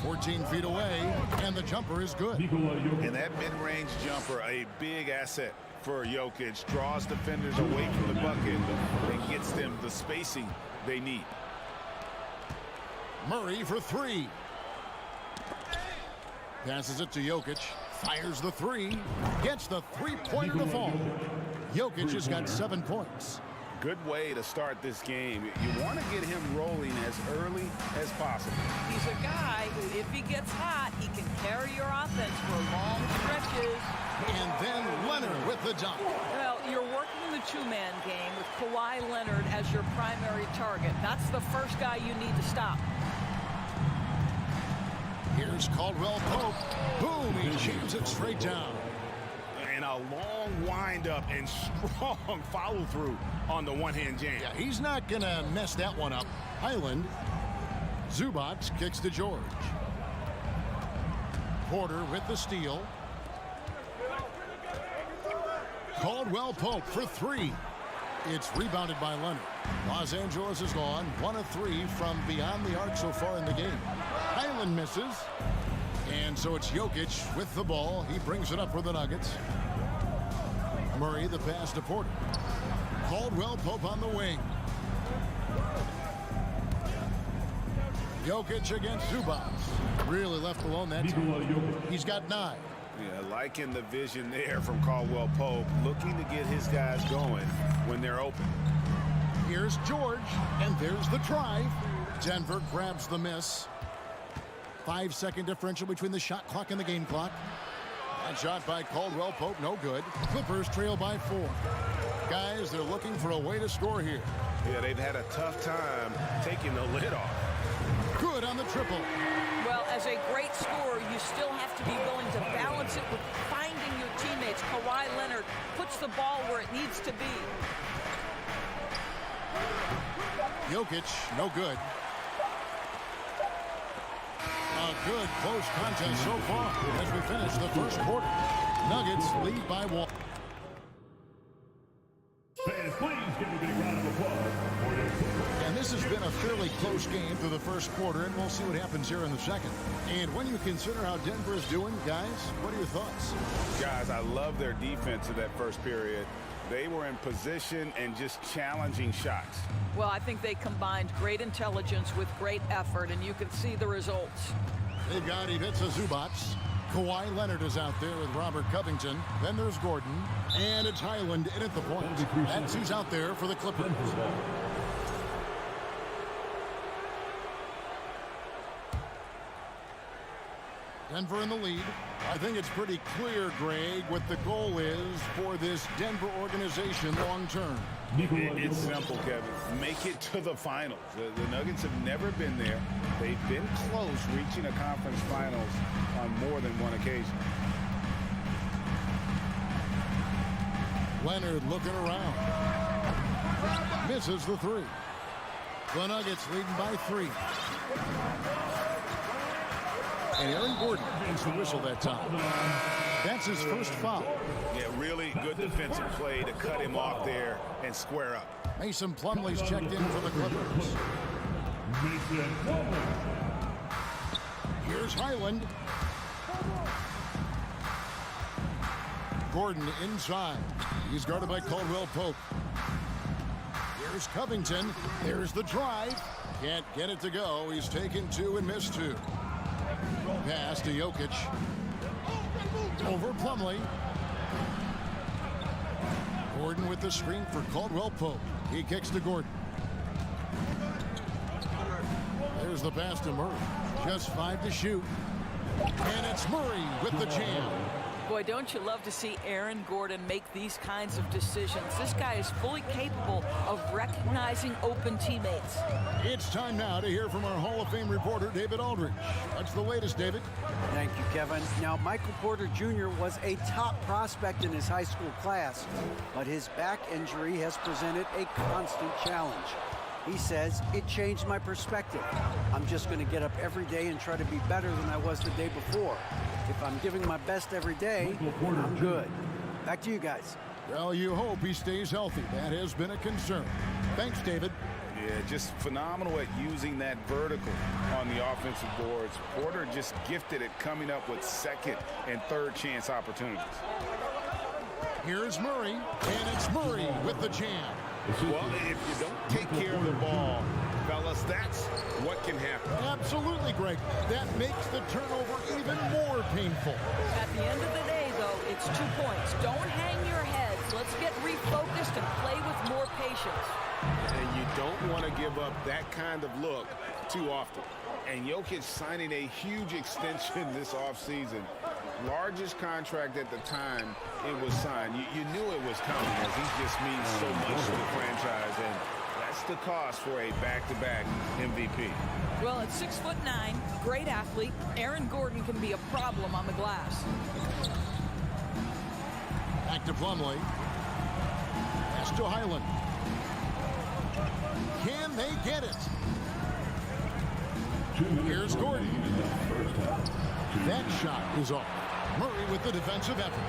14 feet away, and the jumper is good. And that mid-range jumper, a big asset for Jokic. Draws defenders away from the bucket and gets them the spacing they need. Murray for 3. Passes it to Jokic. Fires the 3. Gets the three-pointer to fall. Jokic has got 7 points. Good way to start this game. You want to get him rolling as early as possible. He's a guy who, if he gets hot, he can carry your offense for long stretches. And then Leonard with the dunk. Well, you're working the 2-man game with Kawhi Leonard as your primary target. That's the first guy you need to stop. Here's Caldwell Pope. Boom, he jams it straight down. And a long windup and strong follow-through on the one-hand jam. Yeah, he's not going to mess that one up. Highland. Zubac kicks to George. Porter with the steal. Caldwell Pope for 3. It's rebounded by Leonard. Los Angeles has gone 1 of 3 from beyond the arc so far in the game. Highland misses. And so it's Jokic with the ball. He brings it up for the Nuggets. Murray, the pass to Porter. Caldwell Pope on the wing. Jokic against Zubac. Really left alone that time. He's got 9. Yeah, liking the vision there from Caldwell Pope, looking to get his guys going when they're open. Here's George, and there's the drive. Denver grabs the miss. 5-second differential between the shot clock and the game clock. That shot by Caldwell Pope, no good. Clippers trail by 4. Guys, they're looking for a way to score here. Yeah, they've had a tough time taking the lid off. Good on the triple. Well, as a great scorer, you still have to be willing to balance it with finding your teammates. Kawhi Leonard puts the ball where it needs to be. Jokic, no good. A good close contest so far as we finish the first quarter. Nuggets lead by 1. Fans, please give a big round of applause for their team. And this has been a fairly close game through the first quarter, and we'll see what happens here in the second. And when you consider how Denver is doing, guys, what are your thoughts? Guys, I love their defense in that first period. They were in position and just challenging shots. Well, I think they combined great intelligence with great effort, and you can see the results. They've got Ivica Zubac. Kawhi Leonard is out there with Robert Covington. Then there's Gordon. And it's Highland in at the point. That's who's out there for the Clippers. Denver in the lead. I think it's pretty clear, Greg, what the goal is for this Denver organization long term. It's simple, Kevin. Make it to the finals. The Nuggets have never been there. They've been close reaching a conference finals on more than one occasion. Leonard looking around. Misses the 3. The Nuggets leading by 3. And Aaron Gordon gets the whistle that time. That's his first foul. Yeah, really good defensive play to cut him off there and square up. Mason Plumlee's checked in for the Clippers. Here's Highland. Gordon inside. He's guarded by Caldwell Pope. Here's Covington. There's the drive. Can't get it to go. He's taken 2 and missed 2. Pass to Jokic. Over Plumlee. Gordon with the screen for Caldwell Pope. He kicks to Gordon. There's the pass to Murray. Just 5 to shoot. And it's Murray with the jam. Boy, don't you love to see Aaron Gordon make these kinds of decisions. This guy is fully capable of recognizing open teammates. It's time now to hear from our Hall of Fame reporter, David Aldridge. What's the latest, David? Thank you, Kevin. Now, Michael Porter Jr. was a top prospect in his high school class, but his back injury has presented a constant challenge. He says, it changed my perspective. I'm just going to get up every day and try to be better than I was the day before. If I'm giving my best every day, I'm good. Back to you guys. Well, you hope he stays healthy. That has been a concern. Thanks, David. Yeah, just phenomenal at using that vertical on the offensive boards. Porter just gifted at coming up with second and third chance opportunities. Here's Murray, and it's Murray with the jam. Well, if you don't take care of the ball, fellas, that's what can happen. Absolutely, Greg. That makes the turnover even more painful. At the end of the day, though, it's 2 points. Don't hang your heads. Let's get refocused and play with more patience. And you don't want to give up that kind of look too often. And Jokic signing a huge extension this offseason. Largest contract at the time it was signed. You knew it was coming as he just means so much to the franchise. And that's the cost for a back-to-back MVP. Well, at 6'9", great athlete, Aaron Gordon can be a problem on the glass. Back to Plumlee. Pass to Highland. Can they get it? Here's Gordon. That shot is off. Murray with the defensive effort.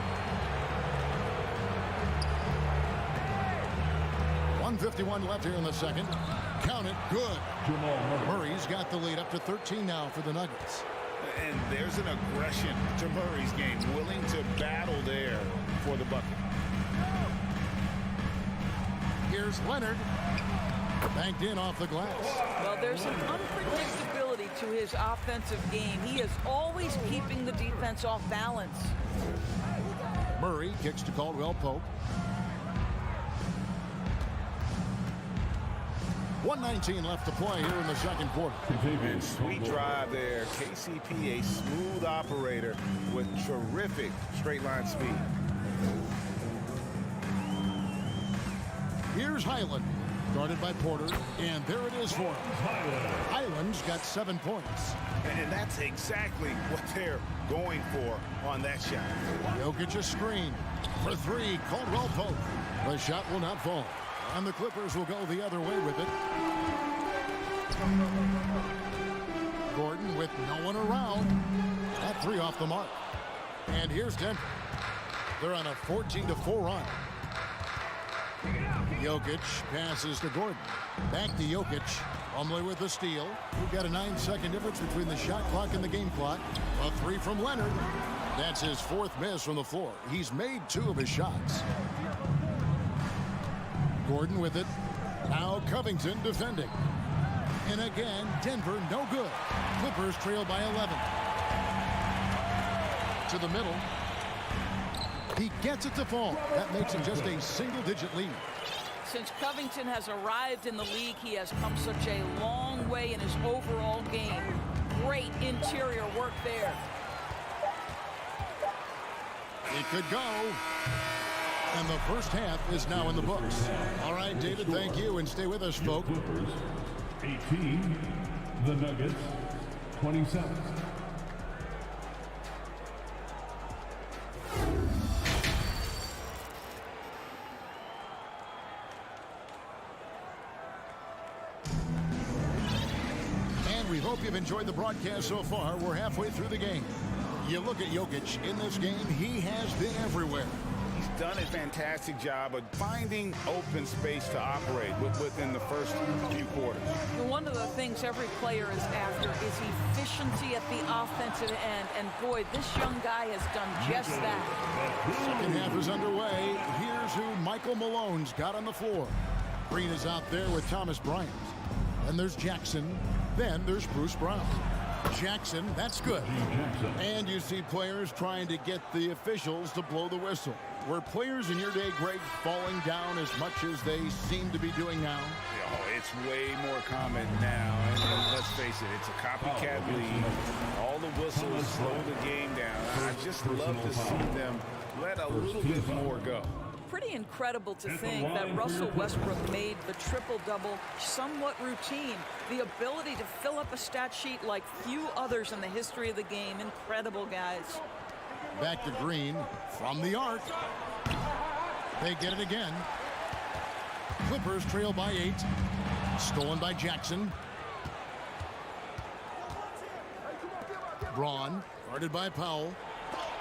1:51 left here in the second. Count it. Good. Murray's got the lead up to 13 now for the Nuggets. And there's an aggression to Murray's game, willing to battle there for the bucket. Here's Leonard. Banked in off the glass. Well, there's an unpredictability to his offensive game. He is always keeping the defense off balance. Murray kicks to Caldwell Pope. 1:19 left to play here in the second quarter. And sweet drive there. KCP, a smooth operator with terrific straight line speed. Here's Highland. Guarded by Porter, and there it is for him. Highland's got 7 points. And that's exactly what they're going for on that shot. Jokic a screen for 3. Caldwell Pope. The shot will not fall, and the Clippers will go the other way with it. Gordon with no one around. That 3 off the mark. And here's Denver. They're on a 14-4 run. Jokic passes to Gordon. Back to Jokic. Plumlee with the steal. We've got a 9-second difference between the shot clock and the game clock. A 3 from Leonard. That's his 4th miss from the floor. He's made 2 of his shots. Gordon with it. Now Covington defending. And again, Denver no good. Clippers trail by 11. To the middle. He gets it to fall. That makes him just a single-digit lead. Since Covington has arrived in the league, he has come such a long way in his overall game. Great interior work there. It could go. And the first half is now in the books. All right, David, thank you, and stay with us, folks. 18, the Nuggets, 27. We hope you've enjoyed the broadcast so far. We're halfway through the game. You look at Jokic in this game, he has been everywhere. He's done a fantastic job of finding open space to operate within the first few quarters. One of the things every player is after is efficiency at the offensive end. And boy, this young guy has done just that. Second half is underway. Here's who Michael Malone's got on the floor. Green is out there with Thomas Bryant. Then there's Jackson. Then there's Bruce Brown. Jackson, that's good. And you see players trying to get the officials to blow the whistle. Were players in your day, Greg, falling down as much as they seem to be doing now? Oh, it's way more common now. And let's face it, it's a copycat league. All the whistles slow the game down. I just love to see them let a little bit more go. Pretty incredible to think that Russell Westbrook made the triple-double somewhat routine. The ability to fill up a stat sheet like few others in the history of the game. Incredible, guys. Back to Green from the arc. They get it again. Clippers trail by 8. Stolen by Jackson. Braun guarded by Powell.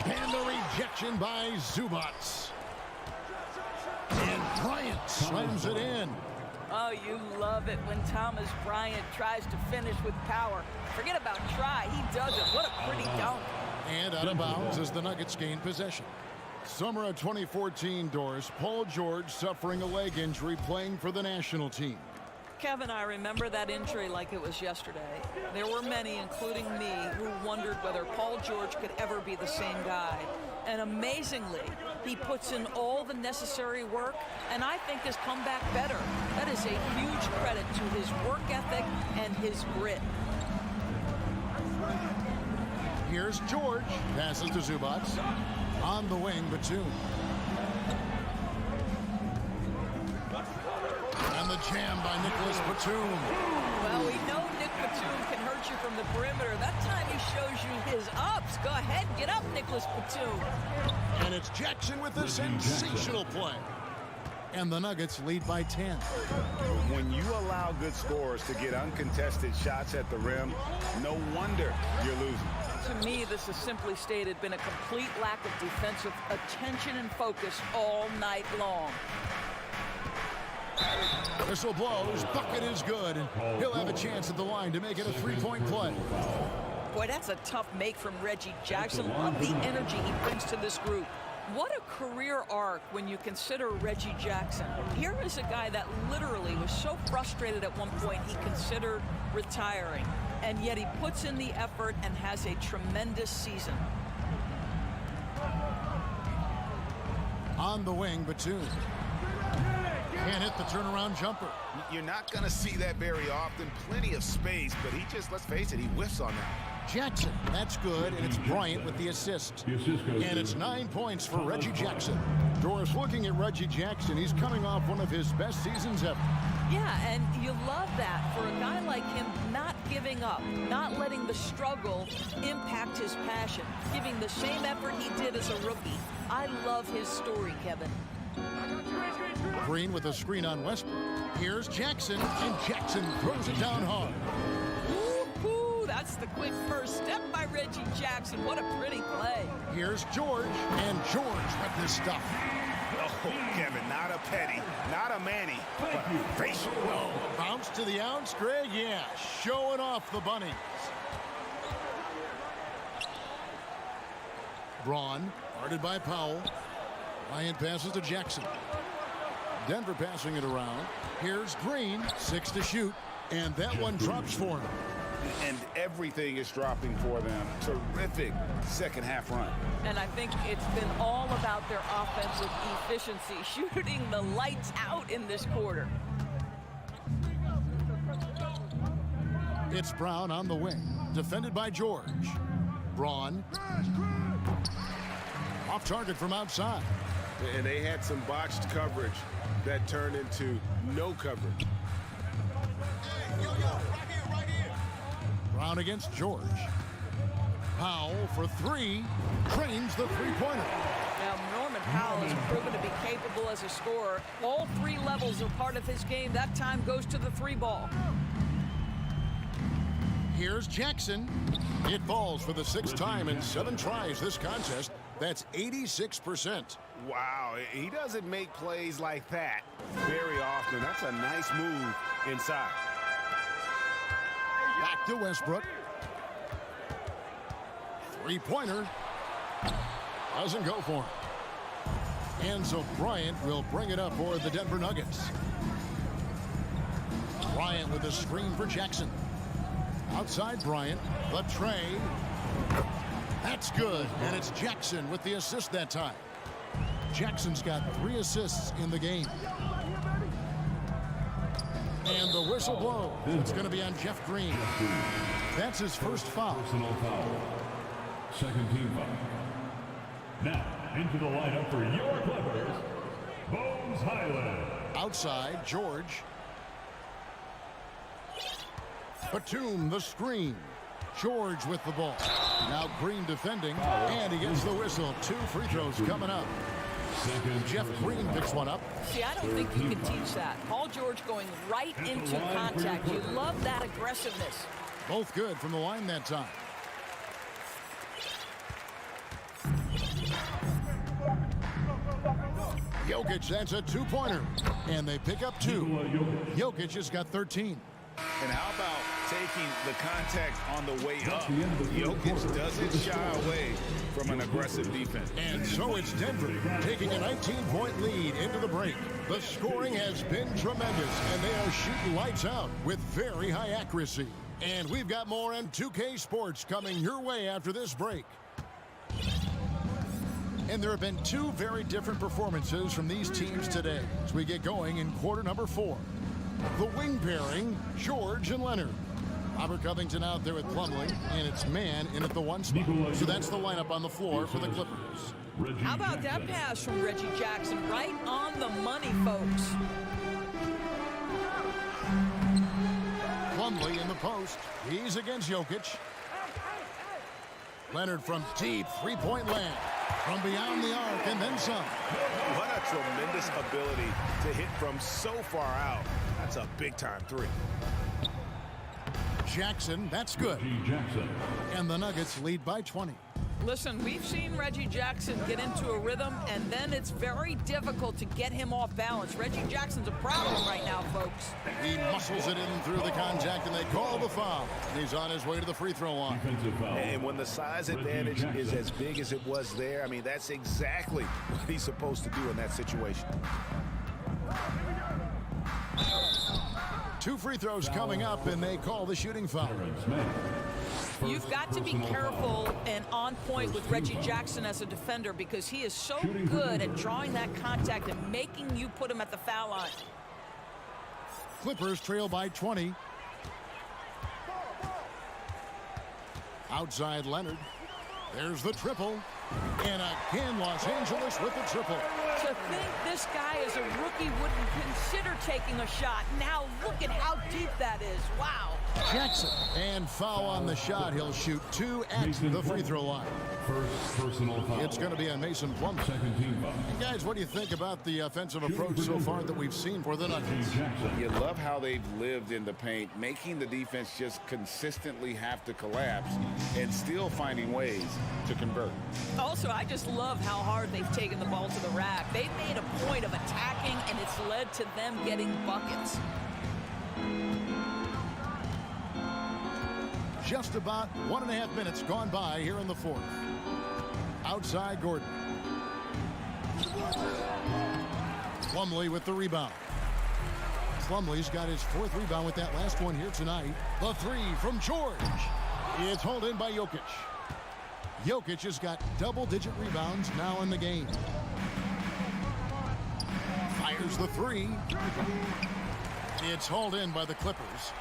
And the rejection by Zubats. And Bryant slams it in. Oh, you love it when Thomas Bryant tries to finish with power. Forget about try. He does it. What a pretty dunk. And out of bounds as the Nuggets gain possession. Summer of 2014, Doris. Paul George suffering a leg injury playing for the national team. Kevin, I remember that injury like it was yesterday. There were many, including me, who wondered whether Paul George could ever be the same guy. And amazingly, he puts in all the necessary work, and I think has come back better. That is a huge credit to his work ethic and his grit. Here's George. Passes to Zubats. On the wing, Batum. And the jam by Nicholas Batum. Well, we know Nick Batum can hurt you from the perimeter. That time he shows you his ups. Go ahead, get up, Nicholas Batum. And it's Jackson with a sensational play. And the Nuggets lead by 10. When you allow good scorers to get uncontested shots at the rim, no wonder you're losing. To me, this has simply stated been a complete lack of defensive attention and focus all night long. Whistle blows. Bucket is good. And he'll have a chance at the line to make it a three-point play. Boy, that's a tough make from Reggie Jackson. Love the energy he brings to this group. What a career arc when you consider Reggie Jackson. Here is a guy that literally was so frustrated at one point he considered retiring, and yet he puts in the effort and has a tremendous season. On the wing, Batum. Can't hit the turnaround jumper. You're not going to see that very often. Plenty of space, but he just, let's face it, he whiffs on that. Jackson, that's good, and it's Bryant with the assist. And it's 9 points for Reggie Jackson. Doris, looking at Reggie Jackson, he's coming off one of his best seasons ever. Yeah, and you love that for a guy like him, not giving up, not letting the struggle impact his passion, giving the same effort he did as a rookie. I love his story, Kevin. Green with a screen on Westbrook. Here's Jackson, and Jackson throws it down hard. Woo-hoo, that's the quick first step by Reggie Jackson. What a pretty play. Here's George, and George with this stuff. Oh, Kevin, not a petty, not a Manny, but a facial. Oh, bounce to the ounce, Greg, yeah, showing off the bunnies. Braun, guarded by Powell. Bryant passes to Jackson. Denver passing it around. Here's Green, 6 to shoot, and that one drops for him. And everything is dropping for them. Terrific second half run. And I think it's been all about their offensive efficiency, shooting the lights out in this quarter. It's Brown on the wing, defended by George. Braun. Off target from outside. And they had some botched coverage that turned into no coverage. Brown against George. Powell for three. Trains the three-pointer. Now, Norman Powell has proven to be capable as a scorer. All three levels are part of his game. That time goes to the three ball. Here's Jackson. It falls for the 6th time in 7 tries this contest. That's 86%. Wow, he doesn't make plays like that very often. That's a nice move inside. Back to Westbrook. Three-pointer. Doesn't go for him. And so Bryant will bring it up for the Denver Nuggets. Bryant with a screen for Jackson. Outside Bryant, the trade. That's good, and it's Jackson with the assist that time. Jackson's got 3 assists in the game. And the whistle blows. It's going to be on Jeff Green. That's his first foul. Personal foul. Second team foul. Now, into the lineup for your Clippers, Bones Highland. Outside, George. Batum, the screen. George with the ball. Now Green defending, and he gets the whistle. 2 free throws coming up. Jeff Green picks one up. See, I don't think you can teach that. Paul George going right into contact. You love that aggressiveness. Both good from the line that time. Jokic, that's a 2-pointer. And they pick up 2. Jokic has got 13. And how about taking the contact on the way up? Jokic doesn't shy away from an aggressive defense. And so it's Denver taking a 19-point lead into the break. The scoring has been tremendous, and they are shooting lights out with very high accuracy. And we've got more M2K Sports coming your way after this break. And there have been 2 very different performances from these teams today as we get going in quarter number 4. The wing pairing, George and Leonard. Robert Covington out there with Plumlee, and it's man in at the 1 spot. So that's the lineup on the floor for the Clippers. How about that pass from Reggie Jackson? Right on the money, folks. Plumlee in the post. He's against Jokic. Leonard from deep three-point land. From beyond the arc and then some. What a tremendous ability to hit from so far out. That's a big-time 3. Jackson, that's good. Jackson. And the Nuggets lead by 20. Listen, we've seen Reggie Jackson get into a rhythm, and then it's very difficult to get him off balance. Reggie Jackson's a problem right now, folks. He muscles it in through the contact, and they call the foul. He's on his way to the free throw line. And when the size advantage is as big as it was there, I mean, that's exactly what he's supposed to do in that situation. 2 free throws coming up, and they call the shooting foul. You've got to be careful and on point with Reggie Jackson as a defender because he is so good at drawing that contact and making you put him at the foul line. Clippers trail by 20. Outside Leonard. There's the triple. And again, Los Angeles with the triple. To think this guy as a rookie wouldn't consider taking a shot. Now look at how deep that is. Wow. Jackson. And foul on the shot. He'll shoot 2 at the free throw line. First personal foul. It's going to be on Mason Plumlee. Second team foul. And guys, what do you think about the offensive approach so far that we've seen for the Nuggets? You love how they've lived in the paint, making the defense just consistently have to collapse and still finding ways to convert. Also, I just love how hard they've taken the ball to the rack. They've made a point of attacking, and it's led to them getting buckets. Just about 1.5 minutes gone by here in the fourth. Outside Gordon. Plumlee with the rebound. Plumlee's got his 4th rebound with that last one here tonight. The 3 from George. It's hauled in by Jokic. Jokic has got double-digit rebounds now in the game. Fires the 3. It's hauled in by the Clippers.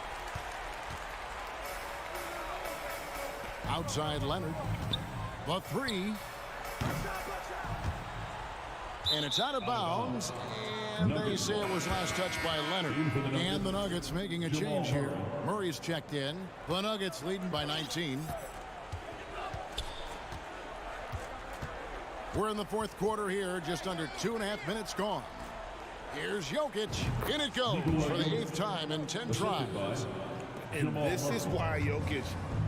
Outside Leonard. The 3. And it's out of bounds. And they say it was last touched by Leonard. And the Nuggets making a change here. Murray's checked in. The Nuggets leading by 19. We're in the fourth quarter here. Just under 2.5 minutes gone. Here's Jokic. In it goes for the 8th time in 10 tries. And this is why Jokic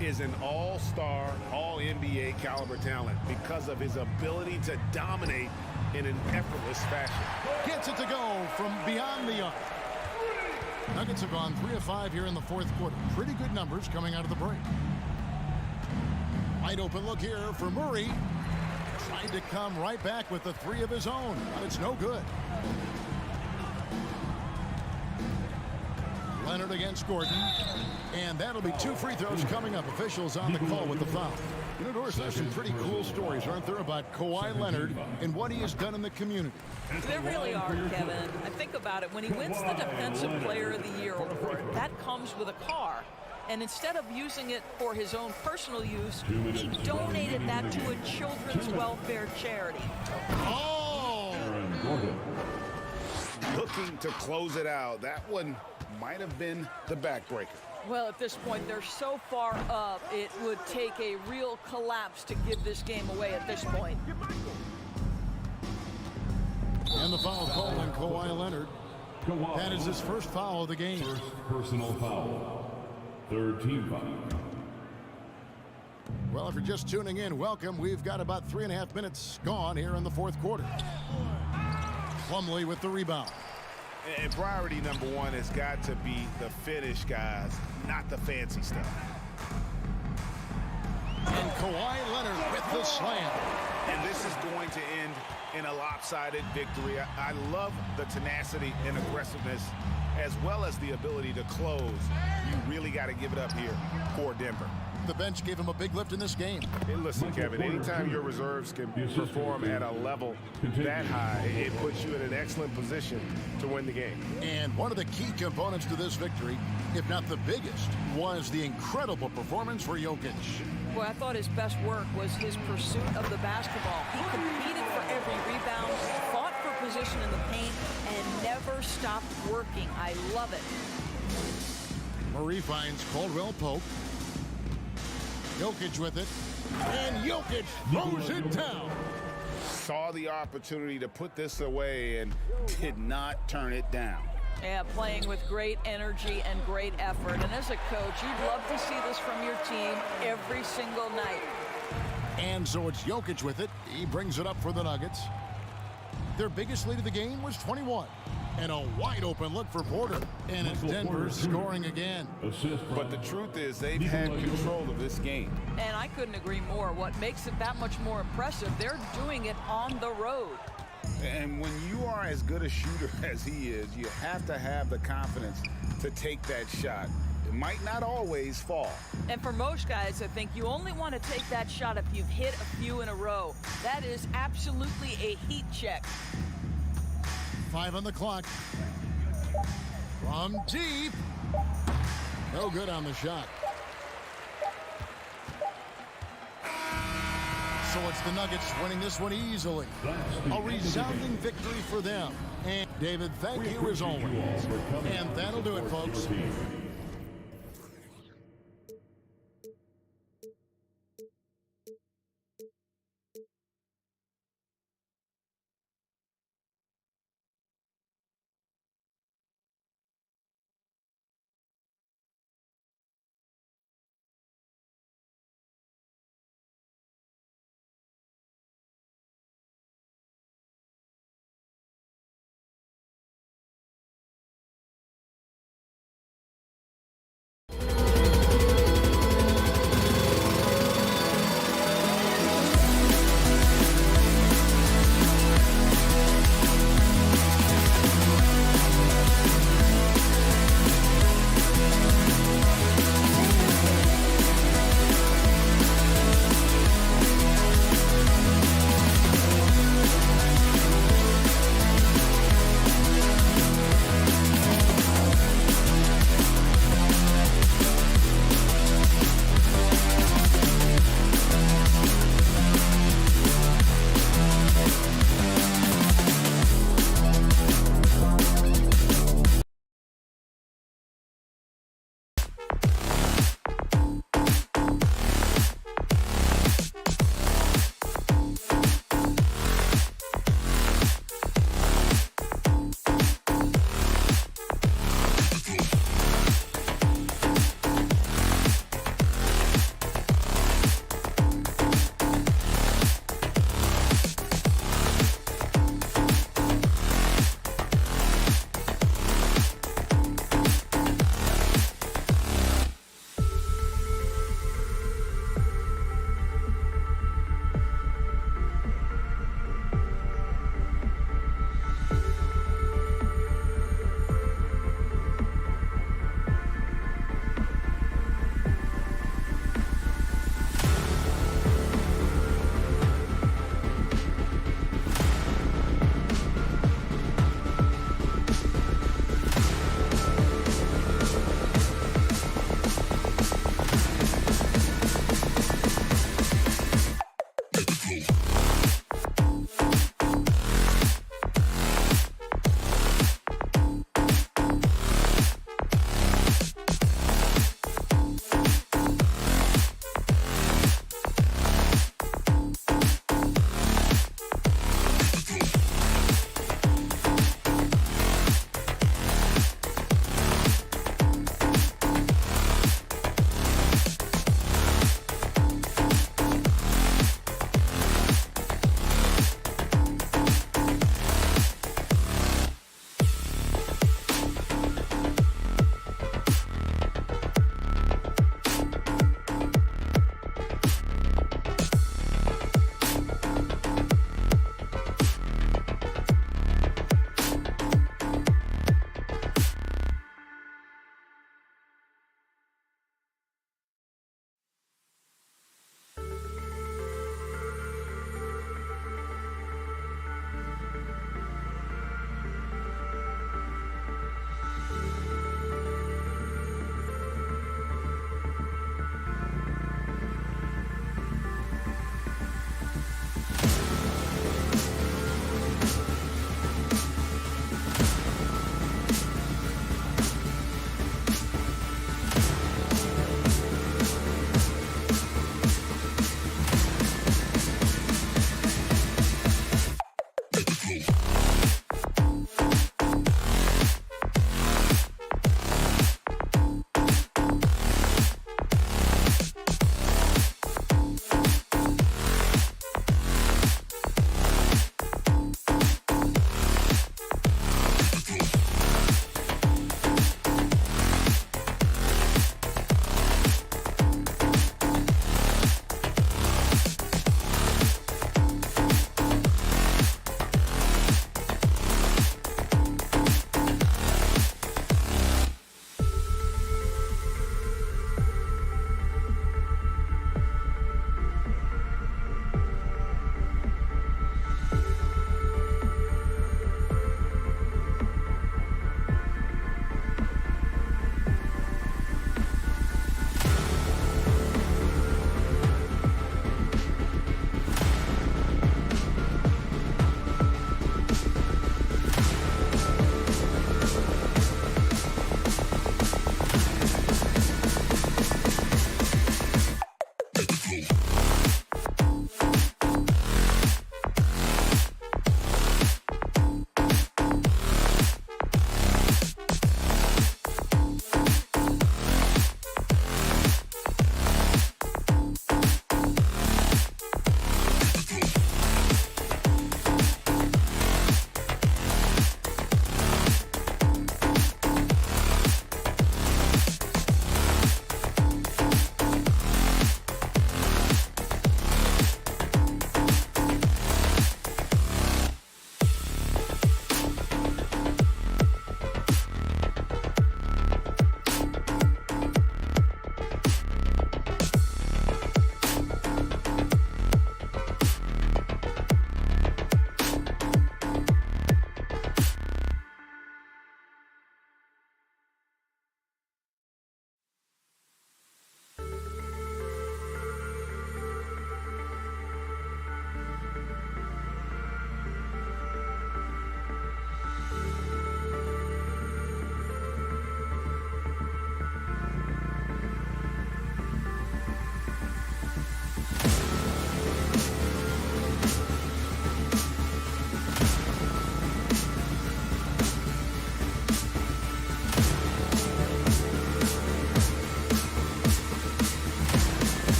is an all-star, all-NBA caliber talent, because of his ability to dominate in an effortless fashion. Gets it to go from beyond the arc. Nuggets have gone 3 of 5 here in the fourth quarter. Pretty good numbers coming out of the break. Wide open look here for Murray. Tried to come right back with the 3 of his own, but it's no good. Leonard against Gordon. And that'll be 2 free throws coming up. Officials on the call with the foul. You know, Doris, there's some pretty cool stories, aren't there, about Kawhi Leonard and what he has done in the community? There really are, Kevin. I think about it. When he wins the Defensive Player of the Year award, that comes with a car. And instead of using it for his own personal use, he donated that to a children's welfare charity. Oh! Looking to close it out. That one might have been the backbreaker. Well, at this point, they're so far up, it would take a real collapse to give this game away at this point. And the foul called on Kawhi Leonard. That is his first foul of the game. First personal foul. 3rd team foul. Well, if you're just tuning in, welcome. We've got about 3.5 minutes gone here in the fourth quarter. Plumlee with the rebound. And priority number 1 has got to be the finish, guys, not the fancy stuff. And Kawhi Leonard with the slam. And this is going to end in a lopsided victory. I love the tenacity and aggressiveness, as well as the ability to close. You really got to give it up here for Denver. The bench gave him a big lift in this game. Hey, listen, Kevin, anytime your reserves can perform at a level that high, it puts you in an excellent position to win the game. And one of the key components to this victory, if not the biggest, was the incredible performance for Jokic. Well, I thought his best work was his pursuit of the basketball. He competed for every rebound, fought for position in the paint, and never stopped working. I love it. Murray finds Caldwell Pope. Jokic with it, and Jokic throws it down. Saw the opportunity to put this away and did not turn it down. Yeah, playing with great energy and great effort. And as a coach, you'd love to see this from your team every single night. And so it's Jokic with it. He brings it up for the Nuggets. Their biggest lead of the game was 21. And a wide open look for Porter. And it's Denver scoring again. But the truth is they've had control of this game. And I couldn't agree more. What makes it that much more impressive, they're doing it on the road. And when you are as good a shooter as he is, you have to have the confidence to take that shot. It might not always fall. And for most guys, I think you only want to take that shot if you've hit a few in a row. That is absolutely a heat check. 5 on the clock. From deep. No good on the shot. So it's the Nuggets winning this one easily. A resounding victory for them. And David, thank you as always. And that'll do it, folks.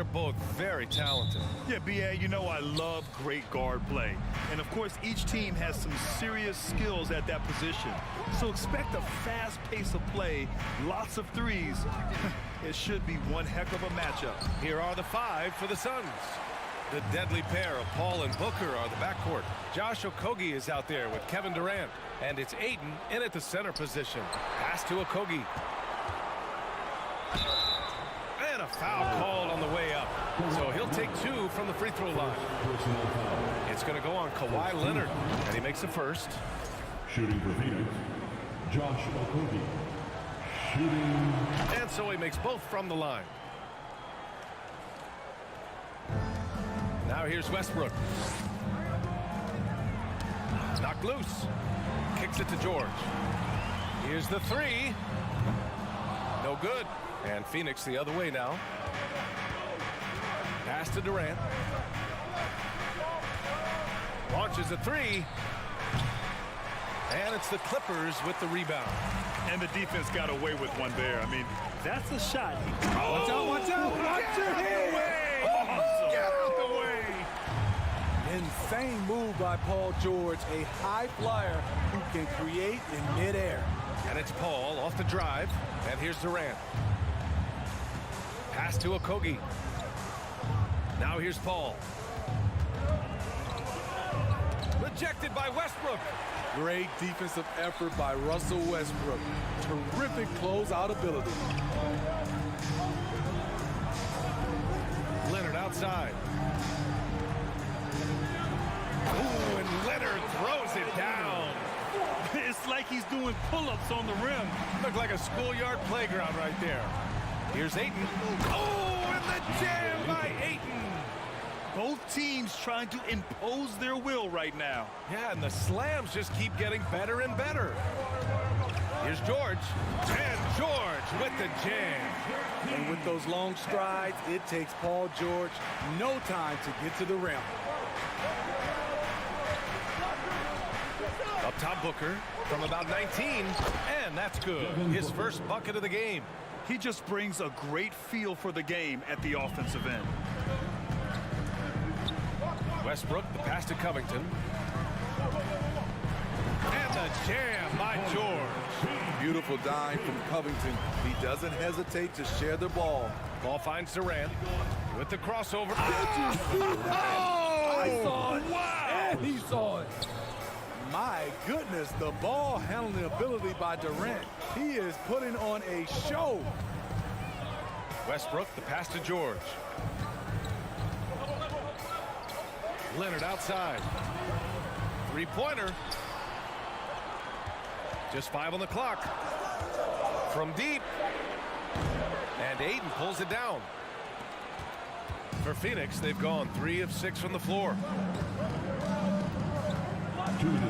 They're both very talented. Yeah, B.A., you know I love great guard play. And, of course, each team has some serious skills at that position. So expect a fast pace of play, lots of threes. It should be one heck of a matchup. Here are the 5 for the Suns. The deadly pair of Paul and Booker are the backcourt. Josh Okogie is out there with Kevin Durant. And it's Ayton in at the center position. Pass to Okogie. And a foul called on the way up. So he'll take 2 from the free throw line. It's going to go on Kawhi Leonard. And he makes the first. Shooting for Phoenix, Josh Okogie. Shooting. And so he makes both from the line. Now here's Westbrook. Knocked loose. Kicks it to George. Here's the 3. No good. And Phoenix the other way now. Pass to Durant. Launches a 3. And it's the Clippers with the rebound. And the defense got away with one there. I mean, that's a shot. Watch out, watch out. Watch your head. Get out the way. Insane move by Paul George, a high flyer who can create in midair. And it's Paul off the drive. And here's Durant. Pass to Okogie. Now here's Paul. Rejected by Westbrook. Great defensive effort by Russell Westbrook. Terrific closeout ability. Leonard outside. Ooh, and Leonard throws it down. It's like he's doing pull-ups on the rim. Looked like a schoolyard playground right there. Here's Ayton. Oh, and the jam by Ayton. Both teams trying to impose their will right now. Yeah, and the slams just keep getting better and better. Here's George. And George with the jam. And with those long strides, it takes Paul George no time to get to the rim. Up top, Booker from about 19. And that's good. His first bucket of the game. He just brings a great feel for the game at the offensive end. Westbrook, the pass to Covington. And the jam by George. Beautiful dime from Covington. He doesn't hesitate to share the ball. Ball finds Durant with the crossover. Oh! I saw it. Wow! And he saw it. My goodness, the ball handling ability by Durant. He is putting on a show. Westbrook, the pass to George. Leonard outside. Three-pointer. Just 5 on the clock. From deep. And Ayton pulls it down. For Phoenix, they've gone 3 of 6 from the floor.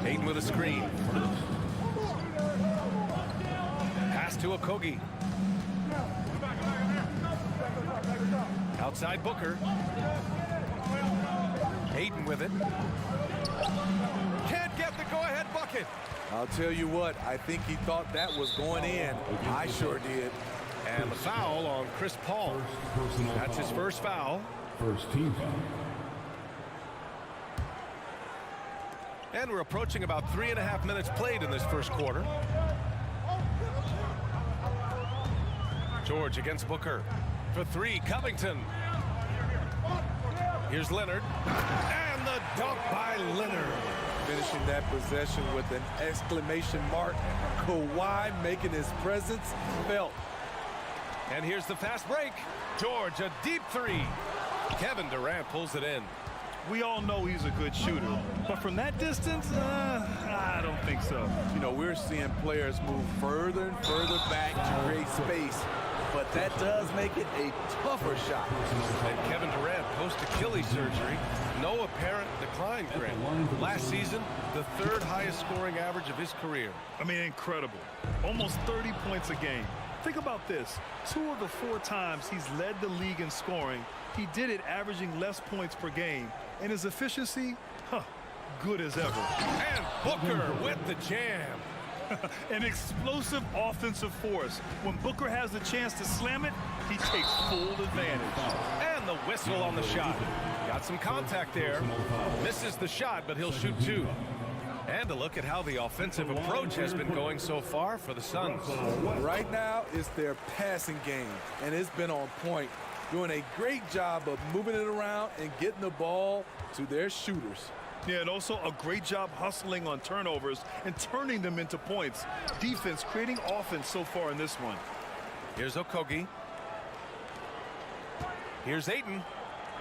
Ayton with a screen. Pass to Okogie. Outside Booker. Ayton with it. Can't get the go-ahead bucket. I'll tell you what, I think he thought that was going in. I sure did. And the foul on Chris Paul. That's his first foul. First team foul. And we're approaching about 3.5 minutes played in this first quarter. George against Booker. For 3, Covington. Here's Leonard. And the dunk by Leonard. Finishing that possession with an exclamation mark. Kawhi making his presence felt. And here's the fast break. George, a deep 3. Kevin Durant pulls it in. We all know he's a good shooter, but from that distance, I don't think so. You know, we're seeing players move further and further back to create space, but that does make it a tougher shot. And Kevin Durant, post-Achilles surgery, no apparent decline, Grant. Last season, the 3rd highest scoring average of his career. I mean, incredible. Almost 30 points a game. Think about this. 2 of the 4 times he's led the league in scoring, he did it averaging less points per game. And his efficiency, good as ever. And Booker with the jam. An explosive offensive force. When Booker has the chance to slam it, he takes full advantage. And the whistle on the shot. Got some contact there. Misses the shot, but he'll shoot 2. And a look at how the offensive approach has been going so far for the Suns. Right now, it's their passing game, and it's been on point. Doing a great job of moving it around and getting the ball to their shooters. Yeah, and also a great job hustling on turnovers and turning them into points. Defense creating offense so far in this one. Here's Okogie. Here's Ayton.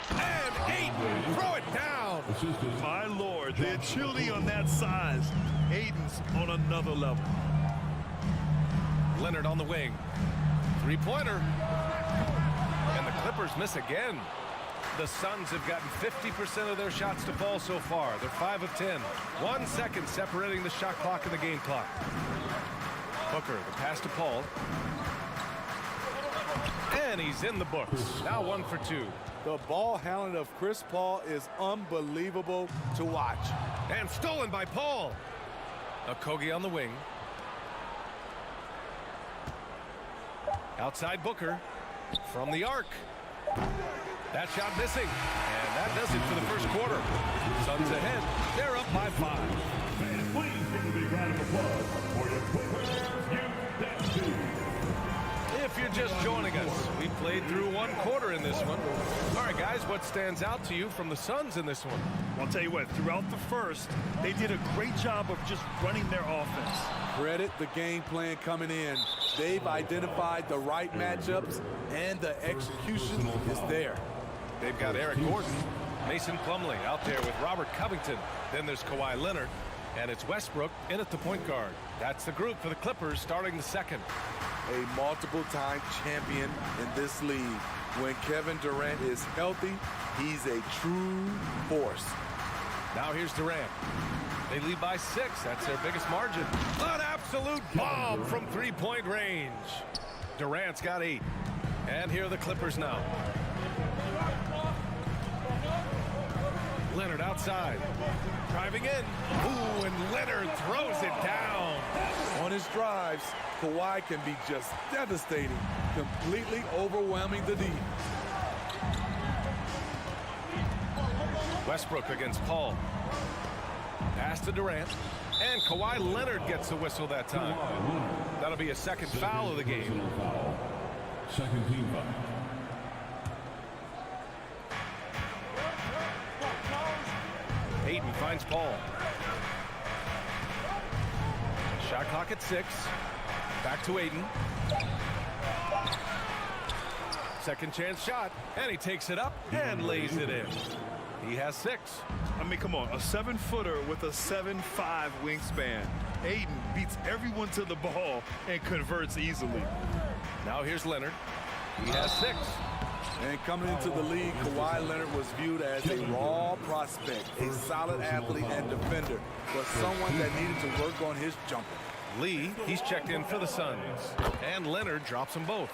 And Ayton, throw it down. My Lord, the agility on that size. Ayton's on another level. Leonard on the wing. Three-pointer. And the Clippers miss again. The Suns have gotten 50% of their shots to fall so far. They're 5 of 10. 1 second separating the shot clock and the game clock. Booker, the pass to Paul. And he's in the books. Now 1 for 2. The ball handling of Chris Paul is unbelievable to watch. And stolen by Paul. Okogie on the wing. Outside Booker. From the arc. That shot missing. And that does it for the first quarter. Suns ahead. They're up by 5. Fans, please give a big round of applause for your Clippers U.S.A. If you're just joining us, we played through 1 quarter in this one. All right, guys, what stands out to you from the Suns in this one? I'll tell you what, throughout the first, they did a great job of just running their offense. Credit the game plan coming in. They've identified the right matchups, and the execution is there. They've got Eric Gordon, Mason Plumlee out there with Robert Covington. Then there's Kawhi Leonard, and it's Westbrook in at the point guard. That's the group for the Clippers starting the second. A multiple-time champion in this league. When Kevin Durant is healthy, he's a true force. Now here's Durant. They lead by 6. That's their biggest margin. An absolute bomb from three-point range. Durant's got 8. And here are the Clippers now. Leonard outside. Driving in. Ooh, and Leonard throws it down. On his drives, Kawhi can be just devastating, completely overwhelming the D. Westbrook against Paul. Pass to Durant. And Kawhi Leonard gets the whistle that time. That'll be a second foul of the game. Second team foul. Ayton finds Paul. Shot clock at 6. Back to Ayton. Second chance shot. And he takes it up and lays it in. He has 6. I mean, come on, a 7-footer with a 7'5" wingspan. Ayton beats everyone to the ball and converts easily. Now here's Leonard. He has 6. And coming into the league, Kawhi Leonard was viewed as a raw prospect, a solid athlete and defender, but someone that needed to work on his jumper. Lee, he's checked in for the Suns. And Leonard drops them both.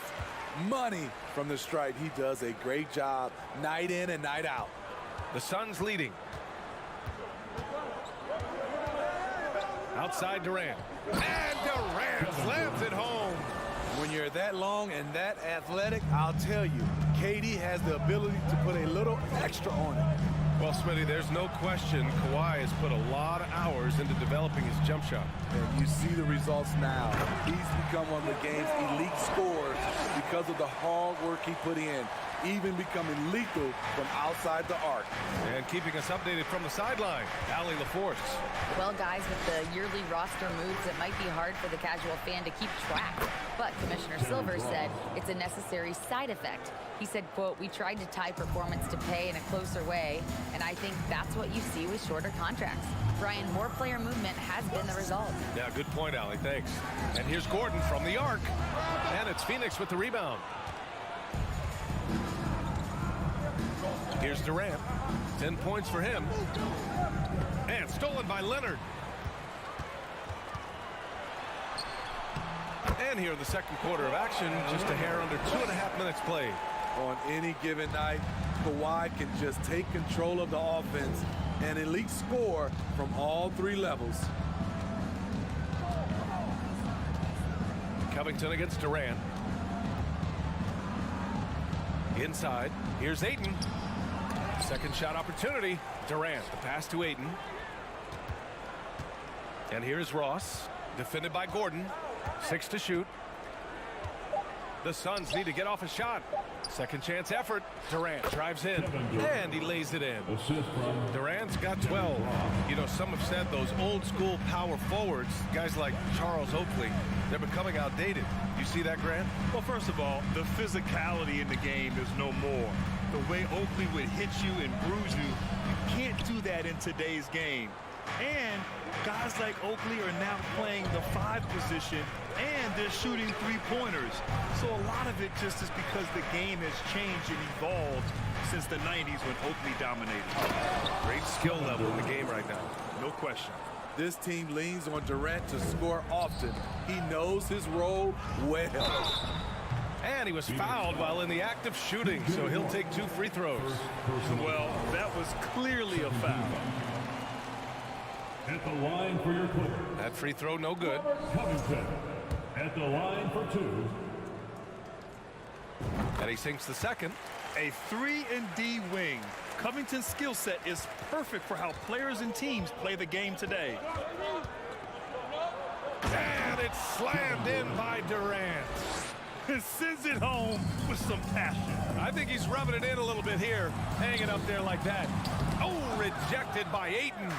Money from the stripe. He does a great job night in and night out. The Suns leading. Outside Durant. And Durant slams it home. When you're that long and that athletic, I'll tell you, KD has the ability to put a little extra on it. Well, Smitty, there's no question Kawhi has put a lot of hours into developing his jump shot. And you see the results now. He's become one of the game's elite scorers because of the hard work he put in, even becoming lethal from outside the arc. And keeping us updated from the sideline, Allie LaForce. Well, guys, with the yearly roster moves, it might be hard for the casual fan to keep track. But Commissioner Silver said it's a necessary side effect. He said, quote, "We tried to tie performance to pay in a closer way, and I think that's what you see with shorter contracts." Brian, more player movement has been the result. Yeah, good point, Allie. Thanks. And here's Gordon from the arc. And it's Phoenix with the rebound. Here's Durant. 10 points for him. And stolen by Leonard. And here in the second quarter of action, just a hair under 2.5 minutes played. On any given night, Kawhi can just take control of the offense and elite score from all 3 levels. Covington against Durant. Inside, here's Ayton. Second shot opportunity. Durant, the pass to Ayton. And here's Ross, defended by Gordon. 6 to shoot. The Suns need to get off a shot. Second chance effort. Durant drives in, and he lays it in. Durant's got 12. You know, some have said those old school power forwards, guys like Charles Oakley, they're becoming outdated. You see that, Grant? Well, first of all, the physicality in the game is no more. The way Oakley would hit you and bruise you, you can't do that in today's game. And guys like Oakley are now playing the 5 position, and they're shooting 3-pointers. So a lot of it just is because the game has changed and evolved since the 90s when Oakley dominated. Great skill level in the game right now. No question. This team leans on Durant to score often. He knows his role well. And he was fouled while in the act of shooting, so he'll take 2 free throws. Well, that was clearly a foul. At the line for your Clippers. That free throw no good. Covington at the line for 2. And he sinks the second. A 3-and-D wing. Covington's skill set is perfect for how players and teams play the game today. And it's slammed in by Durant. And sends it home with some passion. I think he's rubbing it in a little bit here. Hanging up there like that. Oh, rejected by Ayton.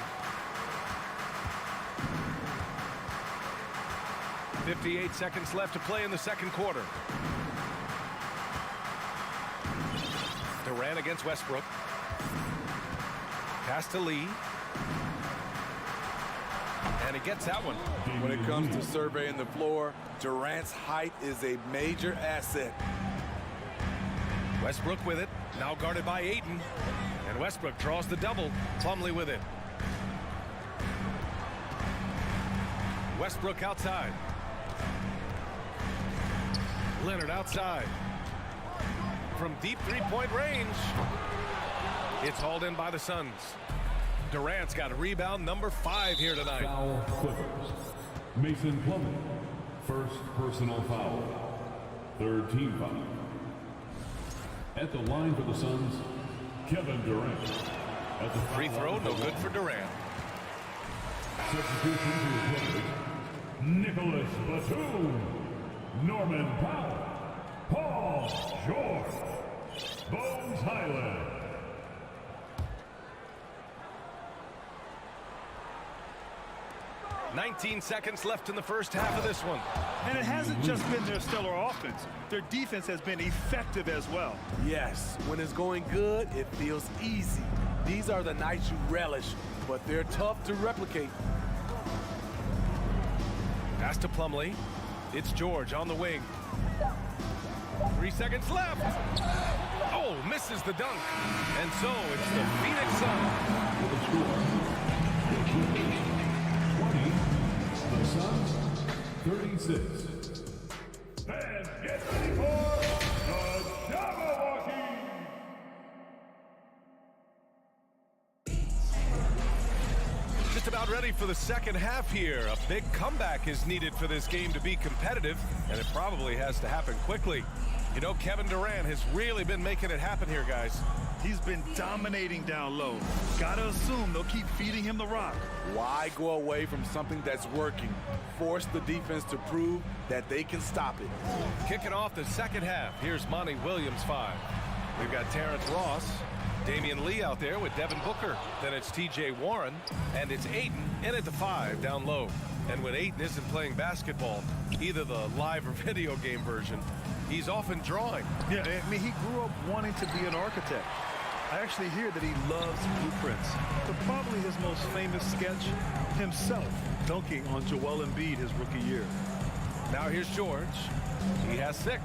58 seconds left to play in the second quarter. Durant against Westbrook. Pass to Lee. And he gets that one. When it comes to surveying the floor, Durant's height is a major asset. Westbrook with it. Now guarded by Ayton. And Westbrook draws the double. Plumlee with it. Westbrook outside. Leonard outside. From deep 3-point range. It's hauled in by the Suns. Durant's got rebound number 5 here tonight. Foul Clippers. Mason Plumlee. First personal foul. Third team foul. At the line for the Suns, Kevin Durant. At the free throw, no good for Durant. Substitution to the Clippers. Nicholas Batum. Norman Powell. Paul George. Bones Highland. "19 seconds left in the first half of this one. And it hasn't just been their stellar offense. Their defense has been effective as well. Yes, when it's going good, it feels easy. These are the nights you relish, but they're tough to replicate. Pass to Plumlee. It's George on the wing. 3 seconds left. Oh, misses the dunk. And so it's the Phoenix Suns. With the score, 20, the Suns, 36. Fans, get ready for the Jabberwocky! Just about ready for the second half here. A big comeback is needed for this game to be competitive, and it probably has to happen quickly. You know, Kevin Durant has really been making it happen here, guys. He's been dominating down low. Gotta assume they'll keep feeding him the rock. Why go away from something that's working? Force the defense to prove that they can stop it. Kicking off the second half, here's Monty Williams 5. We've got Terrence Ross, Damian Lee out there with Devin Booker. Then it's T.J. Warren, and it's Ayton in at the 5 down low. And when Ayton isn't playing basketball, either the live or video game version, he's often drawing. Yeah, I mean, he grew up wanting to be an architect. I actually hear that he loves blueprints. But probably his most famous sketch, himself dunking on Joel Embiid his rookie year. Now here's George. He has 6.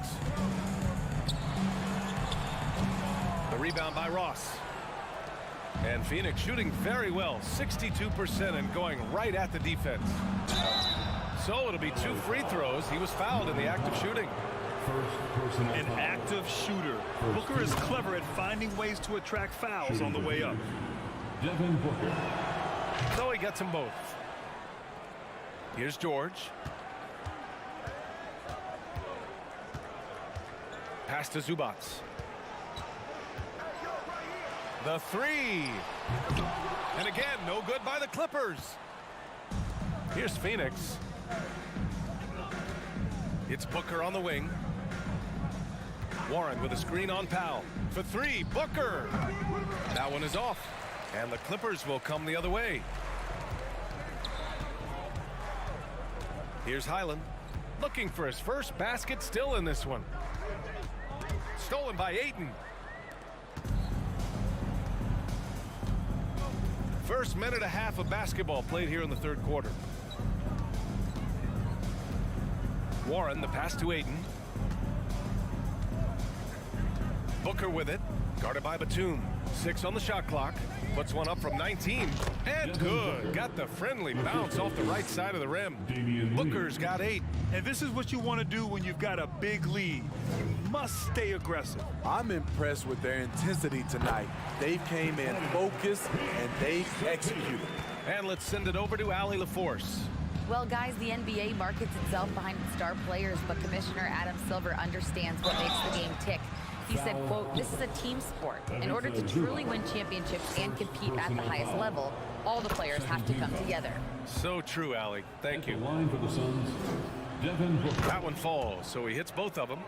The rebound by Ross. And Phoenix shooting very well, 62% and going right at the defense. So it'll be 2 free throws. He was fouled in the act of shooting. An active shooter. Booker is clever at finding ways to attract fouls on the way up. Devin Booker. So he gets them both. Here's George. Pass to Zubats. The three. And again, no good by the Clippers. Here's Phoenix. It's Booker on the wing. Warren with a screen on Powell. For three, Booker. That one is off. And the Clippers will come the other way. Here's Highland. Looking for his first basket still in this one. Stolen by Ayton. First minute and a half of basketball played here in the third quarter. Warren, the pass to Ayton. Booker with it. Guarded by Batum. 6 on the shot clock. Puts one up from 19. And good. Got the friendly bounce off the right side of the rim. Booker's got 8. And this is what you want to do when you've got a big lead. You must stay aggressive. I'm impressed with their intensity tonight. They came in focused and they executed. And let's send it over to Allie LaForce. Well, guys, the NBA markets itself behind its star players, but Commissioner Adam Silver understands what makes the game tick. He said, quote, "This is a team sport. In order to truly win championships and compete at the highest level, all the players have to come together." So true, Allie. Thank you. Line for the Suns, Devin Booker. That one falls, so he hits both of them.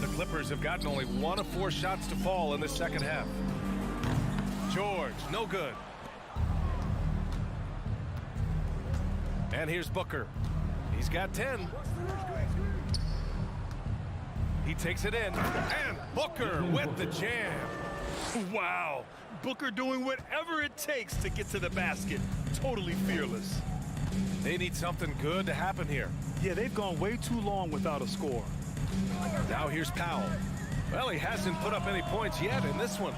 The Clippers have gotten only 1 of 4 shots to fall in the second half. George, no good. And here's Booker. He's got 10. He takes it in, and Booker with the jam. Wow. Booker doing whatever it takes to get to the basket. Totally fearless. They need something good to happen here. Yeah, they've gone way too long without a score. Now here's Powell. Well, he hasn't put up any points yet in this one.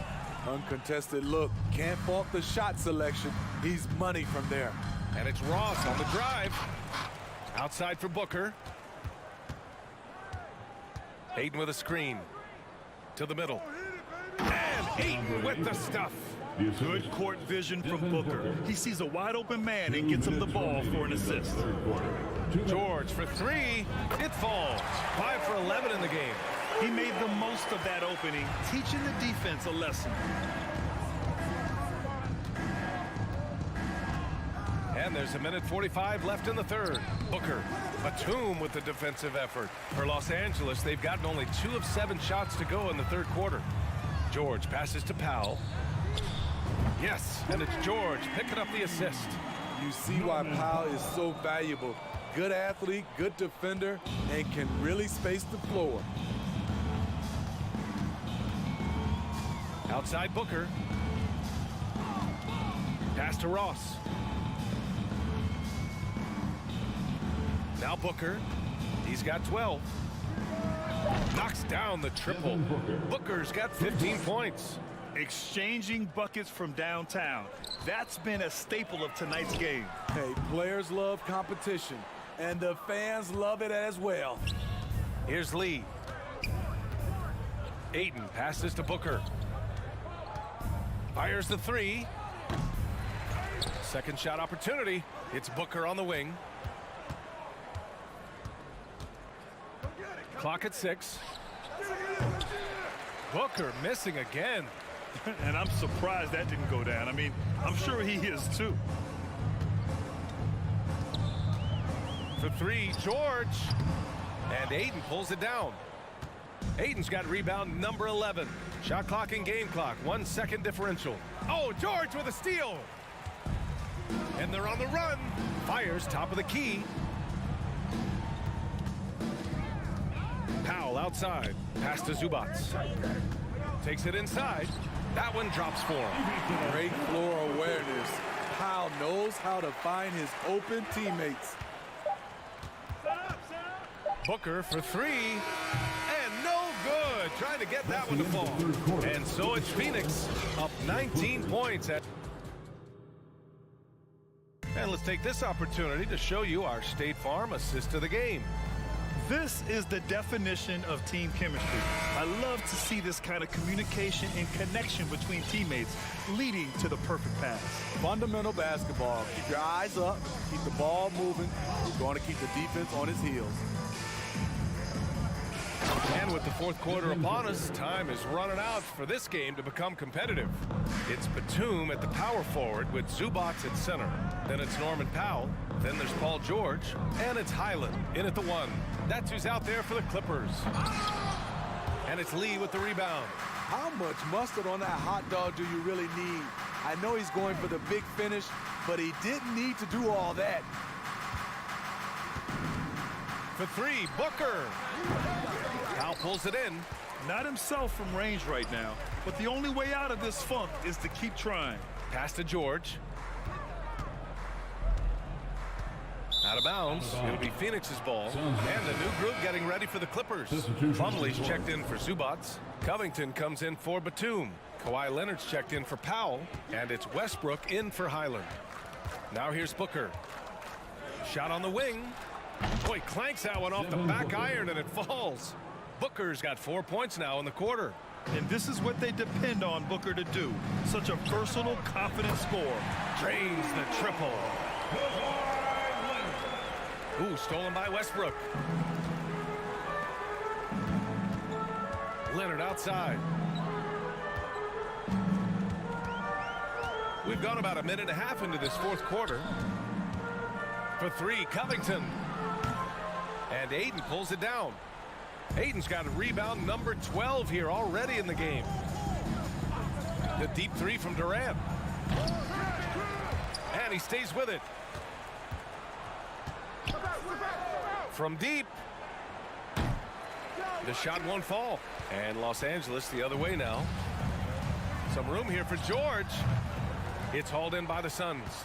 Uncontested look. Can't fault the shot selection. He's money from there. And it's Ross on the drive. Outside for Booker. Ayton with a screen. To the middle. And Ayton with the stuff. Good court vision from Booker. He sees a wide open man and gets him the ball for an assist. George for 3. It falls. 5 for 11 in the game. He made the most of that opening, teaching the defense a lesson. And there's 1:45 left in the third. Booker, Batum with the defensive effort. For Los Angeles, they've gotten only 2 of 7 shots to go in the third quarter. George passes to Powell. Yes, and it's George picking up the assist. You see why Powell is so valuable. Good athlete, good defender, and can really space the floor. Outside Booker. Pass to Ross. Now Booker. He's got 12. Knocks down the triple. Booker's got 15 points. Exchanging buckets from downtown. That's been a staple of tonight's game. Hey, players love competition, and the fans love it as well. Here's Lee. Ayton passes to Booker. Fires the 3. Second shot opportunity. It's Booker on the wing. Clock at 6. Booker missing again. And I'm surprised that didn't go down. I mean, I'm sure he is too. For 3, George. And Ayton pulls it down. Ayton's got rebound number 11. Shot clock and game clock. 1 second differential. Oh, George with a steal. And they're on the run. Fires top of the key. Powell outside. Pass to Zubats. Takes it inside. That one drops for him. Great floor awareness. Powell knows how to find his open teammates. Booker for 3. And no good. Trying to get that one to fall. And so it's Phoenix up 19 points. And let's take this opportunity to show you our State Farm assist of the game. This is the definition of team chemistry. I love to see this kind of communication and connection between teammates leading to the perfect pass. Fundamental basketball. Keep your eyes up, keep the ball moving. We're going to keep the defense on his heels. And And with the fourth quarter upon us, time is running out for this game to become competitive. It's Batum at the power forward with Zubac at center. Then it's Norman Powell. Then there's Paul George. And it's Highland in at the 1. That's who's out there for the Clippers. And it's Lee with the rebound. How much mustard on that hot dog do you really need? I know he's going for the big finish, but he didn't need to do all that. For 3, Booker. Powell pulls it in. Not himself from range right now, but the only way out of this funk is to keep trying. Pass to George. Out of bounds. It'll be Phoenix's ball. And the new group getting ready for the Clippers. Plumlee's checked in for Zubac. Covington comes in for Batum. Kawhi Leonard's checked in for Powell. And it's Westbrook in for Highland. Now here's Booker. Shot on the wing. Boy, clanks that one off the back iron and it falls. Booker's got 4 points now in the quarter. And this is what they depend on Booker to do. Such a versatile, confident scorer. Drains the triple. Ooh, stolen by Westbrook. Leonard outside. We've gone about a minute and a half into this fourth quarter. For 3, Covington. And Aiden pulls it down. Aiden's got a rebound number 12 here already in the game. The deep 3 from Durant. And he stays with it. From deep. The shot won't fall. And Los Angeles the other way now. Some room here for George. It's hauled in by the Suns.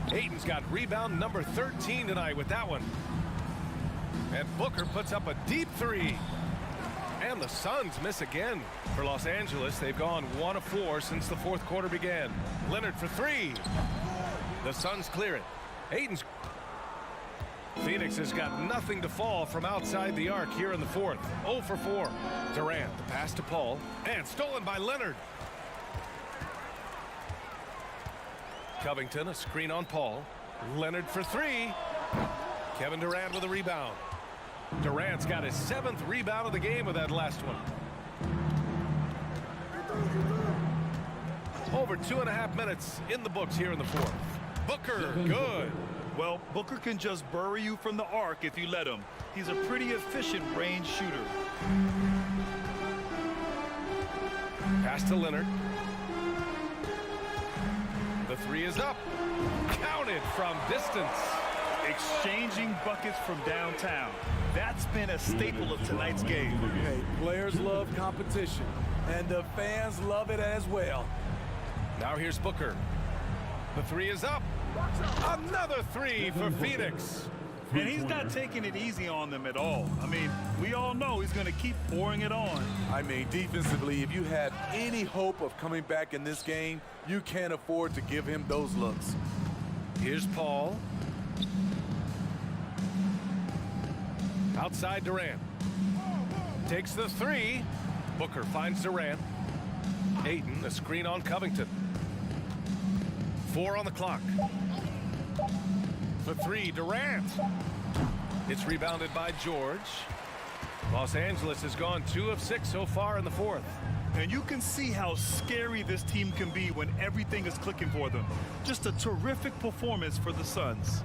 Aiden's got rebound number 13 tonight with that one. And Booker puts up a deep 3. And the Suns miss again. For Los Angeles, they've gone 1 of 4 since the fourth quarter began. Leonard for 3. The Suns clear it. Aiden's... Phoenix has got nothing to fall from outside the arc here in the fourth. 0 for 4. Durant, the pass to Paul. And stolen by Leonard. Covington, a screen on Paul. Leonard for 3. Kevin Durant with a rebound. Durant's got his 7th rebound of the game with that last one. Over 2.5 minutes in the books here in the fourth. Booker, good. Well, Booker can just bury you from the arc if you let him. He's a pretty efficient range shooter. Pass to Leonard. The 3 is up. Counted from distance. Exchanging buckets from downtown. That's been a staple of tonight's game. Hey, players love competition, and the fans love it as well. Now here's Booker. The 3 is up. Another 3 for Phoenix. And he's not taking it easy on them at all. I mean, we all know he's going to keep pouring it on. I mean, defensively, if you have any hope of coming back in this game, you can't afford to give him those looks. Here's Paul. Outside Durant. Takes the 3. Booker finds Durant. Ayton, a screen on Covington. 4 on the clock. For 3, Durant. It's rebounded by George. Los Angeles has gone 2 of 6 so far in the fourth. And you can see how scary this team can be when everything is clicking for them. Just a terrific performance for the Suns.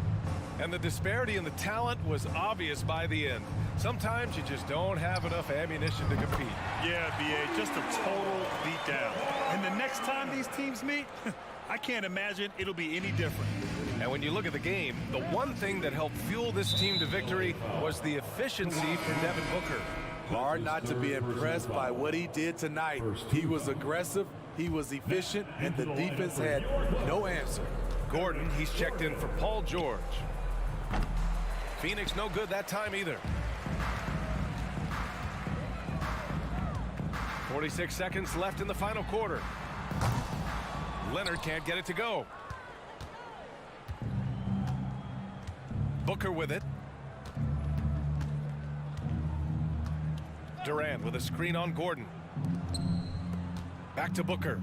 And the disparity in the talent was obvious by the end. Sometimes you just don't have enough ammunition to compete. Yeah, B.A., just a total beatdown. And the next time these teams meet, I can't imagine it'll be any different. And when you look at the game, the one thing that helped fuel this team to victory was the efficiency from Devin Booker. Hard not to be impressed by what he did tonight. He was aggressive, he was efficient, and the defense had no answer. Gordon, he's checked in for Paul George. Phoenix no good that time either. 46 seconds left in the final quarter. Leonard can't get it to go. Booker with it. Durant with a screen on Gordon. Back to Booker.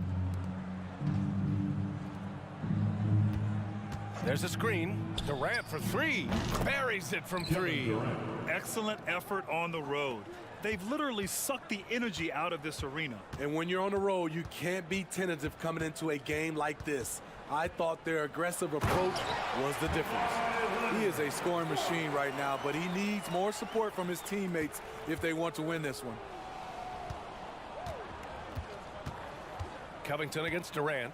There's a screen. Durant for 3. Buries it from 3. Excellent effort on the road. They've literally sucked the energy out of this arena. And when you're on the road, you can't be tentative coming into a game like this. I thought their aggressive approach was the difference. He is a scoring machine right now, but he needs more support from his teammates if they want to win this one. Covington against Durant.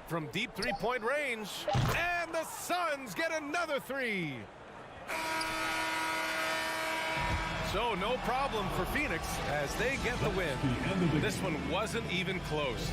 From deep three-point range, and the Suns get another three. So no problem for Phoenix as they get the win. This one wasn't even close.